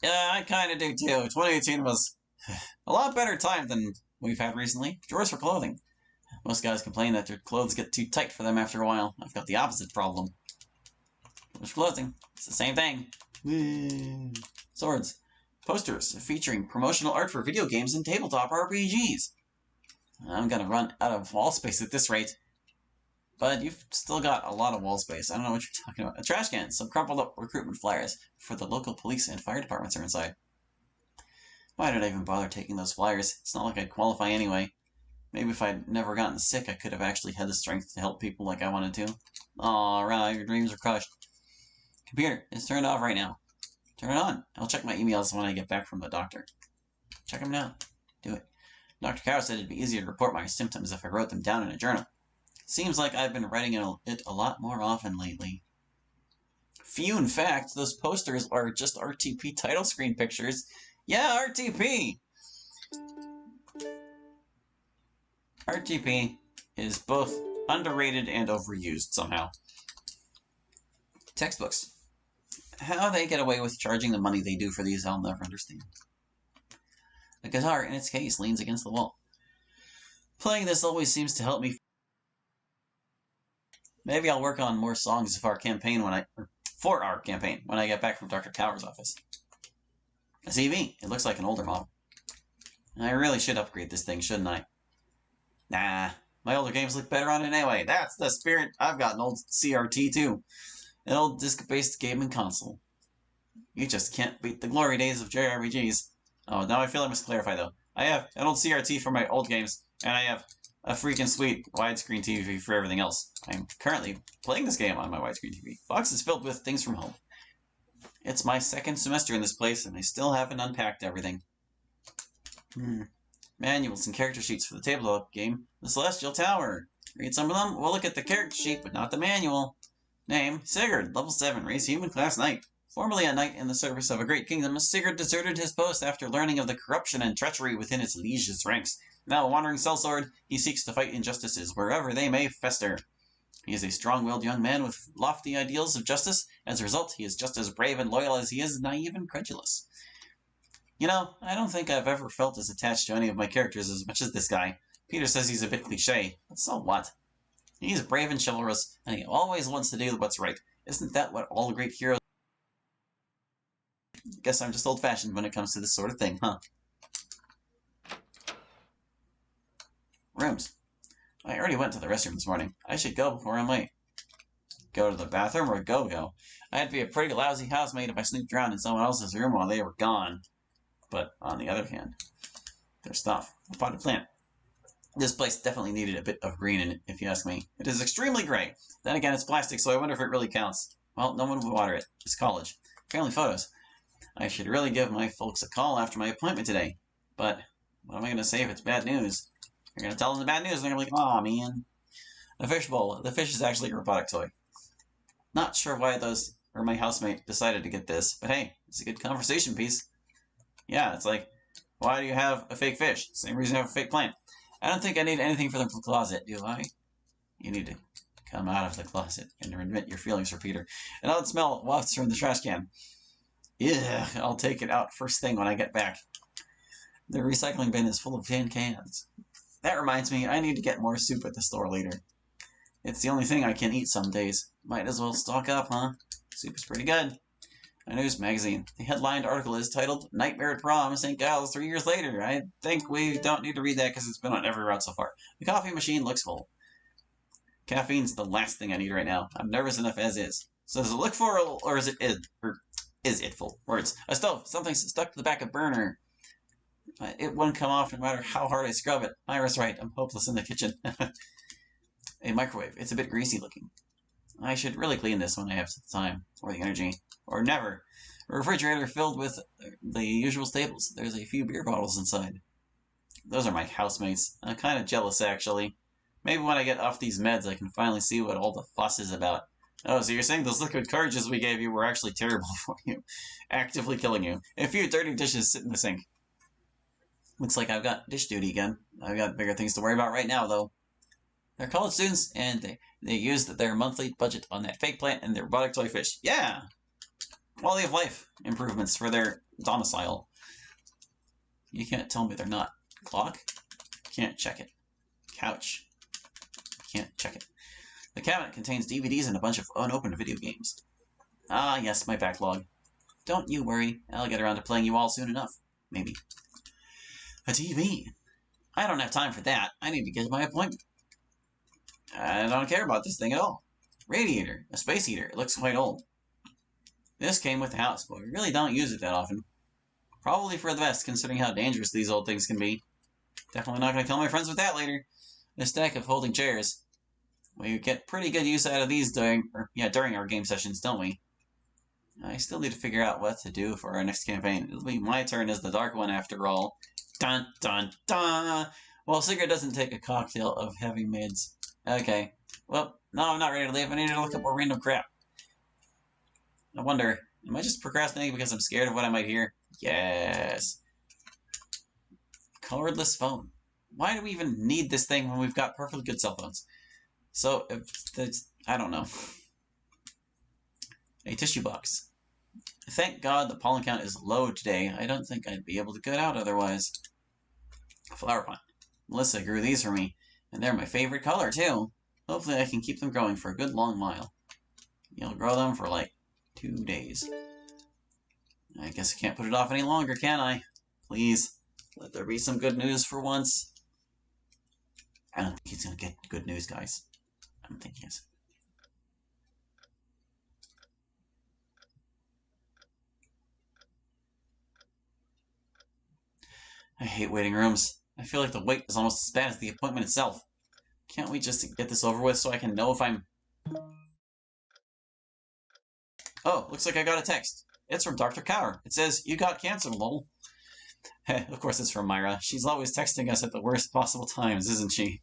Yeah, I kind of do too. 2018 was a lot better time than we've had recently. Drawers for clothing. Most guys complain that their clothes get too tight for them after a while. I've got the opposite problem. Drawers for clothing. It's the same thing. Woo. Swords. Posters featuring promotional art for video games and tabletop RPGs. I'm gonna run out of wall space at this rate. but you've still got a lot of wall space. I don't know what you're talking about. A trash can, some crumpled up recruitment flyers for the local police and fire departments are inside. Why did I even bother taking those flyers? It's not like I'd qualify anyway. Maybe if I'd never gotten sick, I could have actually had the strength to help people like I wanted to. Alright, your dreams are crushed. Computer, it's turned off right now. Turn it on. I'll check my emails when I get back from the doctor. Check them now. Do it. Dr. Cow said it'd be easier to report my symptoms if I wrote them down in a journal. Seems like I've been writing it a lot more often lately. Few fact, those posters are just RTP title screen pictures. Yeah, RTP! RTP is both underrated and overused somehow. Textbooks. How they get away with charging the money they do for these, I'll never understand. The guitar, in its case, leans against the wall. Playing this always seems to help me. Maybe I'll work on more songs for our campaign when I get back from Dr. Tower's office. A TV. It looks like an older model. I really should upgrade this thing, shouldn't I? Nah, my older games look better on it anyway. That's the spirit. I've got an old CRT too. An old disc-based gaming console. You just can't beat the glory days of JRPGs. Oh, now I feel I must clarify though. I have an old CRT for my old games, and I have a freaking sweet widescreen TV for everything else. I'm currently playing this game on my widescreen TV. Box is filled with things from home. It's my second semester in this place, and I still haven't unpacked everything. Manuals and character sheets for the tabletop game, The Celestial Tower. Read some of them? We'll look at the character sheet, but not the manual. Name, Sigurd, level 7, race human, class knight. Formerly a knight in the service of a great kingdom, Sigurd deserted his post after learning of the corruption and treachery within its liege's ranks. Now a wandering sellsword, he seeks to fight injustices wherever they may fester. He is a strong-willed young man with lofty ideals of justice. As a result, he is just as brave and loyal as he is naive and credulous. You know, I don't think I've ever felt as attached to any of my characters as much as this guy. Peter says he's a bit cliché, but so what? He's brave and chivalrous, and he always wants to do what's right. Isn't that what all great heroes... Guess I'm just old-fashioned when it comes to this sort of thing, huh? Rooms. I already went to the restroom this morning. I should go before I'm late. Go to the bathroom or go-go? I'd be a pretty lousy housemate if I snooped around in someone else's room while they were gone. But on the other hand, there's stuff. A potted plant. This place definitely needed a bit of green in it, if you ask me. It is extremely gray. Then again, it's plastic, so I wonder if it really counts. Well, no one would water it. It's college. Family photos. I should really give my folks a call after my appointment today. But what am I going to say if it's bad news? You're going to tell them the bad news, and they're going to be like, aw, man. The fish bowl. The fish is actually a robotic toy. Not sure why my housemate decided to get this, but hey, it's a good conversation piece. Yeah, it's like, why do you have a fake fish? Same reason you have a fake plant. I don't think I need anything from the closet, do I? You need to come out of the closet and admit your feelings for Peter. An odd smell wafts from the trash can. Yeah, I'll take it out first thing when I get back. The recycling bin is full of tin cans. That reminds me, I need to get more soup at the store later. It's the only thing I can eat some days. Might as well stock up, huh? Soup is pretty good. A news magazine. The headlined article is titled, Nightmare at Prom, St. Giles 3 years later. I think we don't need to read that because it's been on every route so far. The coffee machine looks full. Caffeine's the last thing I need right now. I'm nervous enough as is. So does it look full, or is it full? Words. A stove. Something's stuck to the back of burner. It wouldn't come off no matter how hard I scrub it. Myra's right. I'm hopeless in the kitchen. A microwave. It's a bit greasy looking. I should really clean this when I have the time, or the energy, or never. A refrigerator filled with the usual staples. There's a few beer bottles inside. Those are my housemates. I'm kind of jealous, actually. Maybe when I get off these meds, I can finally see what all the fuss is about. Oh, so you're saying those liquid courages we gave you were actually terrible for you. Actively killing you. A few dirty dishes sit in the sink. Looks like I've got dish duty again. I've got bigger things to worry about right now, though. They're college students, and they used their monthly budget on that fake plant and their robotic toy fish. Yeah! Quality of life improvements for their domicile. You can't tell me they're not. Clock? Can't check it. Couch? Can't check it. The cabinet contains DVDs and a bunch of unopened video games. Ah, yes, my backlog. Don't you worry. I'll get around to playing you all soon enough. Maybe. A TV. I don't have time for that. I need to get to my appointment. I don't care about this thing at all. Radiator, a space heater. It looks quite old. This came with the house, but we really don't use it that often. Probably for the best, considering how dangerous these old things can be. Definitely not going to kill my friends with that later. A stack of folding chairs. We get pretty good use out of these during our game sessions, don't we? I still need to figure out what to do for our next campaign. It'll be my turn as the dark one after all. Dun dun dun! Well, Sigurd doesn't take a cocktail of heavy mids. Okay. Well, no, I'm not ready to leave. I need to look up more random crap. I wonder, am I just procrastinating because I'm scared of what I might hear? Yes. Cordless phone. Why do we even need this thing when we've got perfectly good cell phones? So, I don't know. A tissue box. Thank God the pollen count is low today. I don't think I'd be able to get out otherwise. Flower pot. Melissa grew these for me, and they're my favorite color, too. Hopefully I can keep them growing for a good long while. You'll grow them for like 2 days. I guess I can't put it off any longer, can I? Please, let there be some good news for once. I don't think he's going to get good news, guys. I don't think he is. I hate waiting rooms. I feel like the wait is almost as bad as the appointment itself. Can't we just get this over with so I can know if I'm... Oh, looks like I got a text. It's from Dr. Cower. It says, "You got cancer, lol." Of course it's from Myra. She's always texting us at the worst possible times, isn't she?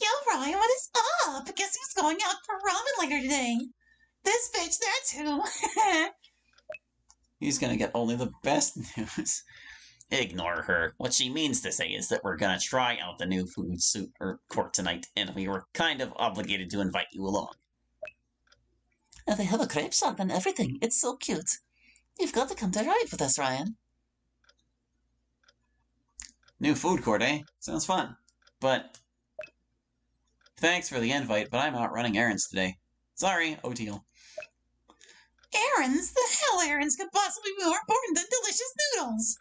Yo, Ryan, what is up? Guess who's going out for ramen later today? This bitch, that's who. He's gonna get only the best news. Ignore her. What she means to say is that we're gonna try out the new food court tonight, and we were kind of obligated to invite you along. They have a crepe shop and everything. It's so cute. You've got to come to ride with us, Ryan. New food court, eh? Sounds fun. But thanks for the invite, but I'm out running errands today. Sorry, Oteal. Errands? The hell errands could possibly be more important than delicious noodles?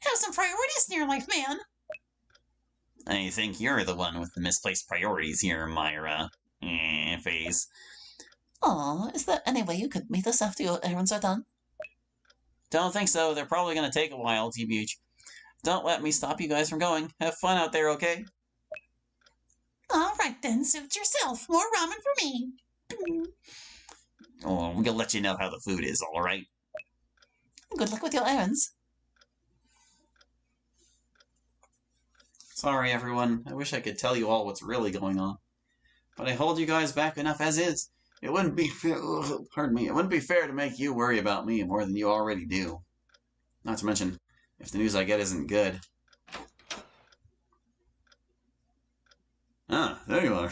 Have some priorities in your life, man. I think you're the one with the misplaced priorities here, Myra. Face. Aw, is there any way you could meet us after your errands are done? Don't think so. They're probably going to take a while, TBH. Don't let me stop you guys from going. Have fun out there, okay? All right, then. Suit yourself. More ramen for me. Oh, we'll let you know how the food is, all right? Good luck with your errands. Sorry, everyone. I wish I could tell you all what's really going on. But I hold you guys back enough as is. It wouldn't be pardon me. It wouldn't be fair to make you worry about me more than you already do. Not to mention, if the news I get isn't good. Ah, there you are.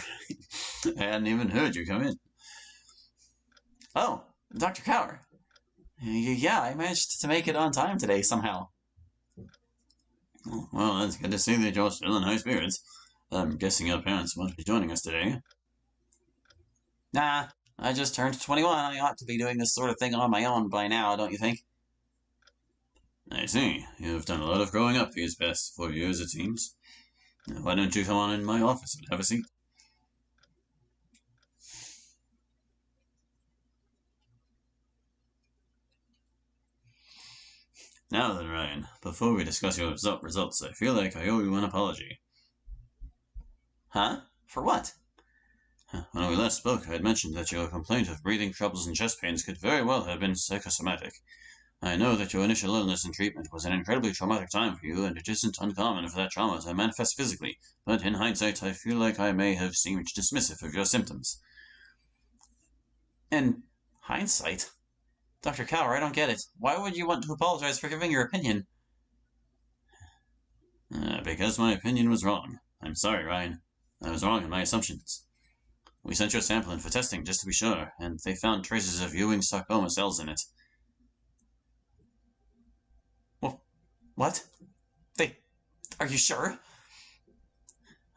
I hadn't even heard you come in. Oh, Dr. Cower. Yeah, I managed to make it on time today somehow. Well, that's good to see that you're still in high spirits. I'm guessing your parents won't be joining us today. Nah, I just turned 21. I ought to be doing this sort of thing on my own by now, don't you think? I see. You've done a lot of growing up these past 4 years, it seems. Why don't you come on in my office and have a seat? Now then, Ryan, before we discuss your results, I feel like I owe you an apology. Huh? For what? When we last spoke, I had mentioned that your complaint of breathing troubles and chest pains could very well have been psychosomatic. I know that your initial illness and treatment was an incredibly traumatic time for you, and it isn't uncommon for that trauma to manifest physically, but in hindsight, I feel like I may have seemed dismissive of your symptoms. In hindsight? Dr. Cower, I don't get it. Why would you want to apologize for giving your opinion? Because my opinion was wrong. I'm sorry, Ryan. I was wrong in my assumptions. We sent your sample in for testing just to be sure, and they found traces of Ewing sarcoma cells in it. What? Are you sure?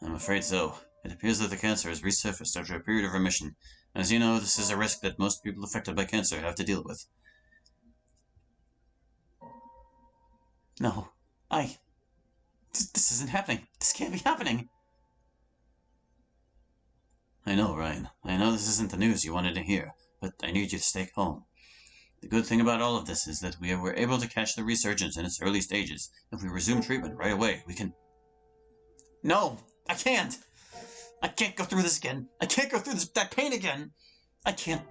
I'm afraid so. It appears that the cancer has resurfaced after a period of remission. As you know, this is a risk that most people affected by cancer have to deal with. No. This isn't happening. This can't be happening. I know, Ryan. I know this isn't the news you wanted to hear, but I need you to stay calm. The good thing about all of this is that we were able to catch the resurgence in its early stages. If we resume treatment right away, we can... No! I can't! I can't go through this again! I can't go through that pain again! I can't...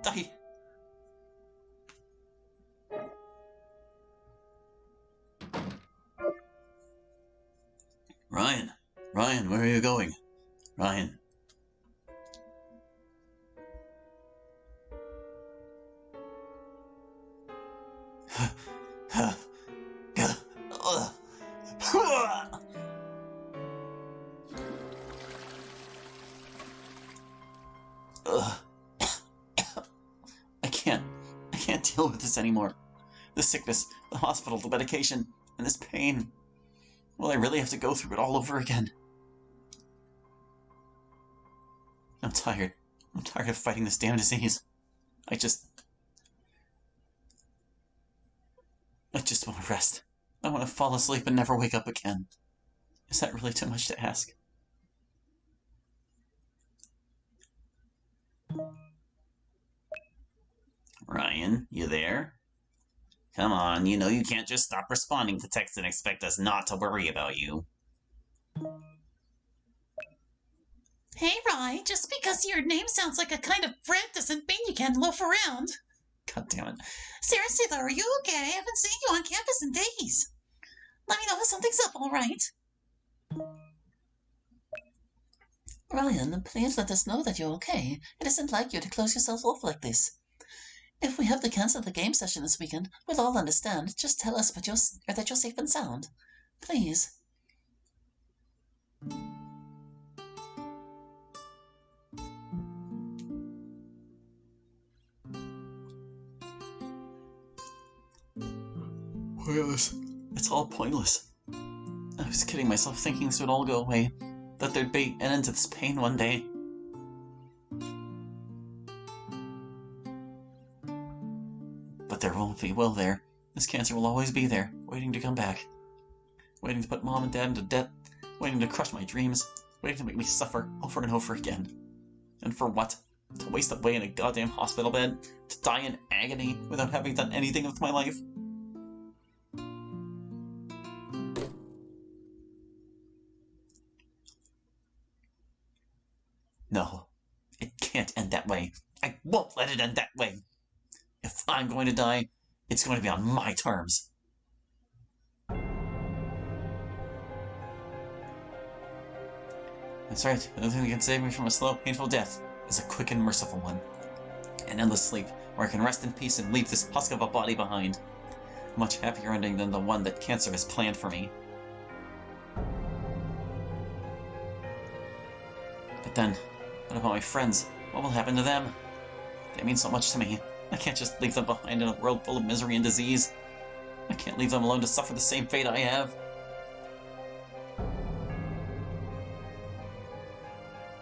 Ryan! Ryan, where are you going? Ryan. I can't deal with this anymore. The sickness, the hospital, the medication, and this pain. Will I really have to go through it all over again? I'm tired. I'm tired of fighting this damn disease. I just want to rest. I want to fall asleep and never wake up again. Is that really too much to ask? Ryan, you there? Come on, you know you can't just stop responding to texts and expect us not to worry about you. Hey, Ryan, just because your name sounds like a kind of bread doesn't mean you can't loaf around. God damn it. Seriously, though, are you okay? I haven't seen you on campus in days. Let me know if something's up, all right? Ryan, please let us know that you're okay. It isn't like you to close yourself off like this. If we have to cancel the game session this weekend, we'll all understand. Just tell us that you're safe and sound. Please. Pointless. It's all pointless. I was kidding myself thinking this would all go away. That there'd be an end to this pain one day. But there won't be, will there? This cancer will always be there, waiting to come back. Waiting to put Mom and Dad into debt. Waiting to crush my dreams. Waiting to make me suffer over and over again. And for what? To waste away in a goddamn hospital bed? To die in agony without having done anything with my life? No, it can't end that way. I won't let it end that way. If I'm going to die, it's going to be on my terms. That's right, the only thing that can save me from a slow, painful death is a quick and merciful one. An endless sleep, where I can rest in peace and leave this husk of a body behind. A much happier ending than the one that cancer has planned for me. But then, what about my friends? What will happen to them? They mean so much to me. I can't just leave them behind in a world full of misery and disease. I can't leave them alone to suffer the same fate I have.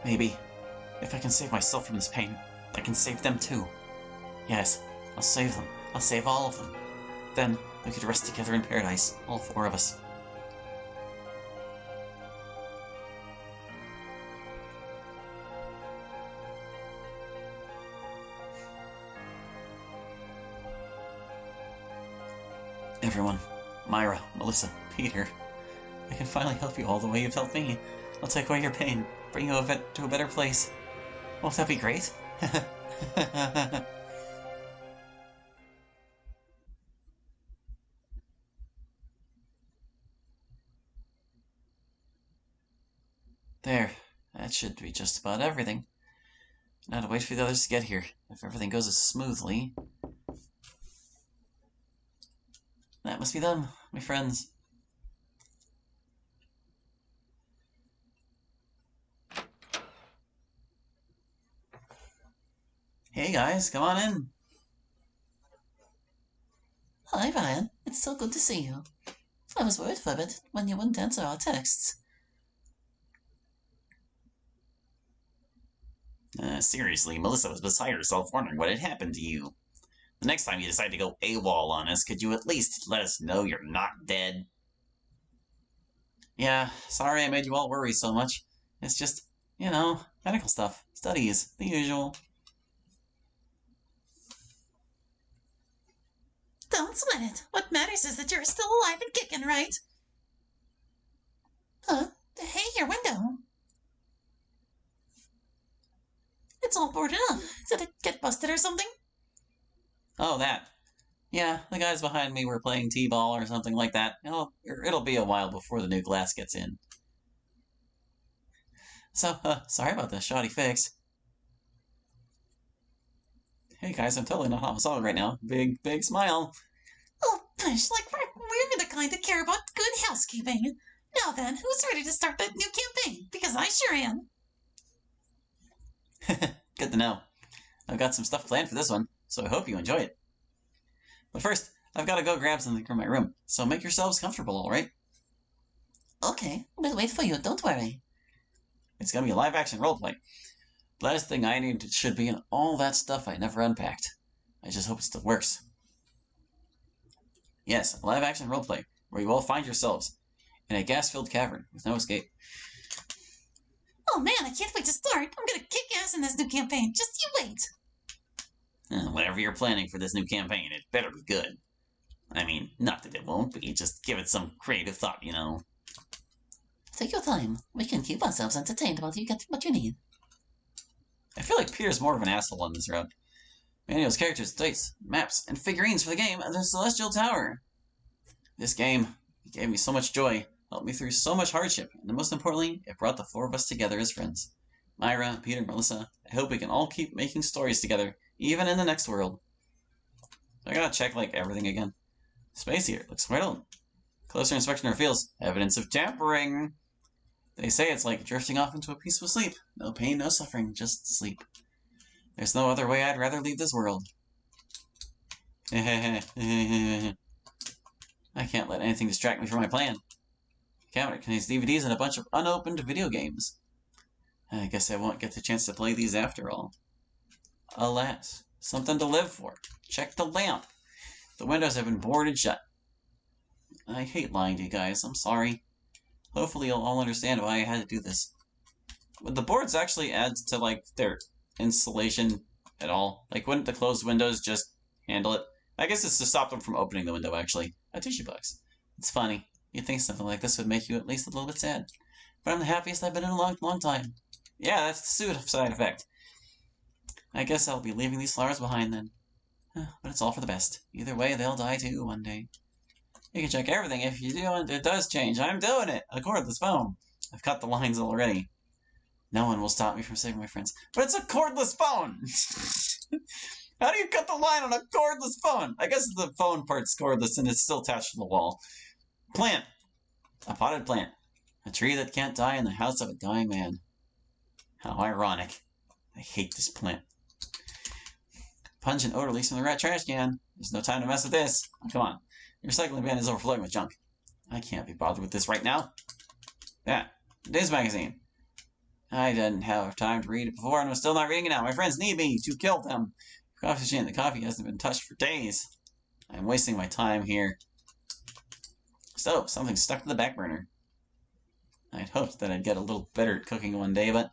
Maybe, if I can save myself from this pain, I can save them too. Yes, I'll save them. I'll save all of them. Then, we could rest together in paradise, all four of us. Everyone, Myra, Melissa, Peter, I can finally help you all the way you've helped me. I'll take away your pain, bring you to a better place. Won't that be great? There, that should be just about everything. Now to wait for the others to get here. If everything goes as smoothly... That must be them, my friends. Hey guys, come on in. Hi, Ryan. It's so good to see you. I was worried for a bit when you wouldn't answer our texts. Seriously, Melissa was beside herself wondering what had happened to you. The next time you decide to go AWOL on us, could you at least let us know you're not dead? Yeah, sorry I made you all worry so much. It's just, you know, Medical stuff. Studies. The usual. Don't sweat it. What matters is that you're still alive and kicking, right? Huh? Hey, your window. It's all boarded up. Did it get busted or something? Oh, that. Yeah, the guys behind me were playing t-ball or something like that. It'll be a while before the new glass gets in. So, sorry about the shoddy fix. Hey guys, I'm totally not homicidal right now. Big smile. Oh, push, like we're the kind that care about good housekeeping. Now then, who's ready to start that new campaign? Because I sure am. Good to know. I've got some stuff planned for this one, so I hope you enjoy it. But first, I've got to go grab something from my room, so make yourselves comfortable, alright? Okay, we'll wait for you, don't worry. It's gonna be a live-action roleplay. The last thing I need should be in all that stuff I never unpacked. I just hope it still works. Yes, a live-action roleplay, where you all find yourselves in a gas-filled cavern with no escape. Oh man, I can't wait to start. I'm gonna kick ass in this new campaign. Just you wait. Whatever you're planning for this new campaign, it better be good. I mean, not that it won't, but you just give it some creative thought, you know. Take your time. We can keep ourselves entertained while you get what you need. I feel like Peter's more of an asshole on this route. Manuals, characters, dice, maps, and figurines for the game and the Celestial Tower. This game gave me so much joy, helped me through so much hardship, and most importantly, it brought the four of us together as friends. Myra, Peter, Melissa, I hope we can all keep making stories together, even in the next world. I gotta check, like, everything again. Space here looks quite old. Closer inspection reveals evidence of tampering. They say it's like drifting off into a peaceful sleep. No pain, no suffering, just sleep. There's no other way I'd rather leave this world. I can't let anything distract me from my plan. The cabinet contains DVDs and a bunch of unopened video games. I guess I won't get the chance to play these after all. Alas, something to live for. Check the lamp. The windows have been boarded shut. I hate lying to you guys. I'm sorry. Hopefully you'll all understand why I had to do this. Would the boards actually add to, like, their insulation at all? Like, wouldn't the closed windows just handle it? I guess it's to stop them from opening the window, actually. A tissue box. It's funny. You'd think something like this would make you at least a little bit sad. But I'm the happiest I've been in a long time. Yeah, that's the suicide effect. I guess I'll be leaving these flowers behind then. But it's all for the best. Either way, they'll die too one day. You can check everything if you do, and it does change. I'm doing it! A cordless phone. I've cut the lines already. No one will stop me from saving my friends. But it's a cordless phone! How do you cut the line on a cordless phone? I guess the phone part's cordless and it's still attached to the wall. Plant. A potted plant. A tree that can't die in the house of a dying man. How ironic. I hate this plant. Pungent odor leaks from the rat trash can. There's no time to mess with this. Oh, come on. The recycling bin is overflowing with junk. I can't be bothered with this right now. Yeah. Today's magazine. I didn't have time to read it before and I'm still not reading it now. My friends need me to kill them. Coffee machine. The coffee hasn't been touched for days. I'm wasting my time here. So, something stuck to the back burner. I'd hoped that I'd get a little better at cooking one day, but...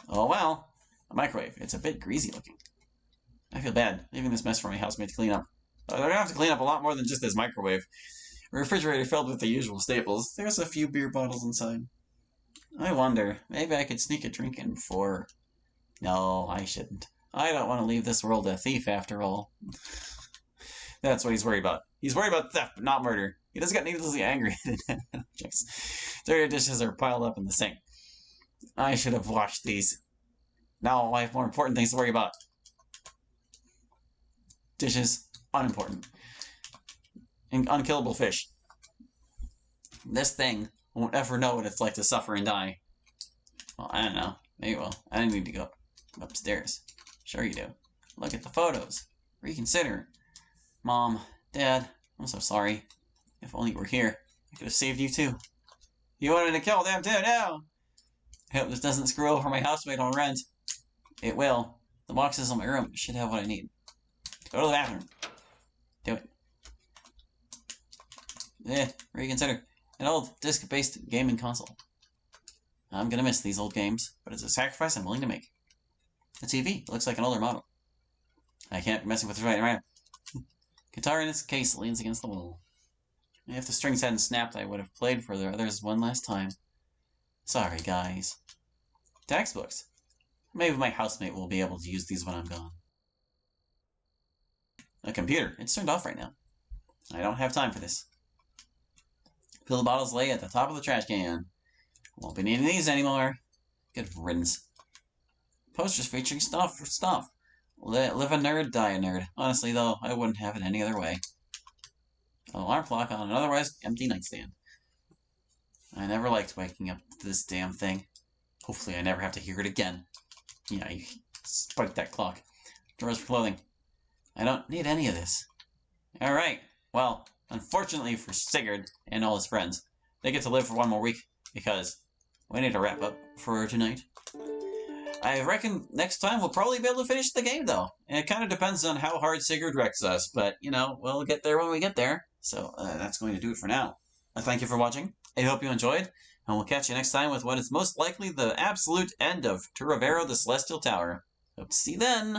oh well. A microwave. It's a bit greasy looking. I feel bad leaving this mess for my housemate to clean up. They're gonna have to clean up a lot more than just this microwave. A refrigerator filled with the usual staples. There's a few beer bottles inside. I wonder, maybe I could sneak a drink in before... no, I shouldn't. I don't want to leave this world a thief after all. That's what he's worried about. He's worried about theft, but not murder. He doesn't get needlessly angry at objects. Dirty dishes are piled up in the sink. I should have washed these. Now I have more important things to worry about. Dishes, unimportant. And unkillable fish. This thing won't ever know what it's like to suffer and die. Well, I don't know. Maybe it will. I don't need to go upstairs. Sure you do. Look at the photos. Reconsider. Mom, Dad, I'm so sorry. If only you were here, I could have saved you too. You wanted to kill them too, no! I hope this doesn't screw over my housemate on rent. It will. The boxes in my room should have what I need. Go to the bathroom. Do it. Reconsider. An old disc-based gaming console. I'm gonna miss these old games, but it's a sacrifice I'm willing to make. The TV looks like an older model. I can't be messing with it right now. Guitar in its case leans against the wall. If the strings hadn't snapped, I would have played for the others one last time. Sorry, guys. Textbooks. Maybe my housemate will be able to use these when I'm gone. A computer. It's turned off right now. I don't have time for this. Pill bottles lay at the top of the trash can. Won't be needing these anymore. Good riddance. Posters featuring stuff for stuff. Live a nerd, die a nerd. Honestly, though, I wouldn't have it any other way. An alarm clock on an otherwise empty nightstand. I never liked waking up to this damn thing. Hopefully I never have to hear it again. Yeah, you spike that clock. Drawers for clothing. I don't need any of this. Alright, well, unfortunately for Sigurd and all his friends, they get to live for one more week, because we need to wrap up for tonight. I reckon next time we'll probably be able to finish the game, though. And it kind of depends on how hard Sigurd wrecks us, but, you know, we'll get there when we get there. So, that's going to do it for now. Thank you for watching. I hope you enjoyed, and we'll catch you next time with what is most likely the absolute end of Turovero the Celestial Tower. Hope to see you then!